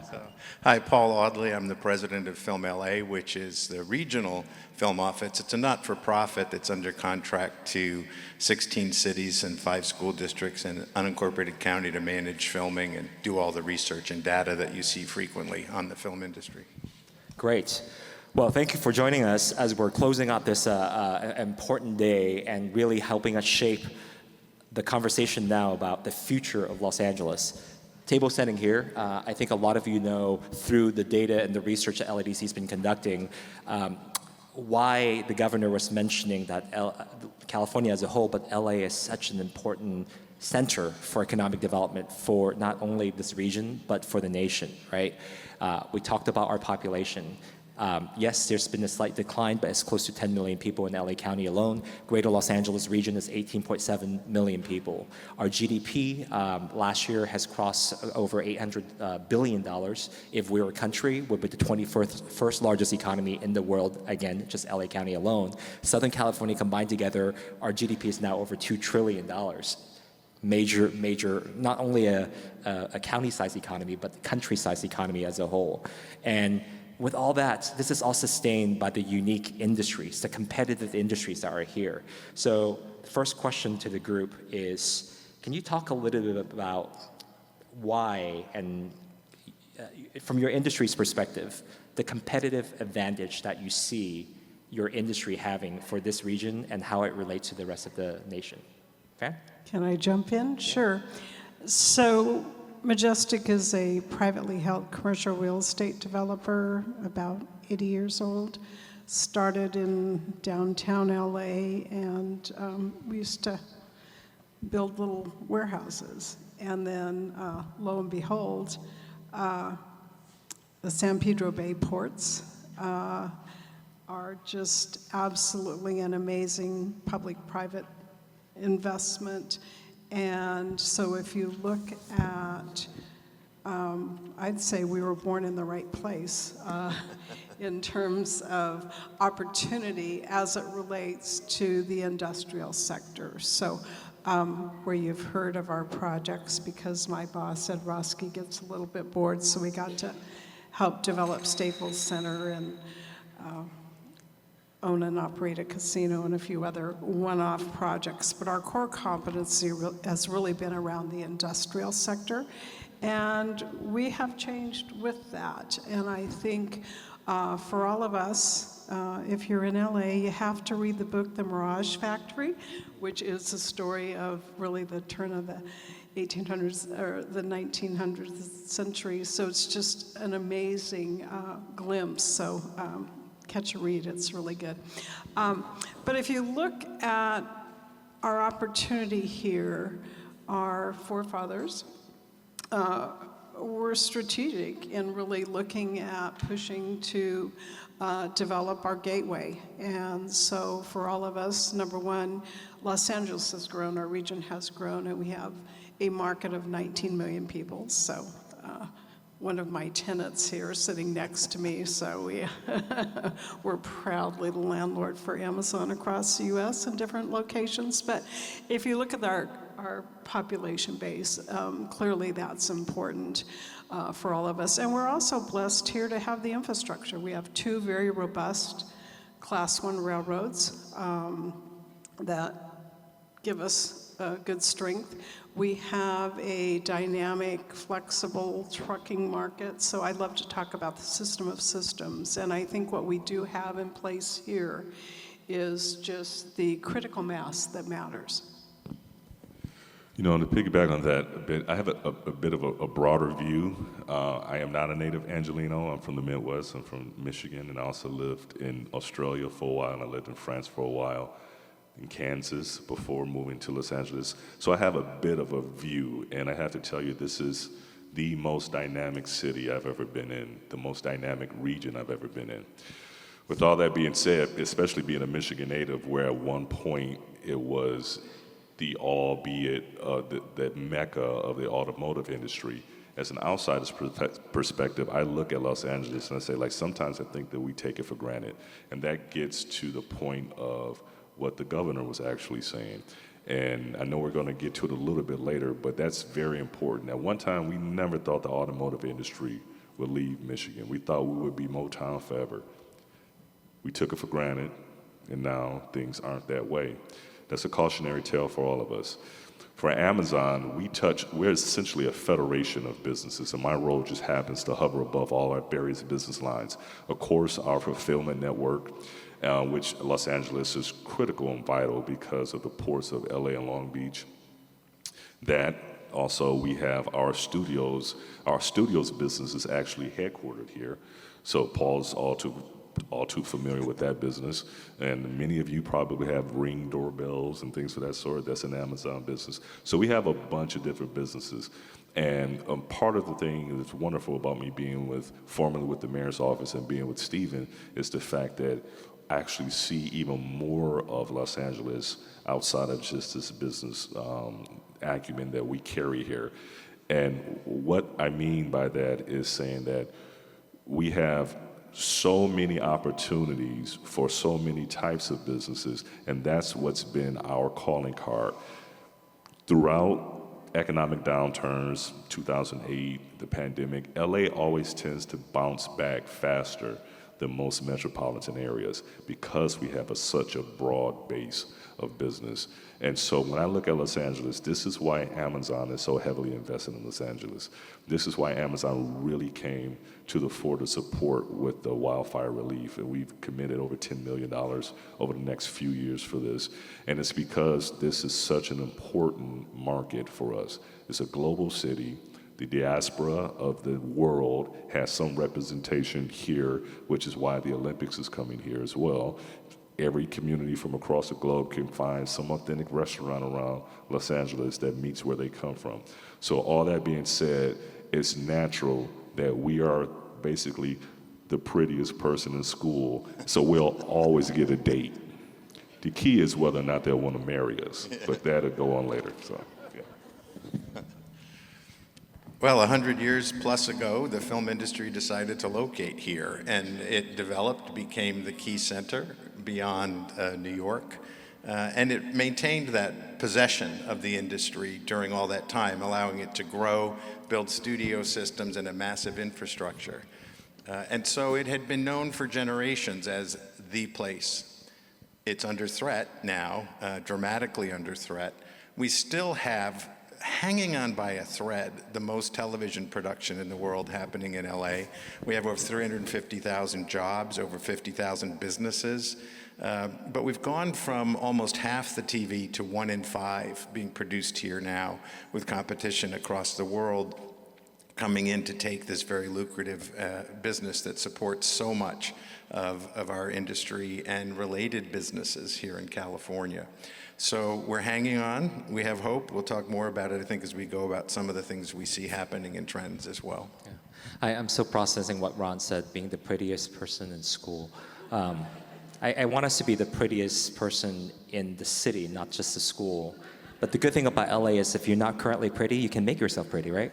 Hi, Paul Audley. I'm the president of Film LA, which is the regional film office. It's a not-for-profit that's under contract to 16 cities and 5 school districts and an unincorporated county to manage filming and do all the research and data that you see frequently on the film industry. Great. Well, thank you for joining us as we're closing out this important day and really helping us shape the conversation now about the future of Los Angeles. Table setting here, I think a lot of you know through the data and the research that LAEDC has been conducting why the governor was mentioning that California as a whole, but LA is such an important center for economic development for not only this region, but for the nation, right? We talked about our population. Yes, there's been a slight decline, but it's close to 10 million people in LA County alone. Greater Los Angeles region is 18.7 million people. Our GDP last year has crossed over $800 billion. If we were a country, we'd be the 21st largest economy in the world, again, just LA County alone. Southern California combined together, our GDP is now over $2 trillion. Major, not only a county-sized economy, but the country-sized economy as a whole. And with all that, this is all sustained by the unique industries, the competitive industries that are here. So the first question to the group is, can you talk a little bit about why, and from your industry's perspective, the competitive advantage that you see your industry having for this region and how it relates to the rest of the nation. Okay? Can I jump in? Sure. So Majestic is a privately held commercial real estate developer, about 80 years old. Started in downtown LA, and we used to build little warehouses. And then, lo and behold, the San Pedro Bay ports are just absolutely an amazing public-private investment. And so if you look at, I'd say we were born in the right place in terms of opportunity as it relates to the industrial sector. So where you've heard of our projects, because my boss, 𝗙𝗵𝗄𝗏, gets a little bit bored, so we got to help develop Staples Center and own and operate a casino and a few other one-off projects. But our core competency has really been around the industrial sector, and we have changed with that. And I think for all of us, if you're in LA, you have to read the book, The Mirage Factory, which is the story of really the turn of the 1800s or the 1900th century. So it's just an amazing glimpse. So catch a read, it's really good. But if you look at our opportunity here, our forefathers were strategic in really looking at pushing to develop our gateway. And so for all of us, number one, Los Angeles has grown, our region has grown, and we have a market of 19 million people. So one of my tenants here sitting next to me, so we're proudly the landlord for Amazon across the US in different locations. But if you look at our population base, clearly that's important for all of us. And we're also blessed here to have the infrastructure. We have two very robust Class 1 railroads that give us good strength. We have a dynamic, flexible trucking market. So I'd love to talk about the system of systems. And I think what we do have in place here is just the critical mass that matters. You know, to piggyback on that a bit, I have a bit of a broader view. I am not a native Angelino. I'm from the Midwest. I'm from Michigan, and I also lived in Australia for a while, and I lived in France for a while, in Kansas before moving to Los Angeles. So I have a bit of a view, and I have to tell you, this is the most dynamic city I've ever been in, the most dynamic region I've ever been in. With all that being said, especially being a Michigan native, where at one point it was the the mecca of the automotive industry, as an outsider's perspective, I look at Los Angeles and I say, like, sometimes I think that we take it for granted. And that gets to the point of what the governor was actually saying. And I know we're going to get to it a little bit later, but that's very important. At one time, we never thought the automotive industry would leave Michigan. We thought we would be Motown forever. We took it for granted, and now things aren't that way. That's a cautionary tale for all of us. For Amazon, we're essentially a federation of businesses, and my role just happens to hover above all our various business lines. Of course, our fulfillment network, which Los Angeles is critical and vital because of the ports of LA and Long Beach. That also, we have our studios. Our studios business is actually headquartered here. So Paul's all too familiar with that business. And many of you probably have Ring doorbells and things of that sort. That's an Amazon business. So we have a bunch of different businesses. And part of the thing that's wonderful about me being formerly with the mayor's office and being with Stephen is the fact that I actually see even more of Los Angeles outside of just this business acumen that we carry here. And what I mean by that is saying that we have so many opportunities for so many types of businesses, and that's what's been our calling card. Throughout economic downturns, 2008, the pandemic, LA always tends to bounce back faster than most metropolitan areas because we have such a broad base of business. And so when I look at Los Angeles, this is why Amazon is so heavily invested in Los Angeles. This is why Amazon really came to the fore to support with the wildfire relief, and we've committed over $10 million over the next few years for this. And it's because this is such an important market for us. It's a global city. The diaspora of the world has some representation here, which is why the Olympics is coming here as well. Every community from across the globe can find some authentic restaurant around Los Angeles that meets where they come from. So all that being said, it's natural that we are basically the prettiest person in school, so we'll always get a date. The key is whether or not they'll want to marry us, but that'll go on later. So, yeah. Well, 100 years plus ago, the film industry decided to locate here, and it developed, became the key center beyond New York, and it maintained that possession of the industry during all that time, allowing it to grow, build studio systems and a massive infrastructure. And so it had been known for generations as the place. It's under threat now, dramatically under threat. We still have, hanging on by a thread, the most television production in the world happening in LA. We have over 350,000 jobs, over 50,000 businesses. But we've gone from almost half the TV to 1 in 5 being produced here now, with competition across the world coming in to take this very lucrative business that supports so much of our industry and related businesses here in California. So we're hanging on. We have hope. We'll talk more about it, I think, as we go about some of the things we see happening in trends as well. Yeah. I'm still processing what Ron said, being the prettiest person in school. I want us to be the prettiest person in the city, not just the school. But the good thing about LA is if you're not currently pretty, you can make yourself pretty, right?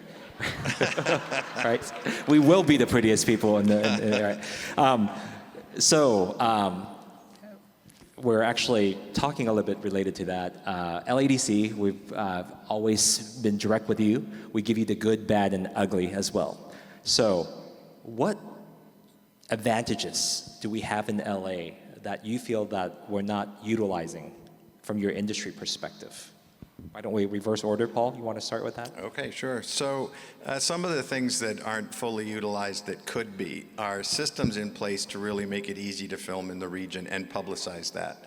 Right? We will be the prettiest people in the right? We're actually talking a little bit related to that. LAEDC, we've always been direct with you. We give you the good, bad, and ugly as well. So what advantages do we have in LA that you feel that we're not utilizing from your industry perspective? Why don't we reverse order, Paul? You want to start with that? Okay, sure. So some of the things that aren't fully utilized that could be are systems in place to really make it easy to film in the region and publicize that.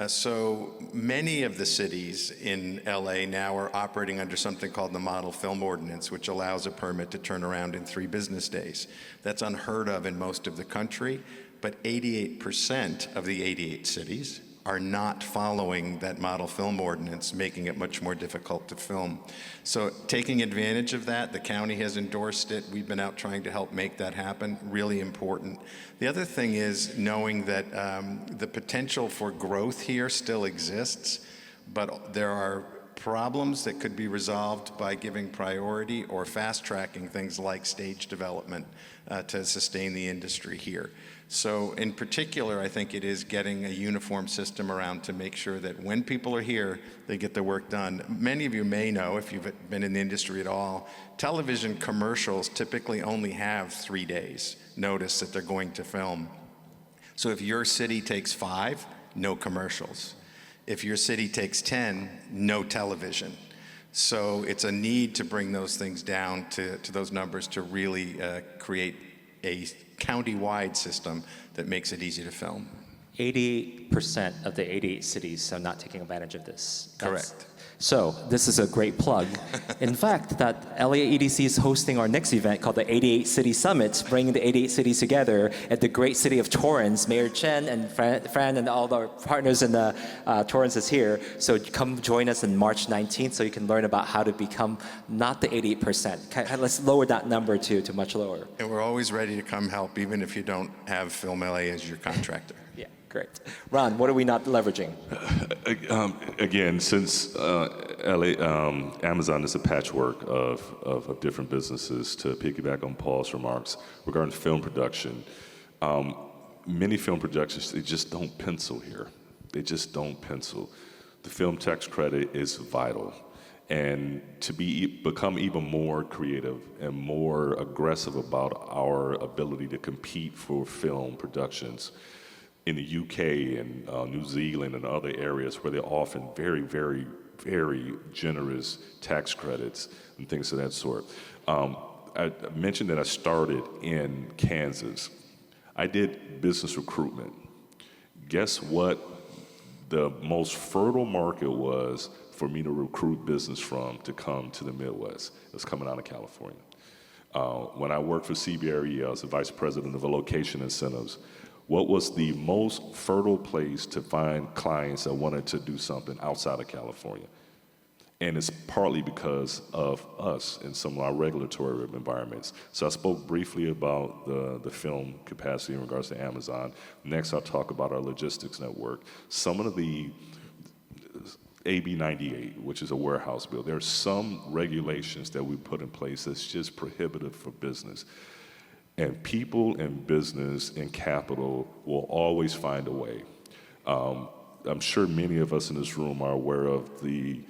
So many of the cities in LA now are operating under something called the Model Film Ordinance, which allows a permit to turn around in 3 business days. That's unheard of in most of the country, but 88% of the 88 cities are not following that Model Film Ordinance, making it much more difficult to film. So taking advantage of that, the county has endorsed it. We've been out trying to help make that happen, really important. The other thing is knowing that the potential for growth here still exists, but there are problems that could be resolved by giving priority or fast-tracking things like stage development to sustain the industry here. So in particular, I think it is getting a uniform system around to make sure that when people are here, they get their work done. Many of you may know, if you've been in the industry at all, television commercials typically only have 3 days notice that they're going to film. So if your city takes 5, no commercials. If your city takes 10, no television. So it's a need to bring those things down to those numbers to really create a county-wide system that makes it easy to film. 88% of the 88 cities are not taking advantage of this. Correct. So this is a great plug. In fact, that LAEDC is hosting our next event called the 88 City Summit, bringing the 88 cities together at the great city of Torrance. Mayor Chen and Fran and all our partners in the Torrance is here. So come join us on March 19th so you can learn about how to become not the 88%. Let's lower that number to much lower. And we're always ready to come help, even if you don't have Film LA as your contractor. Yeah. Great. Ron, what are we not leveraging? Again, since Amazon is a patchwork of different businesses, to piggyback on Paul's remarks regarding film production, many film productions, they just don't pencil here. They just don't pencil. The film tax credit is vital. and to become even more creative and more aggressive about our ability to compete for film productions in the UK and New Zealand and other areas where they're often very, very, very generous tax credits and things of that sort. I mentioned that I started in Kansas. I did business recruitment. Guess what the most fertile market was for me to recruit business from to come to the Midwest? It was coming out of California. When I worked for CBRE, I was the vice president of location incentives. What was the most fertile place to find clients that wanted to do something outside of California? And it's partly because of us and some of our regulatory environments. So I spoke briefly about the film capacity in regards to Amazon. Next, I'll talk about our logistics network. Some of the AB 98, which is a warehouse bill, there are some regulations that we put in place that's just prohibitive for business. And people and business and capital will always find a way. I'm sure many of us in this room are aware of the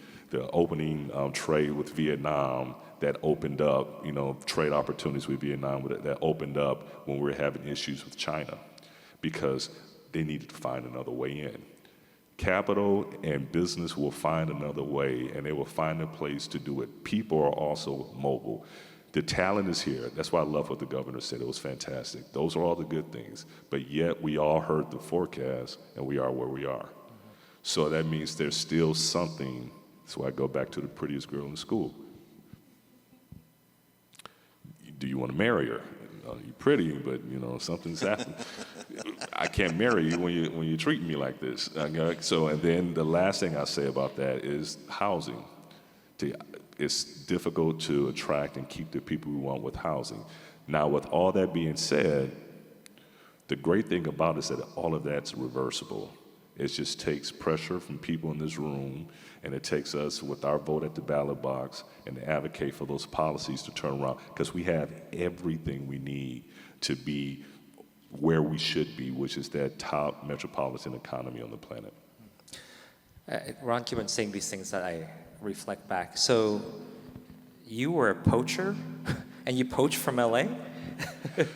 opening trade with Vietnam that opened up, trade opportunities with Vietnam that opened up when we were having issues with China because they needed to find another way in. Capital and business will find another way, and they will find a place to do it. People are also mobile. The talent is here. That's why I love what the governor said. It was fantastic. Those are all the good things. But yet we all heard the forecast, and we are where we are. So that means there's still something. That's why I go back to the prettiest girl in school. Do you want to marry her? You're pretty, but something's happened. I can't marry you when you're treating me like this. So, and then the last thing I say about that is housing. It's difficult to attract and keep the people we want with housing. Now, with all that being said, the great thing about it is that all of that's reversible. It just takes pressure from people in this room, and it takes us with our vote at the ballot box and to advocate for those policies to turn around, because we have everything we need to be where we should be, which is that top metropolitan economy on the planet. Ron keep on saying these things that I reflect back. So you were a poacher, and you poached from LA?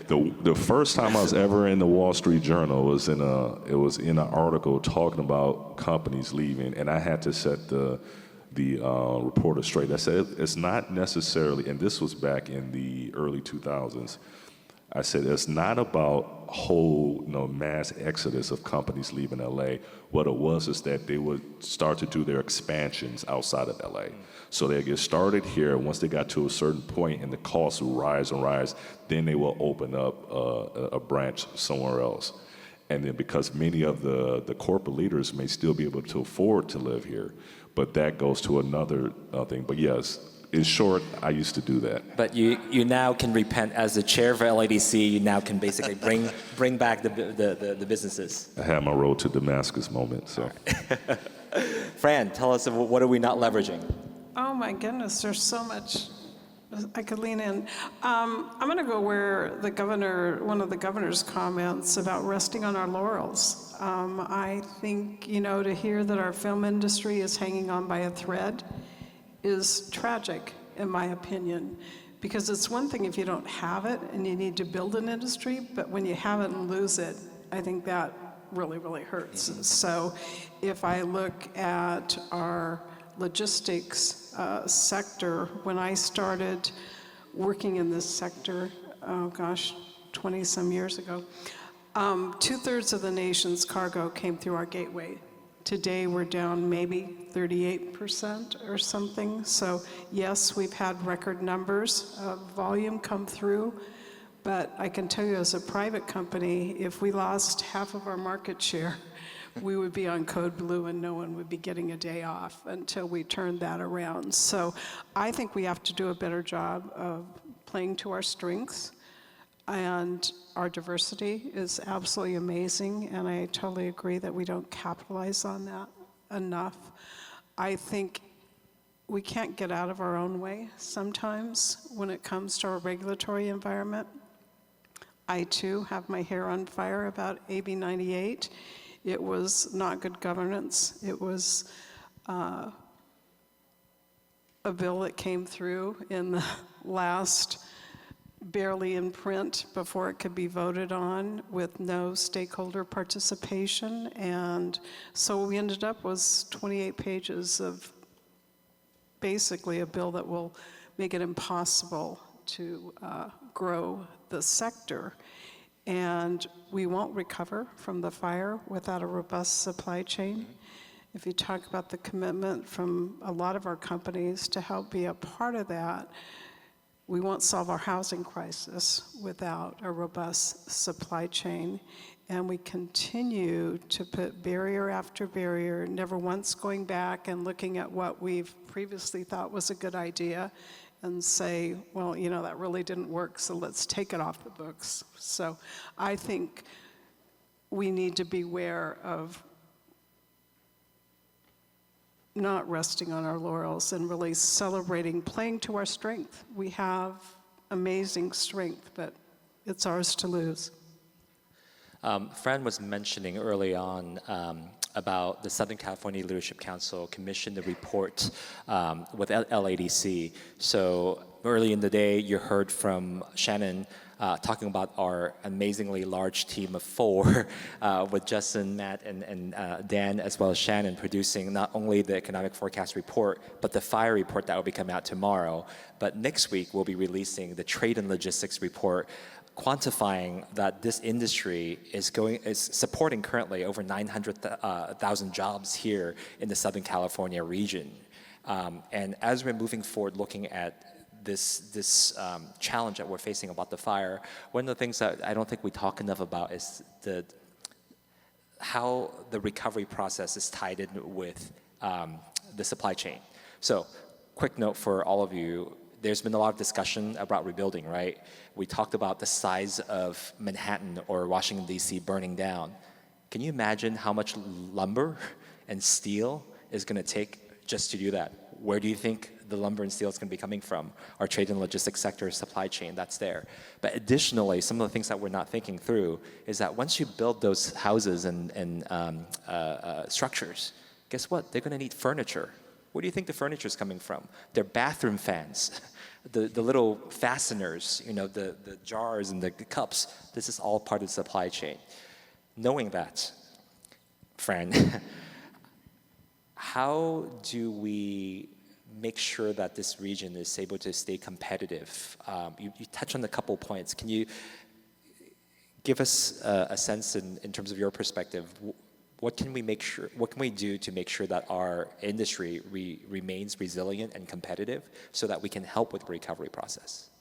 The first time I was ever in the Wall Street Journal was in an article talking about companies leaving, and I had to set the reporter straight. I said it's not necessarily, and this was back in the early 2000s. I said it's not about whole mass exodus of companies leaving LA. What it was is that they would start to do their expansions outside of LA. So they get started here. Once they got to a certain point and the costs will rise and rise, then they will open up a branch somewhere else. And then because many of the corporate leaders may still be able to afford to live here, but that goes to another thing. But yes, in short, I used to do that. But you now can repent as the chair of LAEDC. You now can basically bring back the businesses. I had my road to Damascus moment. So, Fran, tell us what are we not leveraging? Oh my goodness, there's so much I could lean in. I'm going to go where one of the governor's comments about resting on our laurels. I think to hear that our film industry is hanging on by a thread is tragic, in my opinion, because it's one thing if you don't have it and you need to build an industry, but when you have it and lose it, I think that really, really hurts. Mm-hmm. So if I look at our logistics sector, when I started working in this sector, 20-some years ago, 2/3 of the nation's cargo came through our gateway. Today, we're down maybe 38% or something. So yes, we've had record numbers of volume come through, but I can tell you as a private company, if we lost half of our market share, we would be on code blue and no one would be getting a day off until we turned that around. So I think we have to do a better job of playing to our strengths. And our diversity is absolutely amazing, and I totally agree that we don't capitalize on that enough. I think we can't get out of our own way sometimes when it comes to our regulatory environment. I too have my hair on fire about AB 98. It was not good governance. It was a bill that came through in the last, barely in print before it could be voted on with no stakeholder participation. And so what we ended up was 28 pages of basically a bill that will make it impossible to grow the sector. And we won't recover from the fire without a robust supply chain. If you talk about the commitment from a lot of our companies to help be a part of that, we won't solve our housing crisis without a robust supply chain. And we continue to put barrier after barrier, never once going back and looking at what we've previously thought was a good idea and say, well, you know, that really didn't work, so let's take it off the books. So I think we need to beware of not resting on our laurels and really celebrating, playing to our strength. We have amazing strength, but it's ours to lose. Fran was mentioning early on about the Southern California Leadership Council commissioned a report with LAEDC. So early in the day, you heard from Shannon talking about our amazingly large team of 4 with Justin, Matt, and Dan, as well as Shannon, producing not only the economic forecast report, but the fire report that will be coming out tomorrow. But next week, we'll be releasing the trade and logistics report, quantifying that this industry is supporting currently over 900,000 jobs here in the Southern California region. And as we're moving forward looking at this challenge that we're facing about the fire, one of the things that I don't think we talk enough about is how the recovery process is tied in with the supply chain. So, quick note for all of you, there's been a lot of discussion about rebuilding, right? We talked about the size of Manhattan or Washington, D.C. burning down. Can you imagine how much lumber and steel is going to take just to do that? Where do you think the lumber and steel is going to be coming from? Our trade and logistics sector, supply chain, that's there. But additionally, some of the things that we're not thinking through is that once you build those houses and structures, guess what? They're going to need furniture. Where do you think the furniture is coming from? They're bathroom fans, the little fasteners, you know, the jars and the cups. This is all part of the supply chain. Knowing that, Fran, how do we make sure that this region is able to stay competitive? You touched on a couple points. Can you give us a sense in terms of your perspective? What can we do to make sure that our industry remains resilient and competitive so that we can help with the recovery process?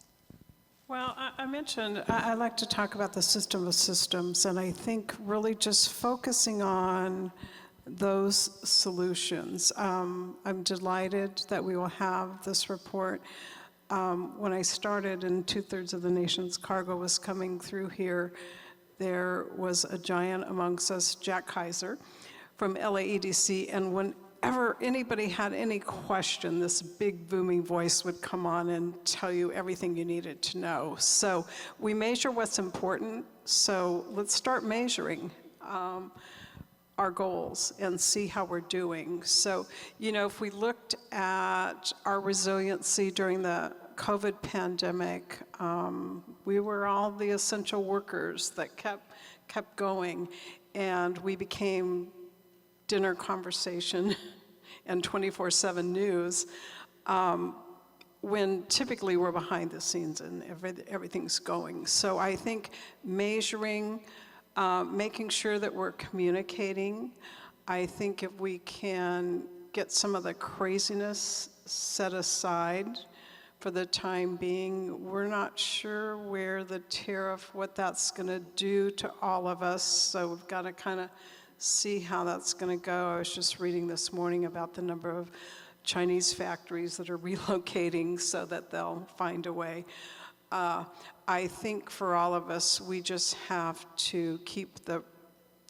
Well, I mentioned, I like to talk about the system of systems, and I think really just focusing on those solutions. I'm delighted that we will have this report. When I started and 2/3 of the nation's cargo was coming through here, there was a giant amongst us, Jack Kaiser from LAEDC, and whenever anybody had any question, this big booming voice would come on and tell you everything you needed to know. So we measure what's important, so let's start measuring our goals and see how we're doing. So, you know, if we looked at our resiliency during the COVID pandemic, we were all the essential workers that kept going, and we became dinner conversation and 24/7 news when typically we're behind the scenes and everything's going. So I think measuring, making sure that we're communicating. I think if we can get some of the craziness set aside for the time being, we're not sure where the tariff, what that's going to do to all of us, so we've got to kind of see how that's going to go. I was just reading this morning about the number of Chinese factories that are relocating so that they'll find a way. I think for all of us, we just have to keep the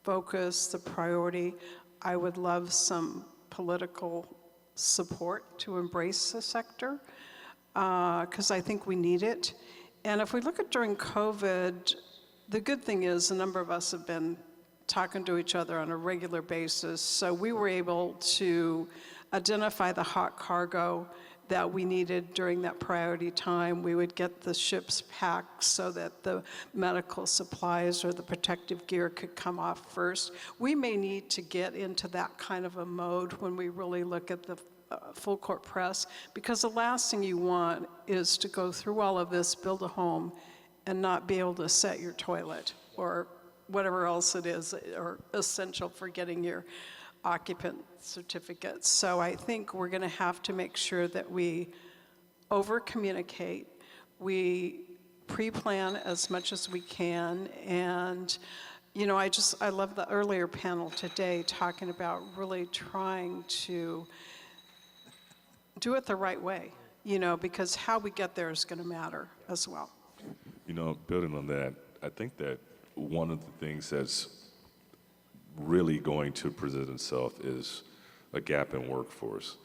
focus, the priority. I would love some political support to embrace the sector, because I think we need it. And if we look at during COVID, the good thing is a number of us have been talking to each other on a regular basis, so we were able to identify the hot cargo that we needed during that priority time. We would get the ships packed so that the medical supplies or the protective gear could come off first. We may need to get into that kind of a mode when we really look at the full court press, because the last thing you want is to go through all of this, build a home, and not be able to set your toilet or whatever else it is, or essential for getting your occupant certificates. So I think we're going to have to make sure that we over-communicate, we pre-plan as much as we can, and you know, I love the earlier panel today talking about really trying to do it the right way, you know, because how we get there is going to matter as well. You know, building on that, I think that one of the things that's really going to present itself is a gap in workforce.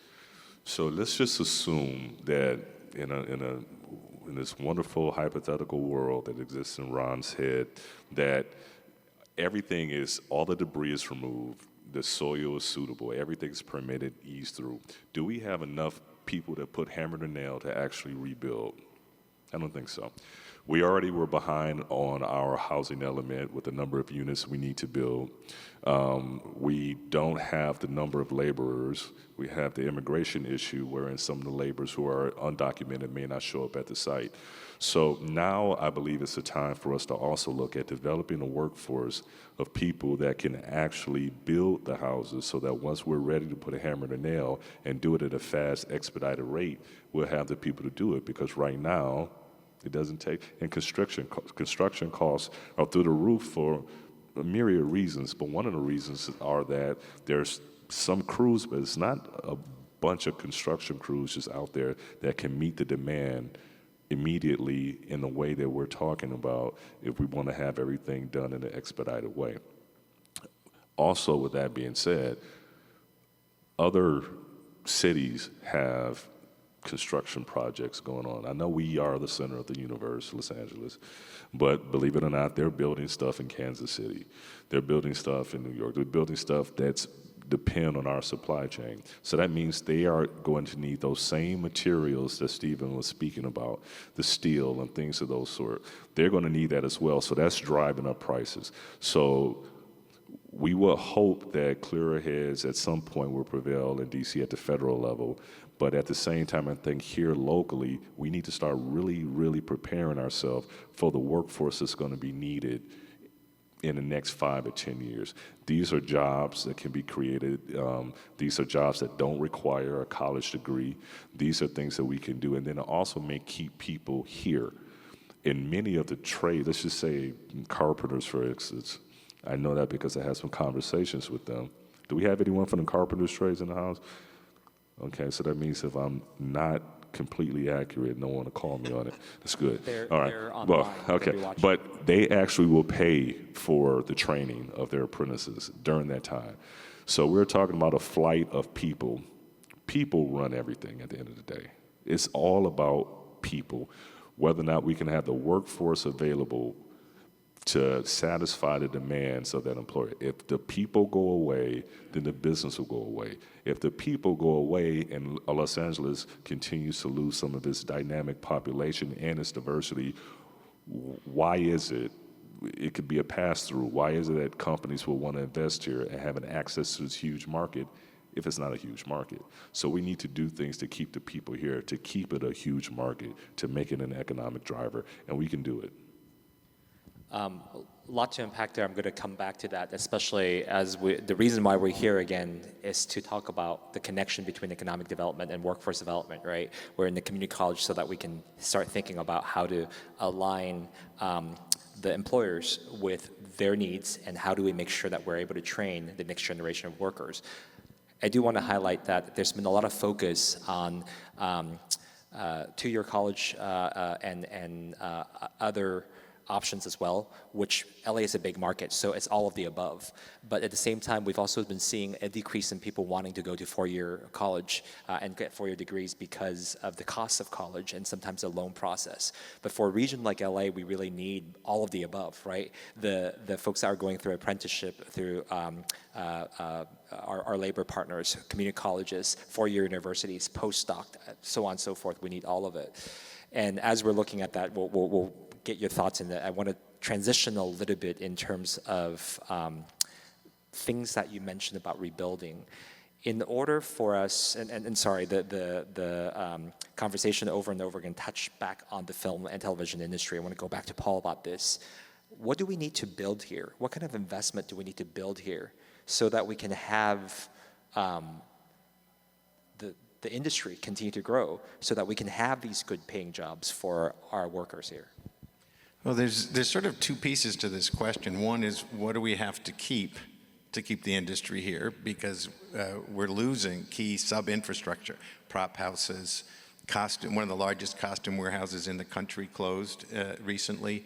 So let's just assume that in this wonderful hypothetical world that exists in Ron's head, that everything is, all the debris is removed, the soil is suitable, everything's permitted, eased through. Do we have enough people that put hammer to nail to actually rebuild? I don't think so. We already were behind on our housing element with the number of units we need to build. We don't have the number of laborers. We have the immigration issue wherein some of the laborers who are undocumented may not show up at the site. So now I believe it's a time for us to also look at developing a workforce of people that can actually build the houses so that once we're ready to put a hammer to nail and do it at a fast, expedited rate, we'll have the people to do it, because right now, it doesn't take, and construction costs are through the roof for a myriad of reasons, but one of the reasons are that there's some crews, but it's not a bunch of construction crews just out there that can meet the demand immediately in the way that we're talking about if we want to have everything done in an expedited way. Also, with that being said, other cities have construction projects going on. I know we are the center of the universe, Los Angeles, but believe it or not, they're building stuff in Kansas City. They're building stuff in New York. They're building stuff that's depend on our supply chain. So that means they are going to need those same materials that Stephen was speaking about, the steel and things of those sort. They're going to need that as well. So that's driving up prices. So we will hope that clearer heads at some point will prevail in DC at the federal level. But at the same time, I think here locally, we need to start really, really preparing ourselves for the workforce that's going to be needed in the next 5 or 10 years. These are jobs that can be created. These are jobs that don't require a college degree. These are things that we can do. And then it also may keep people here. In many of the trades, let's just say carpenters, for instance, I know that because I had some conversations with them. Do we have anyone from the carpenters trades in the house? Okay, so that means if I'm not completely accurate, no one will call me on it. That's good. All right. They're online. Well, okay. But they actually will pay for the training of their apprentices during that time. So we're talking about a flight of people. People run everything at the end of the day. It's all about people, whether or not we can have the workforce available to satisfy the demands of that employer. If the people go away, then the business will go away. If the people go away and Los Angeles continues to lose some of its dynamic population and its diversity, why is it? It could be a pass-through. Why is it that companies will want to invest here and have an access to this huge market if it's not a huge market? So we need to do things to keep the people here, to keep it a huge market, to make it an economic driver, and we can do it. A lot to unpack there. I'm going to come back to that, especially as the reason why we're here again is to talk about the connection between economic development and workforce development, right? We're in the community college so that we can start thinking about how to align the employers with their needs and how do we make sure that we're able to train the next generation of workers. I do want to highlight that there's been a lot of focus on two-year college and other options as well, which LA is a big market, so it's all of the above. But at the same time, we've also been seeing a decrease in people wanting to go to four-year college and get four-year degrees because of the cost of college and sometimes the loan process. But for a region like LA, we really need all of the above, right? The folks that are going through apprenticeship, through our labor partners, community colleges, four-year universities, postdoc, so on and so forth. We need all of it. And as we're looking at that, we'll get your thoughts in that. I want to transition a little bit in terms of things that you mentioned about rebuilding. In order for us, and sorry, the conversation over and over again touched back on the film and television industry. I want to go back to Paul about this. What do we need to build here? What kind of investment do we need to build here so that we can have the industry continue to grow, so that we can have these good paying jobs for our workers here? Well, there's sort of two pieces to this question. One is, what do we have to keep the industry here? Because we're losing key sub-infrastructure. Prop houses, one of the largest costume warehouses in the country closed recently.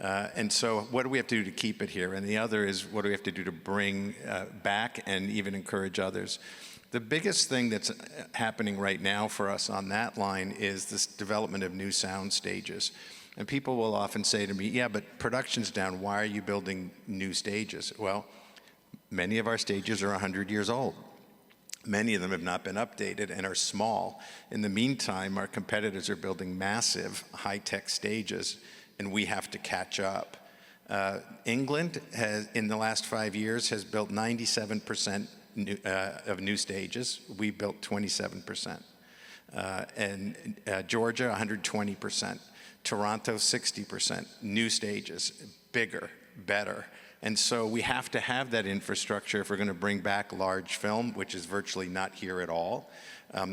And so what do we have to do to keep it here? And the other is, what do we have to do to bring back and even encourage others? The biggest thing that's happening right now for us on that line is this development of new sound stages. And people will often say to me, yeah, but production's down. Why are you building new stages? Well, many of our stages are 100 years old. Many of them have not been updated and are small. In the meantime, our competitors are building massive high-tech stages, and we have to catch up. England has, in the last 5 years, has built 97% of new stages. We built 27%. And Georgia, 120%. Toronto, 60%. New stages, bigger, better. And so we have to have that infrastructure if we're going to bring back large film, which is virtually not here at all.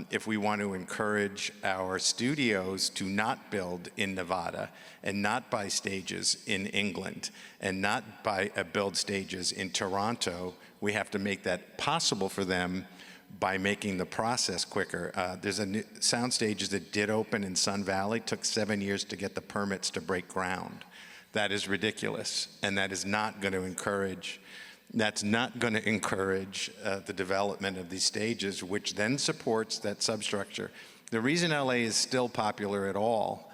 If we want to encourage our studios to not build in Nevada and not buy stages in England and not build stages in Toronto, we have to make that possible for them by making the process quicker. There's sound stages that did open in Sun Valley, took 7 years to get the permits to break ground. That is ridiculous, and that is not going to encourage the development of these stages, which then supports that substructure. The reason LA is still popular at all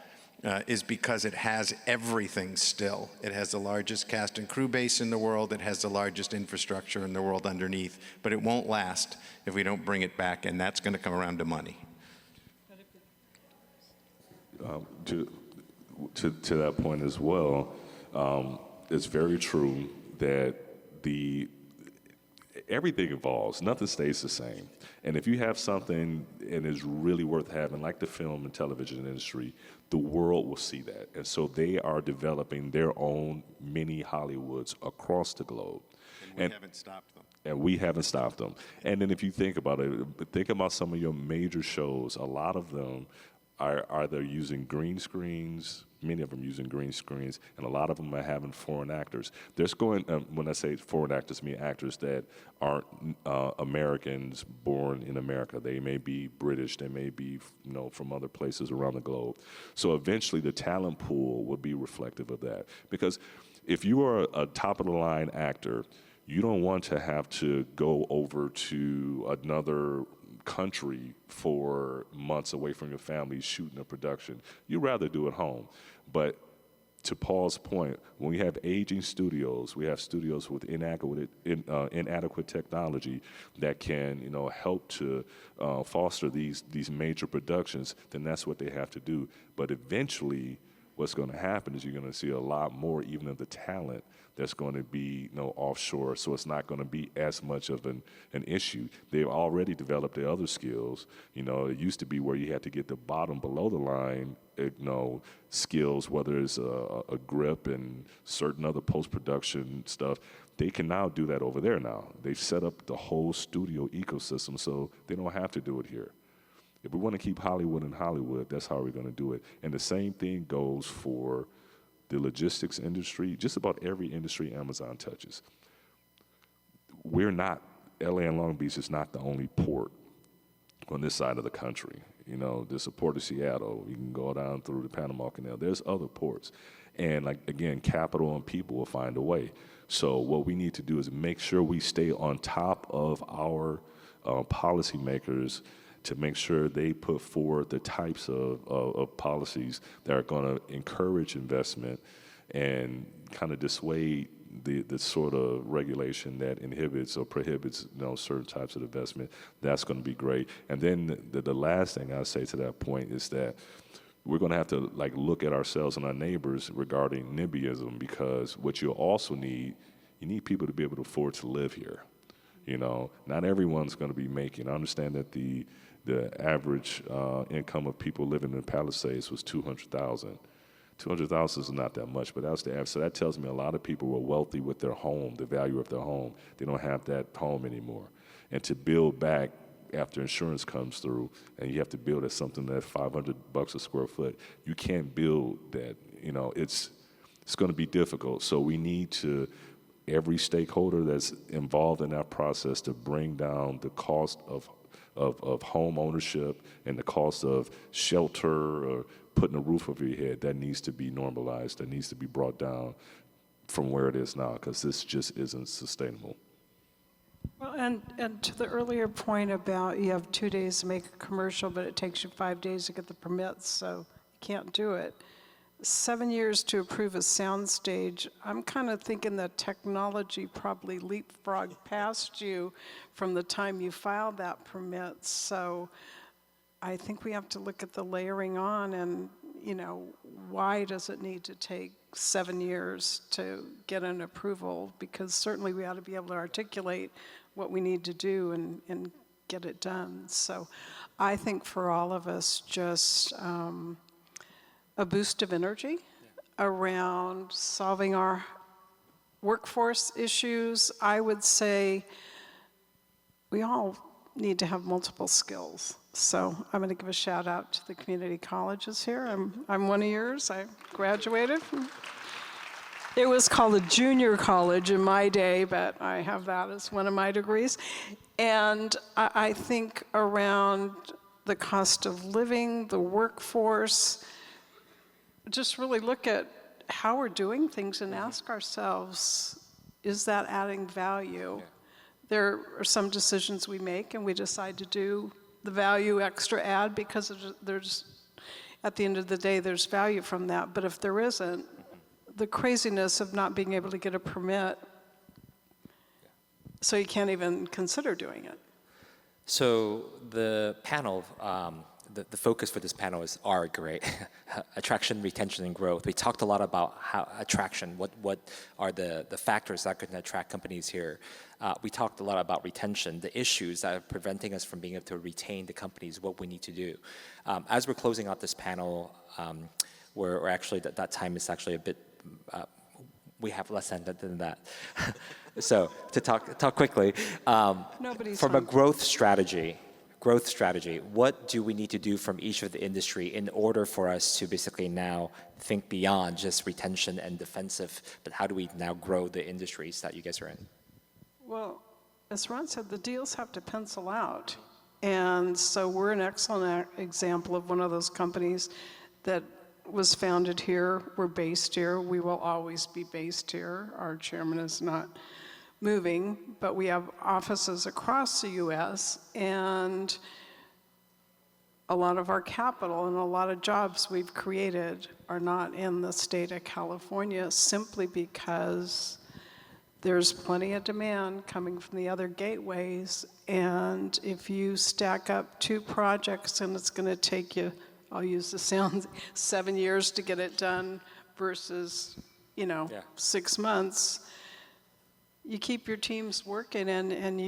is because it has everything still. It has the largest cast and crew base in the world. It has the largest infrastructure in the world underneath. But it won't last if we don't bring it back, and that's going to come around to money. To that point as well, it's very true that everything evolves. Nothing stays the same. And if you have something and is really worth having, like the film and television industry, the world will see that. And so they are developing their own mini Hollywoods across the globe. And we haven't stopped them. And we haven't stopped them. And then if you think about it, think about some of your major shows. A lot of them are either using green screens, many of them using green screens, and a lot of them are having foreign actors. There's when I say foreign actors, I mean actors that aren't Americans born in America. They may be British, they may be from other places around the globe. So eventually the talent pool will be reflective of that. Because if you are a top-of-the-line actor, you don't want to have to go over to another country for months away from your family shooting a production. You'd rather do it home. But to Paul's point, when we have aging studios, we have studios with inadequate technology that can help to foster these major productions, then that's what they have to do. But eventually what's going to happen is you're going to see a lot more even of the talent that's going to be offshore, so it's not going to be as much of an issue. They've already developed their other skills. It used to be where you had to get the bottom below the line skills, whether it's a grip and certain other post-production stuff. They can now do that over there now. They've set up the whole studio ecosystem, so they don't have to do it here. If we want to keep Hollywood in Hollywood, that's how we're going to do it. And the same thing goes for the logistics industry, just about every industry Amazon touches. LA and Long Beach is not the only port on this side of the country. There's a port of Seattle. You can go down through the Panama Canal. There's other ports. And like, again, capital and people will find a way. So what we need to do is make sure we stay on top of our policymakers to make sure they put forward the types of policies that are going to encourage investment and kind of dissuade the sort of regulation that inhibits or prohibits certain types of investment. That's going to be great. And then the last thing I say to that point is that we're going to have to look at ourselves and our neighbors regarding NIMBYism, because what you also need, you need people to be able to afford to live here. Not everyone's going to be making. I understand that the average income of people living in Palisades was $200,000. $200,000 is not that much, but that's the average. So that tells me a lot of people were wealthy with their home, the value of their home. They don't have that home anymore. And to build back after insurance comes through, and you have to build at something that's $500 a square foot, you can't build that. It's going to be difficult. So we need to, every stakeholder that's involved in that process, to bring down the cost of home ownership and the cost of shelter or putting a roof over your head. That needs to be normalized. That needs to be brought down from where it is now, because this just isn't sustainable. Well, and to the earlier point about you have 2 days to make a commercial, but it takes you 5 days to get the permits, so you can't do it. 7 years to approve a soundstage. I'm kind of thinking that technology probably leapfrogged past you from the time you filed that permit. So I think we have to look at the layering on and, why does it need to take 7 years to get an approval? Because certainly we ought to be able to articulate what we need to do and get it done. So I think for all of us, just a boost of energy around solving our workforce issues. I would say we all need to have multiple skills. So I'm going to give a shout out to the community colleges here. I'm one of yours. I graduated. It was called a junior college in my day, but I have that as one of my degrees. And I think around the cost of living, the workforce, just really look at how we're doing things and ask ourselves, is that adding value? Yeah. There are some decisions we make and we decide to do the value extra add because there's, at the end of the day, there's value from that. But if there isn't, the craziness of not being able to get a permit, so you can't even consider doing it. So the panel, the focus for this panel is great. Attraction, retention, and growth. We talked a lot about how attraction, what are the factors that could attract companies here. We talked a lot about retention, the issues that are preventing us from being able to retain the companies, what we need to do. As we're closing out this panel, we're actually, that time is actually a bit, we have less than that. So to talk quickly, from a growth strategy, what do we need to do from each of the industry in order for us to basically now think beyond just retention and defensive, but how do we now grow the industries that you guys are in? Well, as Ron said, the deals have to pencil out. And so we're an excellent example of one of those companies that was founded here. We're based here. We will always be based here. Our chairman is not moving, but we have offices across the U.S. and a lot of our capital and a lot of jobs we've created are not in the state of California simply because there's plenty of demand coming from the other gateways. And if you stack up 2 projects and it's going to take you, I'll use the sound, 7 years to get it done versus, 6 months, you keep your teams working and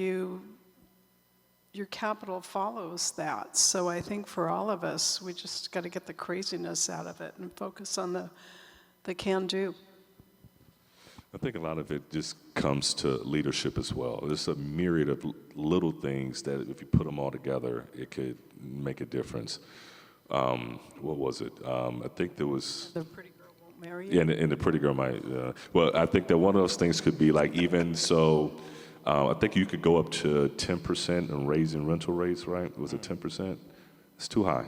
your capital follows that. So I think for all of us, we just got to get the craziness out of it and focus on the can-do. I think a lot of it just comes to leadership as well. There's a myriad of little things that if you put them all together, it could make a difference. What was it? I think there was... The pretty girl won't marry you? Yeah, and the pretty girl might... well, I think that one of those things could be like even so... I think you could go up to 10% in raising rental rates, right? Was it 10%? It's too high.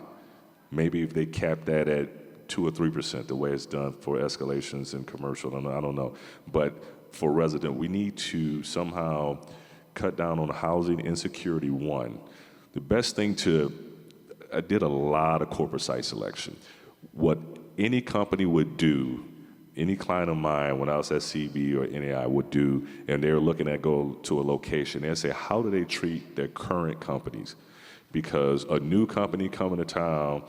Maybe if they cap that at 2 or 3%, the way it's done for escalations in commercial, I don't know. But for resident, we need to somehow cut down on housing insecurity, one. The best thing I did a lot of corporate site selection. What any company would do, any client of mine when I was at CV or NAI would do, and they're looking at go to a location, they'd say, how do they treat their current companies? Because a new company coming to town,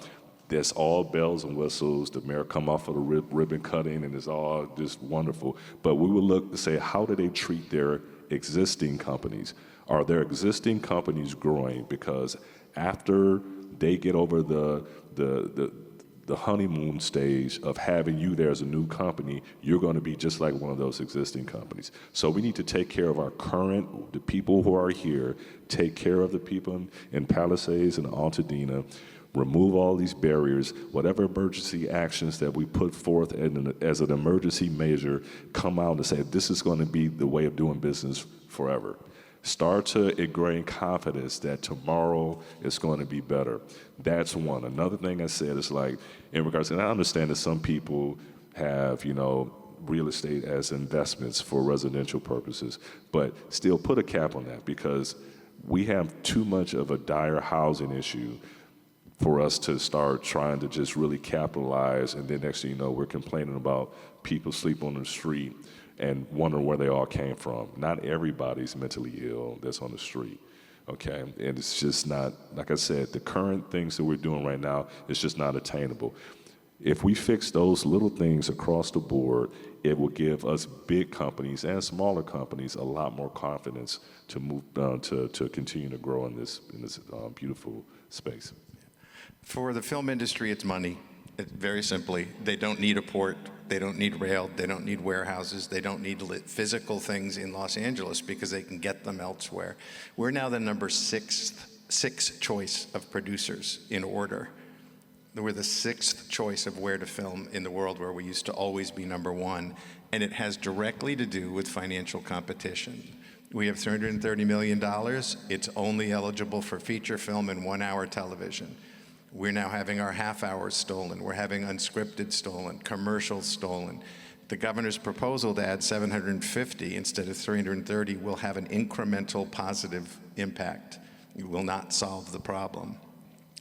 that's all bells and whistles, the mayor come off of the ribbon cutting, and it's all just wonderful. But we would look to say, how do they treat their existing companies? Are their existing companies growing? Because after they get over the honeymoon stage of having you there as a new company, you're going to be just like one of those existing companies. So we need to take care of our the people who are here, take care of the people in Palisades and Altadena, remove all these barriers, whatever emergency actions that we put forth as an emergency measure, come out and say, this is going to be the way of doing business forever. Start to ingrain confidence that tomorrow is going to be better. That's one. Another thing I said is like, in regards, and I understand that some people have, real estate as investments for residential purposes, but still put a cap on that, because we have too much of a dire housing issue for us to start trying to just really capitalize, and then next thing you know, we're complaining about people sleep on the street and wondering where they all came from. Not everybody's mentally ill that's on the street, okay? And it's just not, like I said, the current things that we're doing right now is just not attainable. If we fix those little things across the board, it will give us big companies and smaller companies a lot more confidence to move to continue to grow in this beautiful space. For the film industry, it's money. Very simply, they don't need a port, they don't need rail, they don't need warehouses, they don't need physical things in Los Angeles because they can get them elsewhere. We're now the number sixth choice of producers in order. We're the sixth choice of where to film in the world, where we used to always be number one, and it has directly to do with financial competition. We have $330 million. It's only eligible for feature film and 1-hour television. We're now having our half hours stolen. We're having unscripted stolen, commercials stolen. The governor's proposal to add 750 instead of 330 will have an incremental positive impact. It will not solve the problem.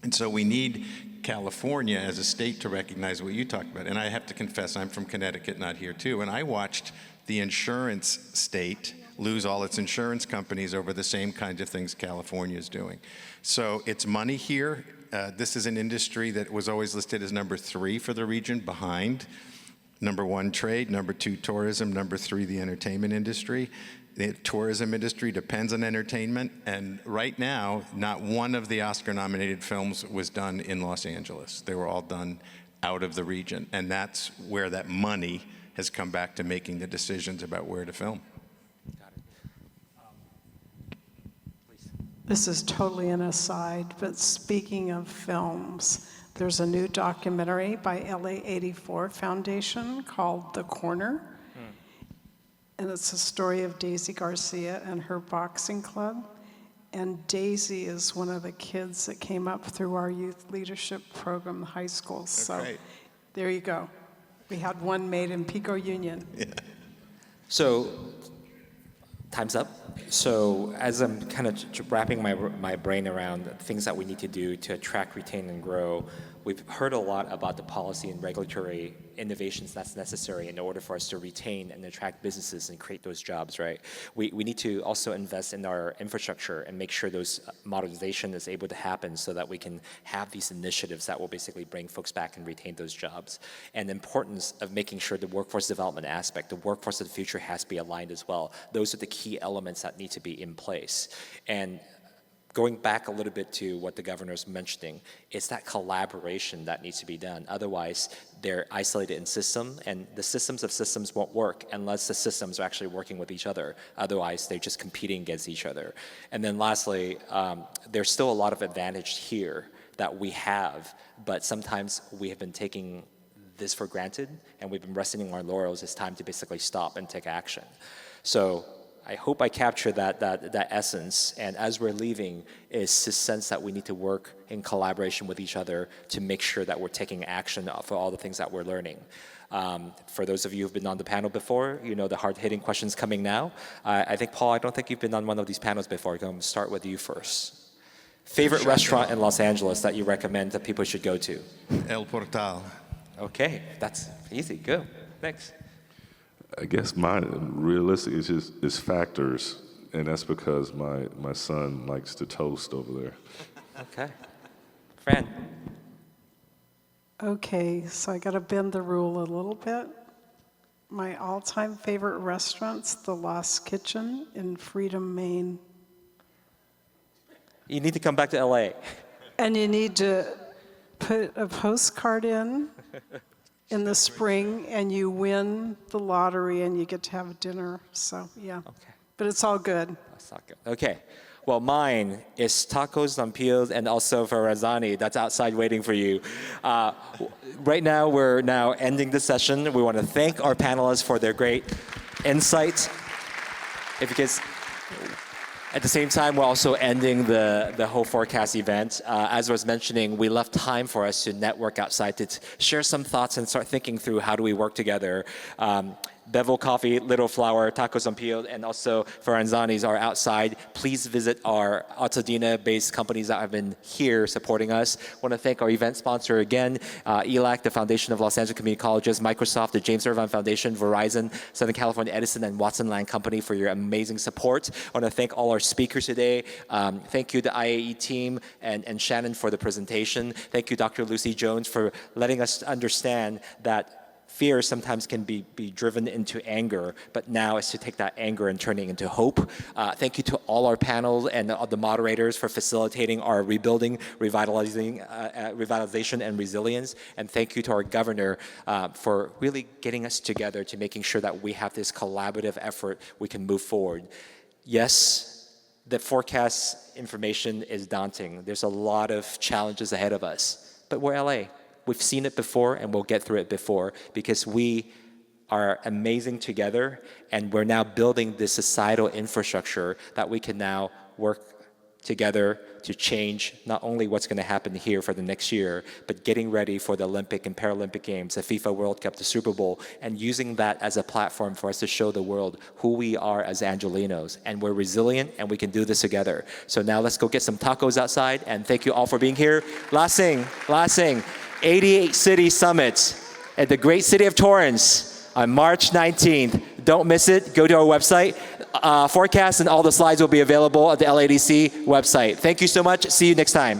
And so we need California as a state to recognize what you talked about. And I have to confess, I'm from Connecticut, not here too, and I watched the insurance state lose all its insurance companies over the same kinds of things California is doing. So it's money here. This is an industry that was always listed as number 3 for the region, behind number 1 trade, number 2 tourism, number 3 the entertainment industry. The tourism industry depends on entertainment, and right now, not one of the Oscar-nominated films was done in Los Angeles. They were all done out of the region, and that's where that money has come back to making the decisions about where to film. This is totally an aside, but speaking of films, there's a new documentary by LAEDC Foundation called The Corner. And it's a story of Daisy Garcia and her boxing club. And Daisy is one of the kids that came up through our youth leadership program, the high school. So great. There you go. We had one made in Pico Union. Yeah. So, time's up. So as I'm kind of wrapping my brain around things that we need to do to attract, retain, and grow, we've heard a lot about the policy and regulatory innovations that's necessary in order for us to retain and attract businesses and create those jobs, right? We need to also invest in our infrastructure and make sure those modernization is able to happen so that we can have these initiatives that will basically bring folks back and retain those jobs. And the importance of making sure the workforce development aspect, the workforce of the future has to be aligned as well. Those are the key elements that need to be in place. And going back a little bit to what the governor's mentioning, it's that collaboration that needs to be done. Otherwise, they're isolated in system, and the systems of systems won't work unless the systems are actually working with each other. Otherwise, they're just competing against each other. And then lastly, there's still a lot of advantage here that we have, but sometimes we have been taking this for granted, and we've been resting on our laurels. It's time to basically stop and take action. So I hope I capture that essence. And as we're leaving, is this sense that we need to work in collaboration with each other to make sure that we're taking action for all the things that we're learning. For those of you who've been on the panel before, you know the hard-hitting questions coming now. I think, Paul, I don't think you've been on one of these panels before. I'm going to start with you first. Favorite restaurant in Los Angeles that you recommend that people should go to? El Portal. Okay, that's easy. Go. Thanks. I guess mine, realistic, is Factors, and that's because my son likes to toast over there. Okay. Fran. Okay, so I got to bend the rule a little bit. My all-time favorite restaurant's the Lost Kitchen in Freedom, Maine. You need to come back to LA. And you need to put a postcard in the spring, and you win the lottery, and you get to have dinner. So, yeah. Okay. But it's all good. That's not good. Okay. Well, mine is 𝗧𝗵𝗂𝗵𝗵 and also for Razani. That's outside waiting for you. Right now, we're now ending the session. We want to thank our panelists for their great insight. Because at the same time, we're also ending the whole forecast event. As I was mentioning, we left time for us to network outside to share some thoughts and start thinking through how do we work together. Bevel Coffee, Little Flower, 𝗏𝗂𝗵𝗵, and also Faranzani's are outside. Please visit our Altadena-based companies that have been here supporting us. I want to thank our event sponsor again, ELAC, the Foundation of Los Angeles Community Colleges, Microsoft, the James Irvine Foundation, Verizon, Southern California Edison, and Watson Land Company for your amazing support. I want to thank all our speakers today. Thank you, the IAE team, and Shannon for the presentation. Thank you, Dr. Lucy Jones, for letting us understand that fear sometimes can be driven into anger, but now is to take that anger and turning into hope. Thank you to all our panel and the moderators for facilitating our rebuilding, revitalization, and resilience. And thank you to our governor for really getting us together to making sure that we have this collaborative effort we can move forward. Yes, the forecast information is daunting. There's a lot of challenges ahead of us, but we're LA. We've seen it before, and we'll get through it before because we are amazing together, and we're now building this societal infrastructure that we can now work together to change not only what's going to happen here for the next year, but getting ready for the Olympic and Paralympic Games, the FIFA World Cup, the Super Bowl, and using that as a platform for us to show the world who we are as Angelenos. And we're resilient, and we can do this together. So now let's go get some tacos outside, and thank you all for being here. Last thing, 88 City Summit at the great city of Torrance on March 19th. Don't miss it. Go to our website. Forecast and all the slides will be available at the LAEDC website. Thank you so much. See you next time.